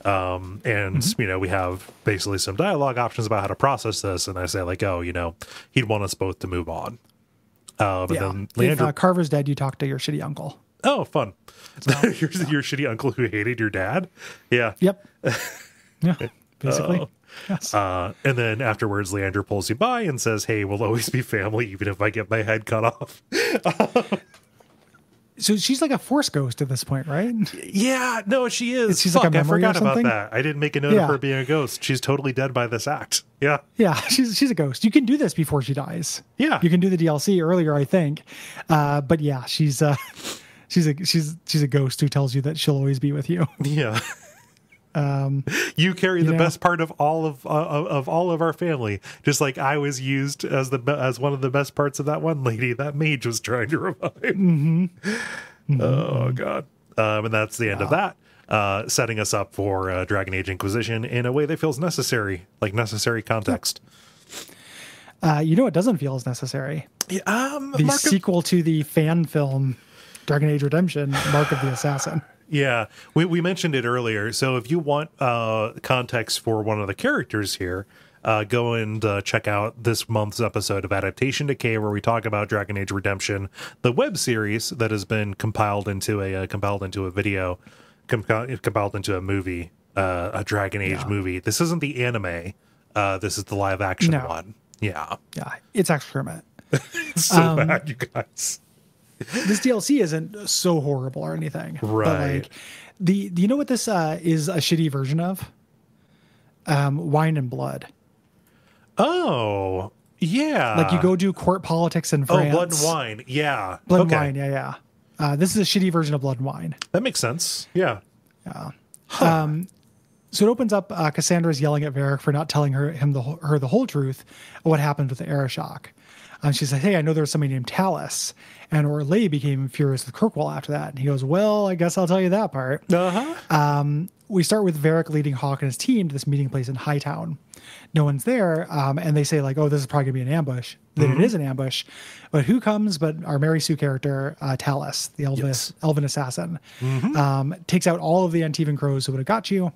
We have basically some dialogue options about how to process this. And I say like, he'd want us both to move on. Then Leandra, if Carver's dead, you talk to your shitty uncle. Oh, fun. Your shitty uncle who hated your dad. Yeah. Yep. Yeah, basically. Yes. And then afterwards, Leandra pulls you by and says, hey, we'll always be family, even if I get my head cut off. So she's like a force ghost at this point, right? Yeah, no, she is. She's like a memory I forgot or something? about that. I didn't make a note of her being a ghost. She's totally dead by this act. Yeah. Yeah, she's a ghost. You can do this before she dies. Yeah. You can do the DLC earlier, I think. But yeah, she's a ghost who tells you that she'll always be with you. Yeah. You carry the best part of all of our family, just like I was used as one of the best parts of that one lady that mage was trying to revive. Oh God! And that's the end of that, setting us up for Dragon Age Inquisition in a way that feels necessary, like necessary context. It doesn't feel as necessary. The sequel to the fan film Dragon Age Redemption, Mark of the Assassin. Yeah, we mentioned it earlier. So if you want context for one of the characters here, go and check out this month's episode of Adaptation Decay, where we talk about Dragon Age Redemption, the web series that has been compiled into a video, compiled into a movie, a Dragon Age movie. This isn't the anime. This is the live action one. Yeah, it's excrement. It's so bad, you guys. This DLC isn't so horrible or anything. Right. But do you know what this is a shitty version of? Wine and Blood. Oh, yeah. Like you go do court politics in France. Oh, Blood and Wine. Yeah. Blood and Wine, yeah. This is a shitty version of Blood and Wine. That makes sense. Yeah. Yeah. So it opens up Cassandra's yelling at Varric for not telling her the whole truth of what happened with the Aeroshock. She said, hey, I know there's somebody named Talus. And Orlais became furious with Kirkwall after that. And he goes, well, I guess I'll tell you that part. We start with Varric leading Hawk and his team to this meeting place in Hightown. No one's there. And they say like, oh, this is probably going to be an ambush. Then it is an ambush. But who comes but our Mary Sue character, Talus, the elven assassin, takes out all of the Antivan crows who would have got you.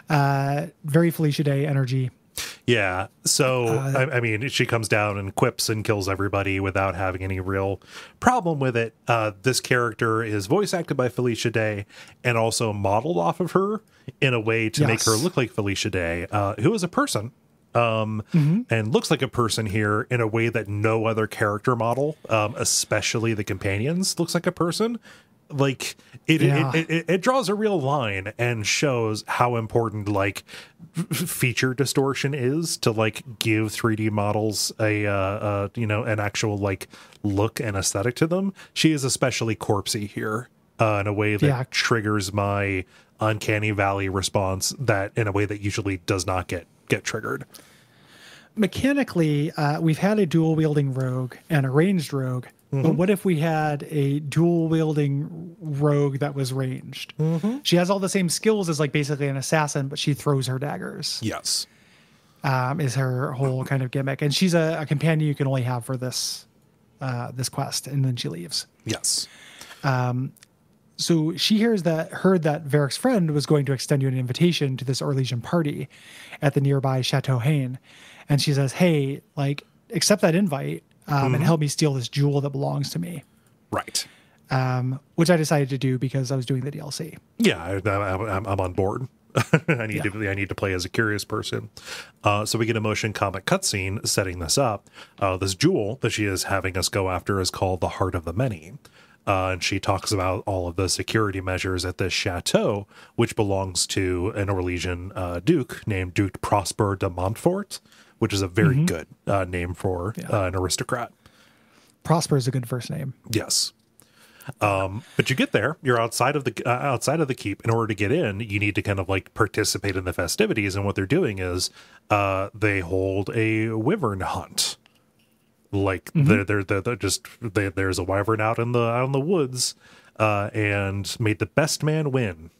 Very Felicia Day energy. Yeah. So, I mean, she comes down and quips and kills everybody without having any real problem with it. This character is voice acted by Felicia Day and also modeled off of her in a way to make her look like Felicia Day, who is a person. And looks like a person here in a way that no other character model, especially the companions, looks like a person. Like it draws a real line and shows how important like feature distortion is to like give 3D models a an actual like look and aesthetic to them. She is especially corpsey here in a way that triggers my uncanny valley response that in a way that usually does not get triggered. Mechanically, we've had a dual wielding rogue and a ranged rogue. But what if we had a dual wielding rogue that was ranged? She has all the same skills as like basically an assassin, but she throws her daggers. Yes. Is her whole kind of gimmick. And she's a companion you can only have for this quest, and then she leaves. Yes. So she heard that Varric's friend was going to extend you an invitation to this Orlesian party at the nearby Chateau Haine. And she says, hey, like, accept that invite and help me steal this jewel that belongs to me. Right. Which I decided to do because I was doing the DLC. Yeah, I'm on board. I need to play as a curious person. So we get a motion comic cutscene setting this up. This jewel that she is having us go after is called the Heart of the Many. And she talks about all of the security measures at this chateau, which belongs to an Orlesian duke named Duke Prosper de Montfort, which is a very good name for an aristocrat. Prosper is a good first name. Yes. But you get there, you're outside of the keep. In order to get in, you need to kind of like participate in the festivities. And what they're doing is they hold a wyvern hunt. Like there's a wyvern out in the woods, and made the best man win.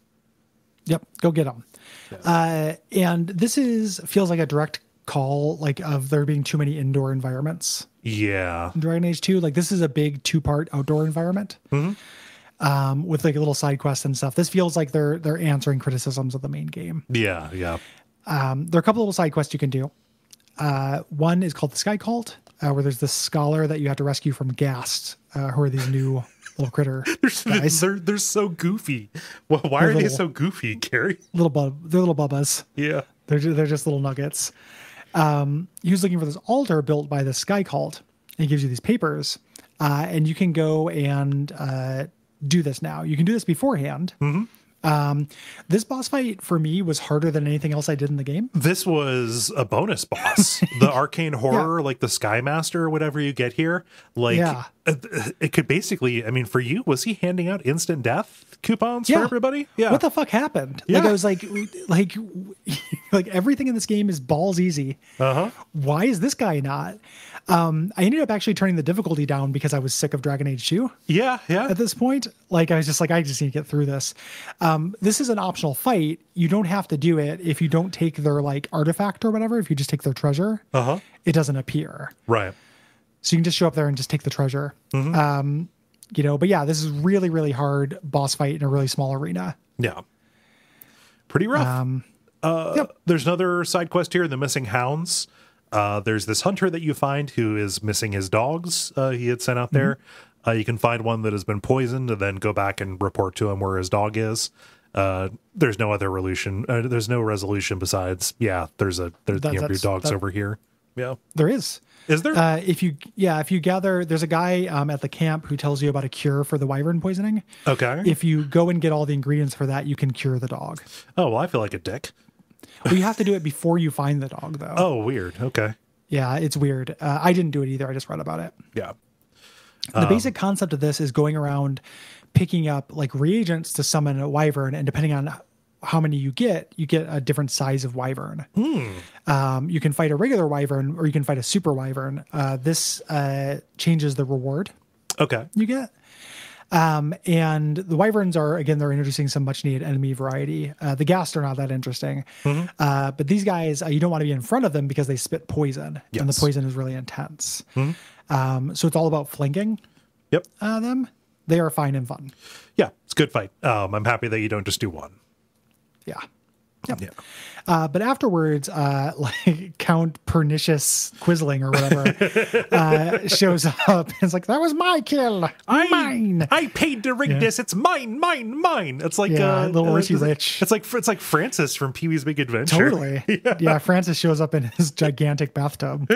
Yep, go get them. Yeah. And this feels like a direct call, like of there being too many indoor environments. Yeah, in Dragon Age 2, like this is a big 2-part outdoor environment, with like a little side quest and stuff. This feels like they're answering criticisms of the main game. Yeah. There are a couple little side quests you can do. One is called the Sky Cult, where there's this scholar that you have to rescue from Ghast, who are these new little critter guys. They're so goofy. Well, why are they so goofy, Gary? They're little bubbas. Yeah. They're just little nuggets. He was looking for this altar built by the Sky Cult. And he gives you these papers, and you can go and do this now. You can do this beforehand. This boss fight for me was harder than anything else I did in the game. This was a bonus boss. The arcane horror, like the Sky Master or whatever you get here. Like it could basically, I mean, for you, was he handing out instant death coupons for everybody? Yeah. What the fuck happened? Yeah. Like I was like everything in this game is balls easy. Why is this guy not? I ended up actually turning the difficulty down because I was sick of Dragon Age 2. Yeah. At this point, like I was just like, I just need to get through this. This is an optional fight. You don't have to do it if you don't take their like artifact or whatever. If you just take their treasure, it doesn't appear. Right. So you can just show up there and just take the treasure. But yeah, this is really, really hard boss fight in a really small arena. Yeah. Pretty rough. There's another side quest here, the Missing Hounds. There's this hunter that you find who is missing his dogs he had sent out there. You can find one that has been poisoned and then go back and report to him where his dog is. There's no other resolution. There's no resolution besides, there's your dog's over here. Yeah, there is. Is there? If you gather, there's a guy at the camp who tells you about a cure for the wyvern poisoning. Okay. If you go and get all the ingredients for that, you can cure the dog. Oh, well, I feel like a dick. Well, you have to do it before you find the dog, though. Oh, weird. Okay. Yeah, it's weird. I didn't do it either. I just read about it. Yeah. The basic concept of this is going around picking up like reagents to summon a wyvern, and depending on how many you get a different size of wyvern. You can fight a regular wyvern or you can fight a super wyvern. This changes the reward you get. And the wyverns are, again, they're introducing some much needed enemy variety. The ghast are not that interesting. But these guys, you don't want to be in front of them because they spit poison, and the poison is really intense. So it's all about flanking them. They are fine and fun. Yeah, it's a good fight. I'm happy that you don't just do one. Yeah. But afterwards, like Count Pernicious Quisling or whatever shows up and it's like, that was my kill. Mine. I paid to rig this. It's mine. It's like little Richie Rich. It's like Francis from Pee-wee's Big Adventure. Totally. Yeah, Francis shows up in his gigantic bathtub.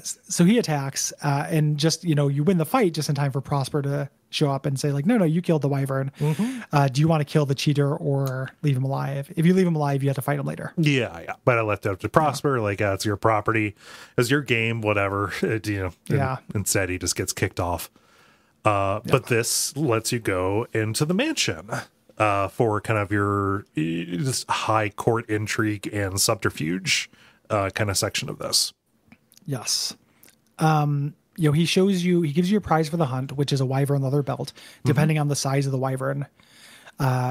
So he attacks, and just, you win the fight just in time for Prosper to show up and say like, no, you killed the wyvern. Do you want to kill the cheater or leave him alive? If you leave him alive, you have to fight him later. Yeah. But I left it up to Prosper. Like, it's your property. It's your game, whatever. Instead, he just gets kicked off. But this lets you go into the mansion for kind of your just high court intrigue and subterfuge kind of section of this. Yes. He gives you a prize for the hunt, which is a wyvern leather belt. Depending on the size of the wyvern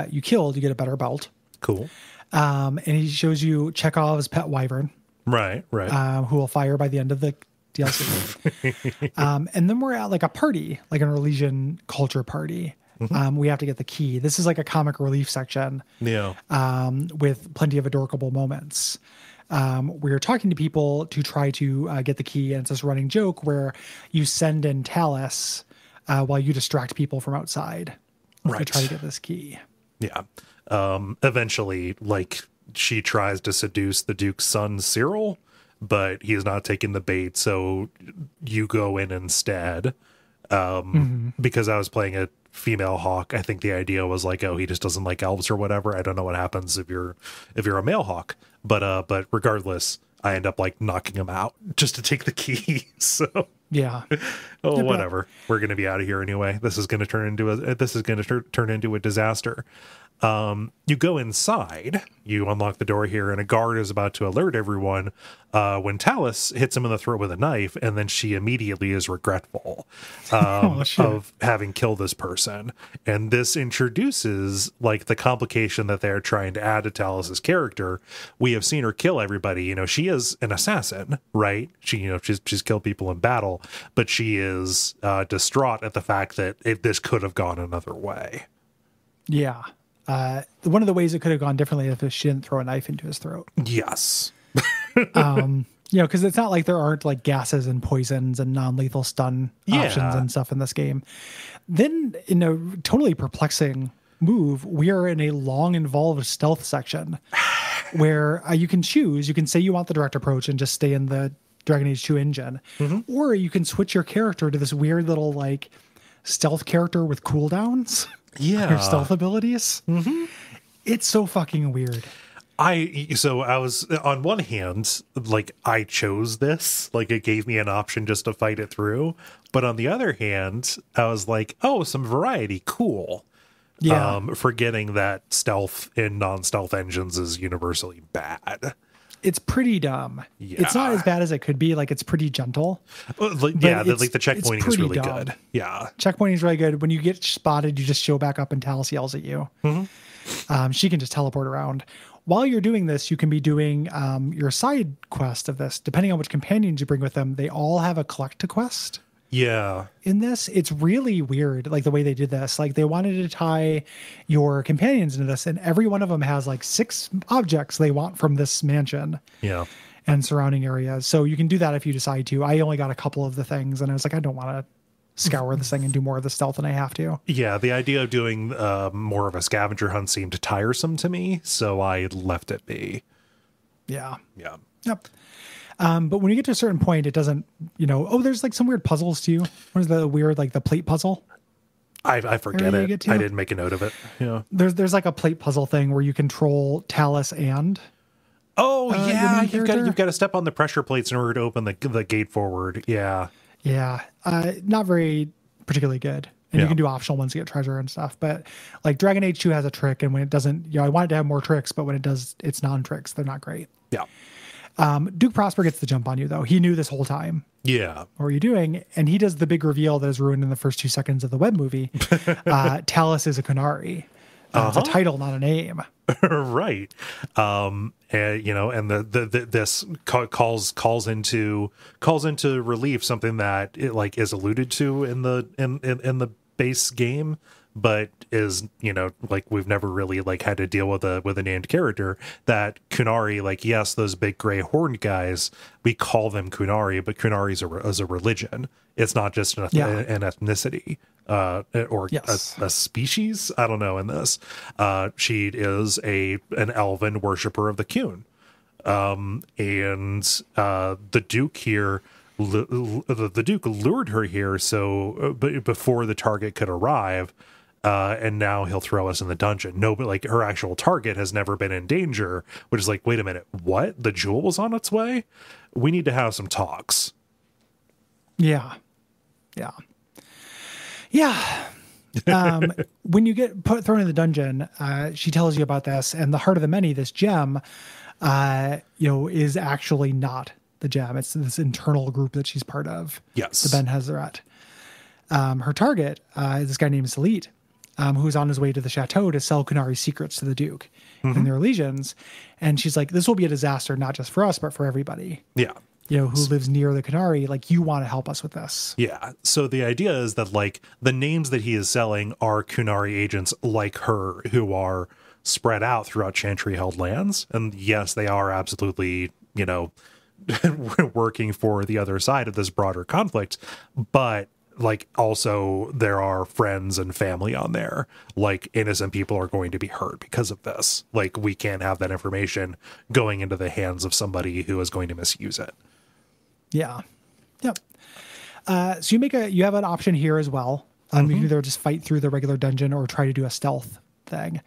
you killed, you get a better belt. Cool. And he shows you Chekhov's pet wyvern. Right. Who will fire by the end of the DLC. And then we're at like a party, like an Orlesian culture party. We have to get the key. This is like a comic relief section. Yeah. With plenty of adorable moments. We're talking to people to try to get the key, and it's this running joke where you send in Talus while you distract people from outside to try to get this key. Yeah. Eventually, like, she tries to seduce the Duke's son, Cyril, but he's not taking the bait, so you go in instead. Because I was playing a female hawk, I think the idea was like, he just doesn't like elves or whatever. I don't know what happens if you're a male hawk, but regardless, I end up like knocking him out just to take the key. So yeah. Whatever. We're going to be out of here anyway. This is going to turn into a disaster. You go inside, you unlock the door here, and a guard is about to alert everyone when Talus hits him in the throat with a knife, and then she immediately is regretful of having killed this person. And this introduces like the complication that they're trying to add to Talus's character. We have seen her kill everybody. She is an assassin, right? She's killed people in battle, but she is distraught at the fact that this could have gone another way. Yeah. One of the ways it could have gone differently if she didn't throw a knife into his throat. Yes. Because it's not like there aren't like gases and poisons and non-lethal stun options and stuff in this game. Then in a totally perplexing move, we are in a long involved stealth section where you can choose. You can say you want the direct approach and just stay in the Dragon Age 2 engine, or you can switch your character to this weird little like stealth character with cooldowns. Yeah. Your stealth abilities. It's so fucking weird. I was, on one hand, like, I chose this, like, it gave me an option just to fight it through. But on the other hand, I was like, some variety. Cool. Yeah. Forgetting that stealth in non-stealth engines is universally bad. It's pretty dumb. Yeah. It's not as bad as it could be. Like, it's pretty gentle. The checkpointing is really good. Yeah. Checkpointing is really good. When you get spotted, you just show back up and Talus yells at you. She can just teleport around. While you're doing this, you can be doing your side quest of this. Depending on which companions you bring with them, they all have a collect a quest. Yeah. In this, it's really weird, like the way they did this. Like they wanted to tie your companions into this, and every one of them has like 6 objects they want from this mansion. Yeah. And surrounding areas. So you can do that if you decide to. I only got a couple of the things, and I was like, I don't want to scour this thing and do more of the stealth than I have to. Yeah, the idea of doing more of a scavenger hunt seemed tiresome to me, so I left it be. Yeah. Yeah. Yep. But when you get to a certain point, it doesn't, there's like some weird puzzles too. What is the weird, like the plate puzzle? I forget it. I didn't make a note of it. Yeah. There's like a plate puzzle thing where you control Talus and. Oh yeah, you've got to step on the pressure plates in order to open the gate forward. Yeah. Yeah. Not very particularly good. And you can do optional ones to get treasure and stuff. But like Dragon Age 2 has a trick, and when it doesn't, I want it to have more tricks, but when it does, it's non-tricks. They're not great. Yeah. Duke Prosper gets the jump on you, though. He knew this whole time. Yeah. What were you doing? And he does the big reveal that is ruined in the first 2 seconds of the web movie. Talus is a Kunari. It's a title, not a name. Right. And this calls into relief something that it like is alluded to in the base game, but is, like we've never really like had to deal with a named character. That Kunari, like, yes, those big gray horned guys, we call them Kunari, but Kunari is a religion. It's not just an ethnicity. Or yes. a species. I don't know. In this, she is an elven worshiper of the Kun, and the Duke here, the Duke lured her here but before the target could arrive, and now he'll throw us in the dungeon. No, but like her actual target has never been in danger, which is like, wait a minute, what? The jewel was on its way. We need to have some talks. Yeah. When you get thrown in the dungeon, she tells you about this, and the Heart of the Many, this gem, is actually not the gem. It's this internal group that she's part of. Yes, the Ben Gesserit. Her target is this guy named Salit, who's on his way to the chateau to sell Kunari's secrets to the Duke and their legions. And she's like, this will be a disaster, not just for us, but for everybody. Yeah. Who lives near the Kunari, like, you want to help us with this. Yeah. So the idea is that, like, the names that he is selling are Kunari agents like her who are spread out throughout Chantry-held lands. And yes, they are absolutely, working for the other side of this broader conflict. But, like, also there are friends and family on there. Like, innocent people are going to be hurt because of this. Like, we can't have that information going into the hands of somebody who is going to misuse it. Yeah. Yep. So you have an option here as well. You can either just fight through the regular dungeon or try to do a stealth thing.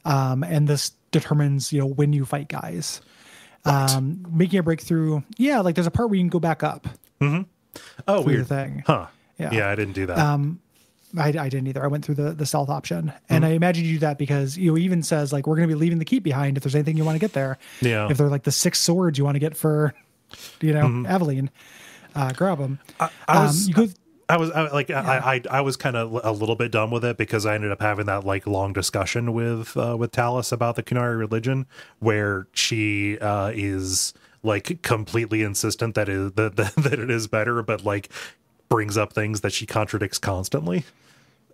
And this determines, when you fight guys. Right. Making a breakthrough. Yeah. Like there's a part where you can go back up. Mm-hmm. Oh, weird. The thing. Huh. Yeah. I didn't do that. I didn't either. I went through the stealth option, and I imagine you do that because it even says like, we're going to be leaving the keep behind if there's anything you want to get there. Yeah. If they're like the 6 swords you want to get for, Aveline, grab them. I was kind of a little bit done with it because I ended up having that like long discussion with Talus about the Kunari religion, where she is like completely insistent that it is better, but like brings up things that she contradicts constantly.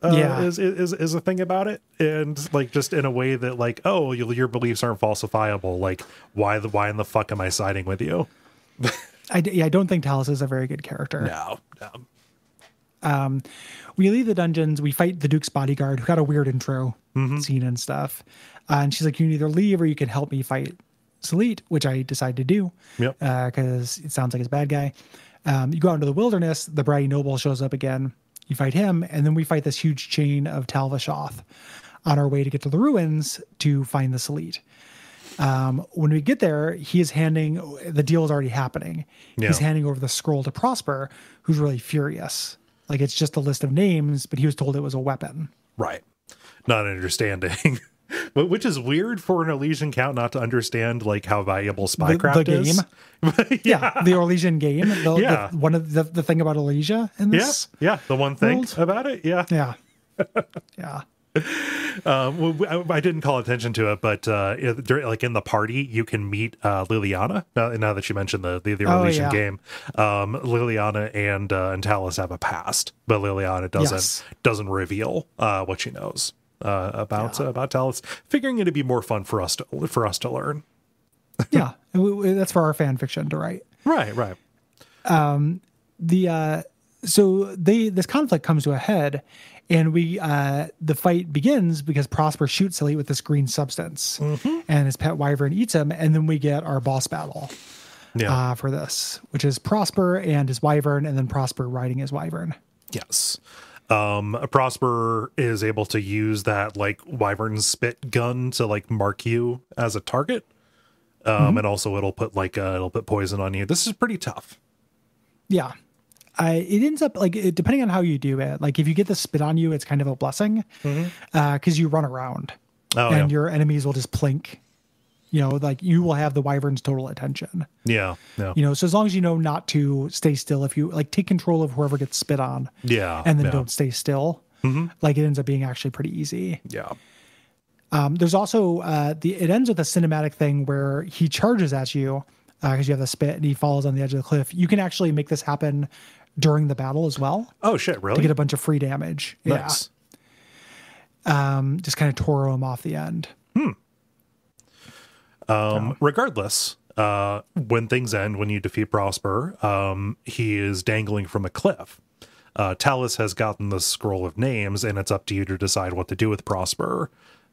Is a thing about it, and like just in a way that like, oh, your beliefs aren't falsifiable. Like, why in the fuck am I siding with you? I don't think Talus is a very good character. No. We leave the dungeons. We fight the Duke's bodyguard, who got a weird intro scene and stuff. And she's like, you can either leave or you can help me fight Salit, which I decided to do. Yep. Because it sounds like he's a bad guy. You go out into the wilderness. The Bratty Noble shows up again. You fight him, and then we fight this huge chain of Talvashoth on our way to get to the ruins to find the Salit. When we get there, he is the deal is already happening. Yeah. He's handing over the scroll to Prosper, who's really furious. Like, it's just a list of names, but he was told it was a weapon. Right. Not understanding. Which is weird for an Elysian count not to understand like how valuable spycraft is. Yeah, the Elysian game. One of the thing about Elysia in this. Yeah, the one thing about it. Yeah. Yeah. I didn't call attention to it, but like in the party, you can meet Liliana. Now that you mentioned the Elysian game, Liliana and Talus have a past, but Liliana doesn't reveal what she knows about Talus. Figuring it'd be more fun for us to learn. Yeah, that's for our fan fiction to write. Right. This conflict comes to a head. And the fight begins because Prosper shoots Salit with this green substance, and his pet wyvern eats him, and then we get our boss battle for this, which is Prosper and his wyvern, and then Prosper riding his wyvern. Yes. Prosper is able to use that like wyvern spit gun to like mark you as a target, and also it'll put poison on you. This is pretty tough. Yeah. it ends up like depending on how you do it. Like if you get the spit on you, it's kind of a blessing because you run around and your enemies will just plink. You know, like you will have the wyvern's total attention. Yeah. You know, so as long as you know not to stay still, if you like take control of whoever gets spit on. Yeah. And then don't stay still. Like it ends up being actually pretty easy. Yeah. There's also it ends with a cinematic thing where he charges at you because you have the spit and he falls on the edge of the cliff. You can actually make this happen during the battle as well. Oh shit! Really? To get a bunch of free damage. Nice. Yeah. Just kind of toro him off the end. Regardless, when things end, when you defeat Prosper, he is dangling from a cliff. Talus has gotten the scroll of names, and it's up to you to decide what to do with Prosper.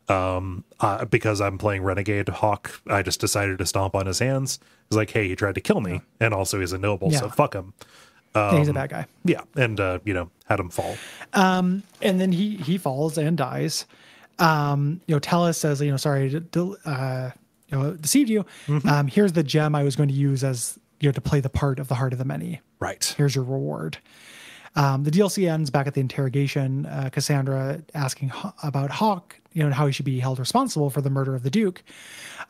Because I'm playing Renegade Hawk, I just decided to stomp on his hands. He's like, hey, he tried to kill me, and also he's a noble, so fuck him. Yeah, he's a bad guy. Yeah, and had him fall. And then he falls and dies. Talus says, sorry to deceived you. Here's the gem I was going to use as to play the part of the Heart of the Many. Right. Here's your reward. The DLC ends back at the interrogation. Cassandra asking about Hawk, and how he should be held responsible for the murder of the Duke.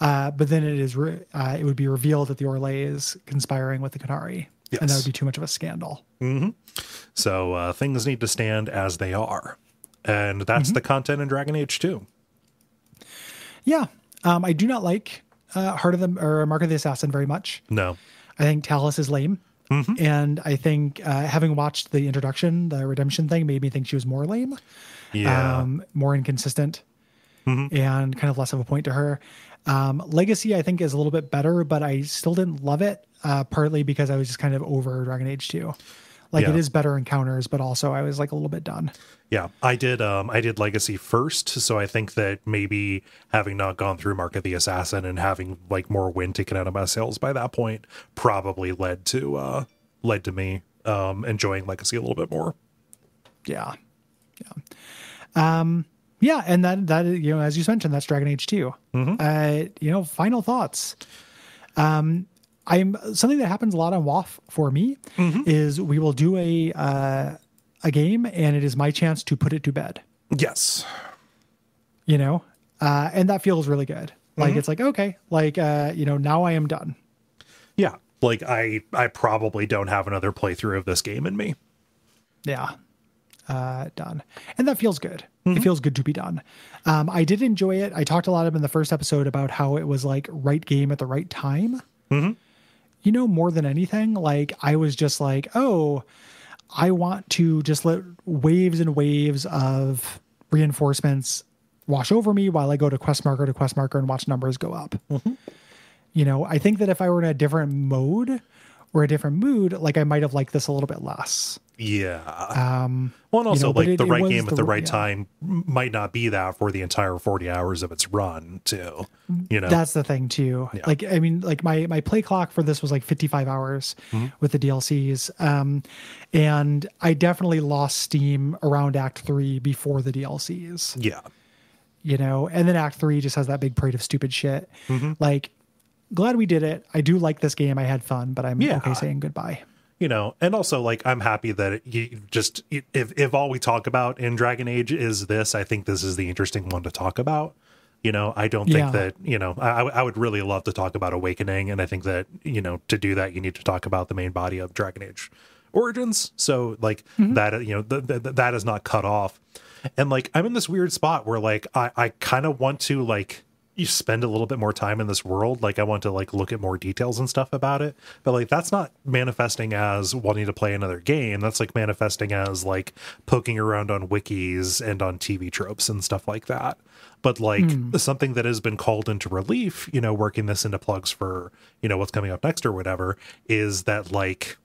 But then it would be revealed that the Orlais is conspiring with the Qunari. Yes. And that would be too much of a scandal. So things need to stand as they are. And that's the content in Dragon Age 2. Yeah. I do not like Mark of the Assassin very much. No. I think Talus is lame. And I think having watched the introduction, the redemption thing made me think she was more lame. Yeah. More inconsistent and kind of less of a point to her. Legacy, I think, is a little bit better, but I still didn't love it, partly because I was just kind of over Dragon Age 2. It is better encounters, but also I was like a little bit done. Yeah, I did Legacy first, so I think that maybe having not gone through Mark of the Assassin and having like more wind taken out of my sails by that point probably led to me enjoying Legacy a little bit more. Yeah. And that as you mentioned, that's Dragon Age 2. Final thoughts. Something that happens a lot on WAF for me is we will do a game and it is my chance to put it to bed. Yes. And that feels really good. Like, it's like, okay, like, now I am done. Yeah. Like I probably don't have another playthrough of this game in me. Yeah. Done. And that feels good. It feels good to be done. I did enjoy it. I talked a lot in the first episode about how it was like right game at the right time. More than anything, like I was just like, oh, I want to just let waves and waves of reinforcements wash over me while I go to quest marker and watch numbers go up. I think that if I were in a different mode or a different mood, like I might have liked this a little bit less. Yeah. Well, and also the right game at the right time might not be that for the entire 40 hours of its run too. That's the thing too. Yeah. Like, I mean, like my play clock for this was like 55 hours with the DLCs. And I definitely lost steam around Act 3 before the DLCs. Yeah. And then Act 3 just has that big parade of stupid shit. Like, glad we did it. I do like this game. I had fun, but I'm okay saying goodbye. And also like I'm happy that if all we talk about in Dragon Age is this, I think this is the interesting one to talk about. I don't think that, I would really love to talk about Awakening, and I think that, to do that you need to talk about the main body of Dragon Age Origins. So like that, that is not cut off. And like I'm in this weird spot where like I kind of want to like you spend a little bit more time in this world. Like I want to like look at more details and stuff about it, but like that's not manifesting as wanting to play another game. That's like manifesting as like poking around on wikis and on TV tropes and stuff like that. But like something that has been called into relief, working this into plugs for, what's coming up next or whatever, is that like,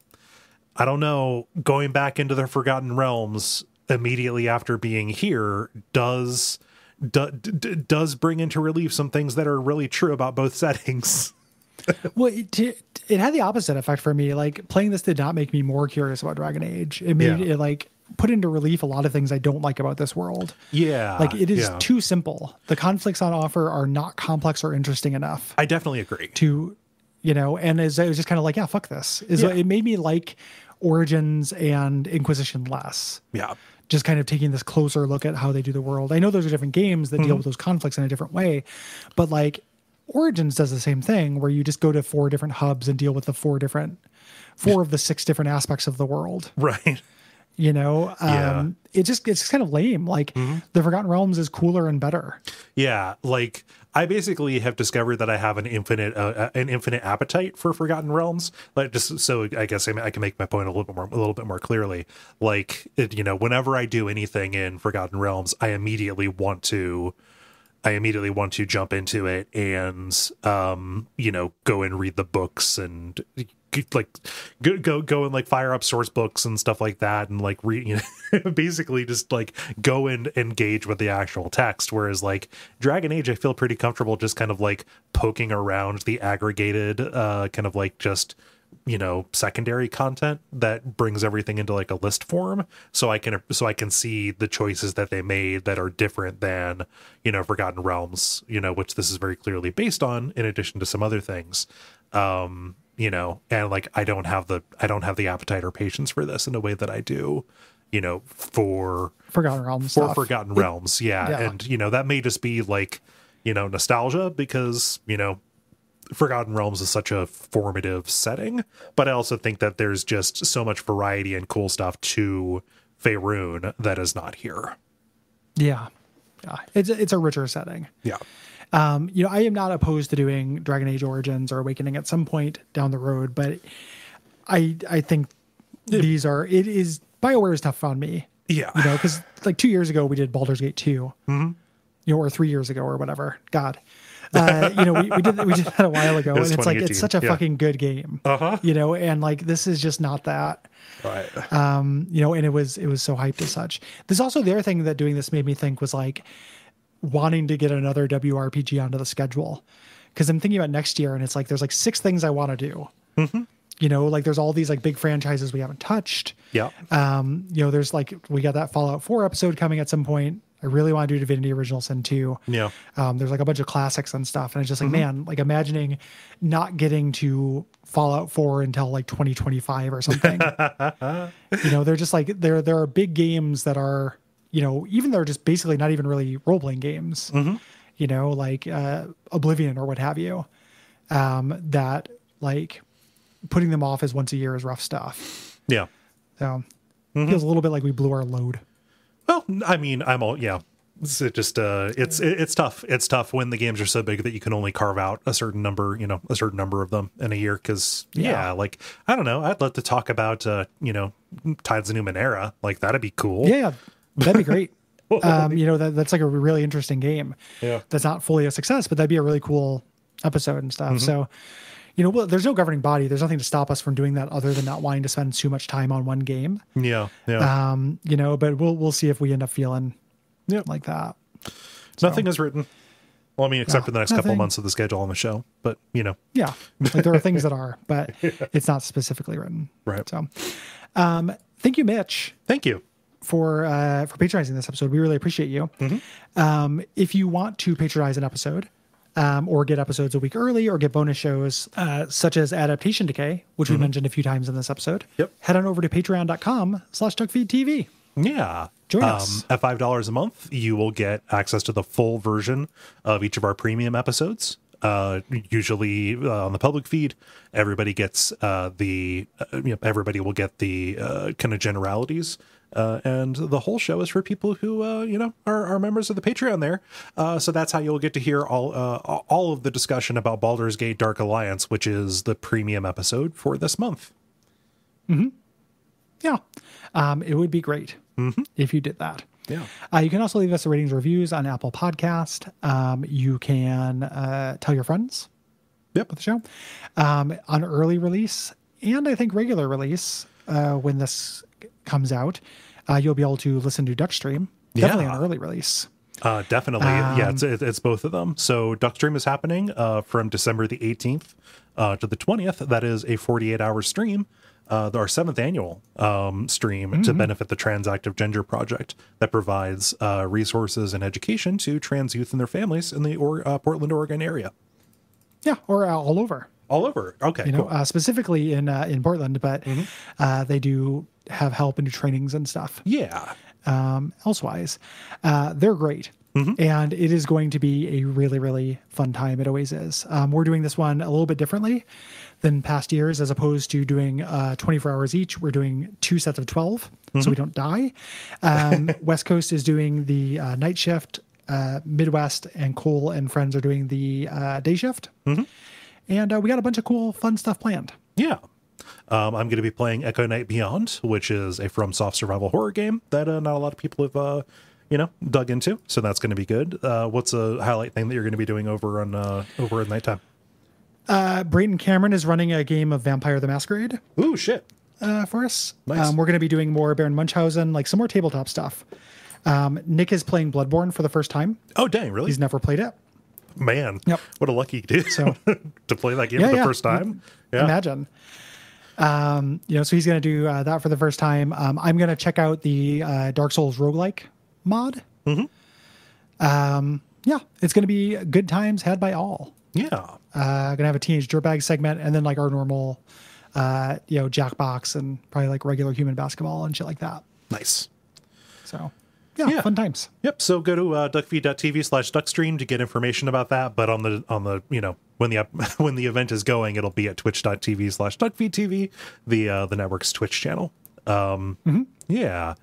I don't know, going back into the Forgotten Realms immediately after being here does bring into relief some things that are really true about both settings. Well, it had the opposite effect for me. Like playing this did not make me more curious about Dragon Age. It made it like put into relief a lot of things I don't like about this world. Yeah. Like it is too simple. The conflicts on offer are not complex or interesting enough. I definitely agree. To, and it was just kind of like, yeah, fuck this. It made me like Origins and Inquisition less. Yeah. Just kind of taking this closer look at how they do the world. I know those are different games that deal with those conflicts in a different way, but like Origins does the same thing where you just go to 4 different hubs and deal with the 4 of the 6 different aspects of the world. Right. You know, it's kind of lame. Like the Forgotten Realms is cooler and better. Yeah. Like I basically have discovered that I have an infinite appetite for Forgotten Realms. Like just so I guess I can make my point a little bit more clearly. Like whenever I do anything in Forgotten Realms, I immediately want to jump into it and go and read the books and like go and like fire up source books and stuff like that and like read basically just like go and engage with the actual text. Whereas like Dragon Age, I feel pretty comfortable just kind of like poking around the aggregated kind of like just secondary content that brings everything into like a list form, so I can see the choices that they made that are different than Forgotten Realms, which this is very clearly based on, in addition to some other things. And like I don't have the appetite or patience for this in a way that I do for Forgotten Realms Forgotten Realms. And that may just be like nostalgia, because Forgotten Realms is such a formative setting, but I also think that there's just so much variety and cool stuff to Faerun that is not here. Yeah. It's a richer setting. Yeah. I am not opposed to doing Dragon Age Origins or Awakening at some point down the road, but I think BioWare is tough on me. Yeah. Because like 2 years ago we did Baldur's Gate 2, or 3 years ago or whatever. God. we did that a while ago, and it's like it's such a fucking good game. And like this is just not that. Right. And it was so hyped as such. There's also the other thing that doing this made me think was like wanting to get another WRPG onto the schedule, because I'm thinking about next year, and it's like there's like 6 things I want to do. Like there's all these like big franchises we haven't touched. Yeah. There's like we got that Fallout 4 episode coming at some point. I really want to do Divinity Original Sin 2. Yeah. There's like a bunch of classics and stuff. And it's just like, man, like imagining not getting to Fallout 4 until like 2025 or something. They're just like, there are big games that are, even they're just basically not even really role-playing games, like Oblivion or what have you, that like putting them off as once a year is rough stuff. Yeah. So it feels a little bit like we blew our load. Well, I mean, it's just it's tough. It's tough when the games are so big that you can only carve out a certain number of them in a year. Because like I don't know, I'd love to talk about Tides of Numenera. Like that'd be cool. Yeah, that'd be great. That's like a really interesting game. Yeah, that's not fully a success, but that'd be a really cool episode and stuff. So. There's no governing body. There's nothing to stop us from doing that other than not wanting to spend too much time on one game. Yeah. But we'll see if we end up feeling like that. Nothing is written. Well, I mean, except for the next couple of months of the schedule on the show, but Yeah. Like there are things that are, but it's not specifically written. Right. So, thank you, Mitch. Thank you for patronizing this episode. We really appreciate you. If you want to patronize an episode, or get episodes a week early, or get bonus shows such as Adaptation Decay, which we mentioned a few times in this episode. Yep. Head on over to patreon.com/Duckfeed.tv. Yeah. Join us. At $5 a month, you will get access to the full version of each of our premium episodes. Usually on the public feed, everybody gets everybody will get the kind of generalities. And the whole show is for people who, are members of the Patreon there. So that's how you'll get to hear all of the discussion about Baldur's Gate Dark Alliance, which is the premium episode for this month. Yeah. It would be great if you did that. Yeah. You can also leave us a ratings reviews on Apple Podcast. You can tell your friends about the show on early release, and I think regular release when this comes out. You'll be able to listen to Duckstream, definitely on early release. Definitely. It's both of them. So Duckstream is happening from December the 18th to the 20th. That is a 48-hour stream. Our 7th annual stream to benefit the Transactive Gender Project that provides resources and education to trans youth and their families in the Portland, Oregon area. Yeah, or all over. All over. Okay, you know, cool. specifically in Portland, but they do have help and do trainings and stuff. Yeah. Elsewise, they're great. And it is going to be a really, really fun time. It always is. We're doing this one a little bit differently than past years. As opposed to doing 24 hours each, we're doing 2 sets of 12, so we don't die. West Coast is doing the night shift. Midwest and Cole and friends are doing the day shift. And we got a bunch of cool, fun stuff planned. Yeah. I'm going to be playing Echo Night Beyond, which is a FromSoft survival horror game that not a lot of people have dug into, so that's going to be good. What's a highlight thing that you're going to be doing over at nighttime? Brayton Cameron is running a game of Vampire the Masquerade. Ooh, shit. For us. Nice. We're going to be doing more Baron Munchausen, like some more tabletop stuff. Nick is playing Bloodborne for the first time. Oh, dang, really? He's never played it. Man, Yep. what a lucky dude. So to play that game for the first time. Yeah. Imagine. So he's going to do that for the first time. I'm going to check out the Dark Souls roguelike mod. It's going to be good times had by all. Yeah. Going to have a Teenage Dirtbag segment and then like our normal, Jackbox and probably like regular human basketball and shit like that. Nice. So yeah, fun times. Yep. So go to duckfeed.tv/duckstream to get information about that. But on the when the event is going, it'll be at twitch.tv/duckfeed.tv, the network's Twitch channel. Yeah.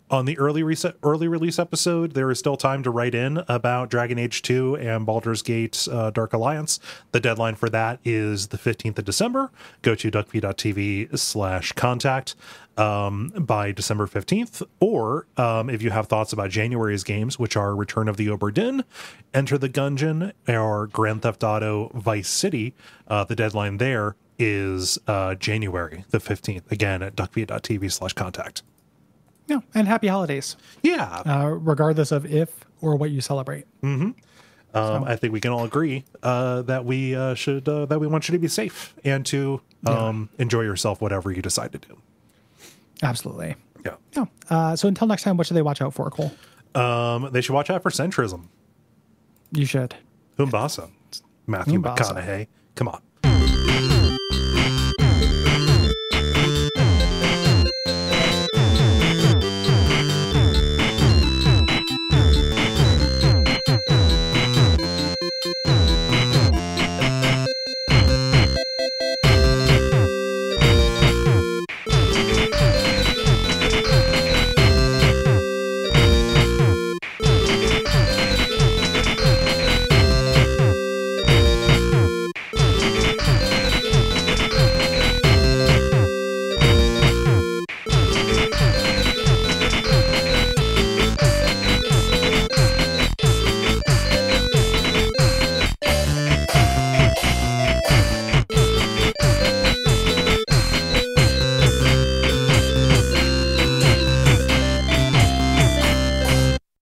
On the early release episode, there is still time to write in about Dragon Age 2 and Baldur's Gate Dark Alliance. The deadline for that is the 15th of December. Go to duckfeed.tv/contact by December 15th. Or if you have thoughts about January's games, which are Return of the Obra Dinn, Enter the Gungeon, or Grand Theft Auto Vice City, the deadline there is January the 15th. Again, at duckfeed.tv/contact. Yeah, and happy holidays. Yeah. Regardless of if or what you celebrate. I think we can all agree that we that we want you to be safe and to enjoy yourself, whatever you decide to do. Absolutely. Yeah. So until next time, what should they watch out for, Cole? They should watch out for centrism. You should. Umbasa. Matthew Umbasa. McConaughey. Come on.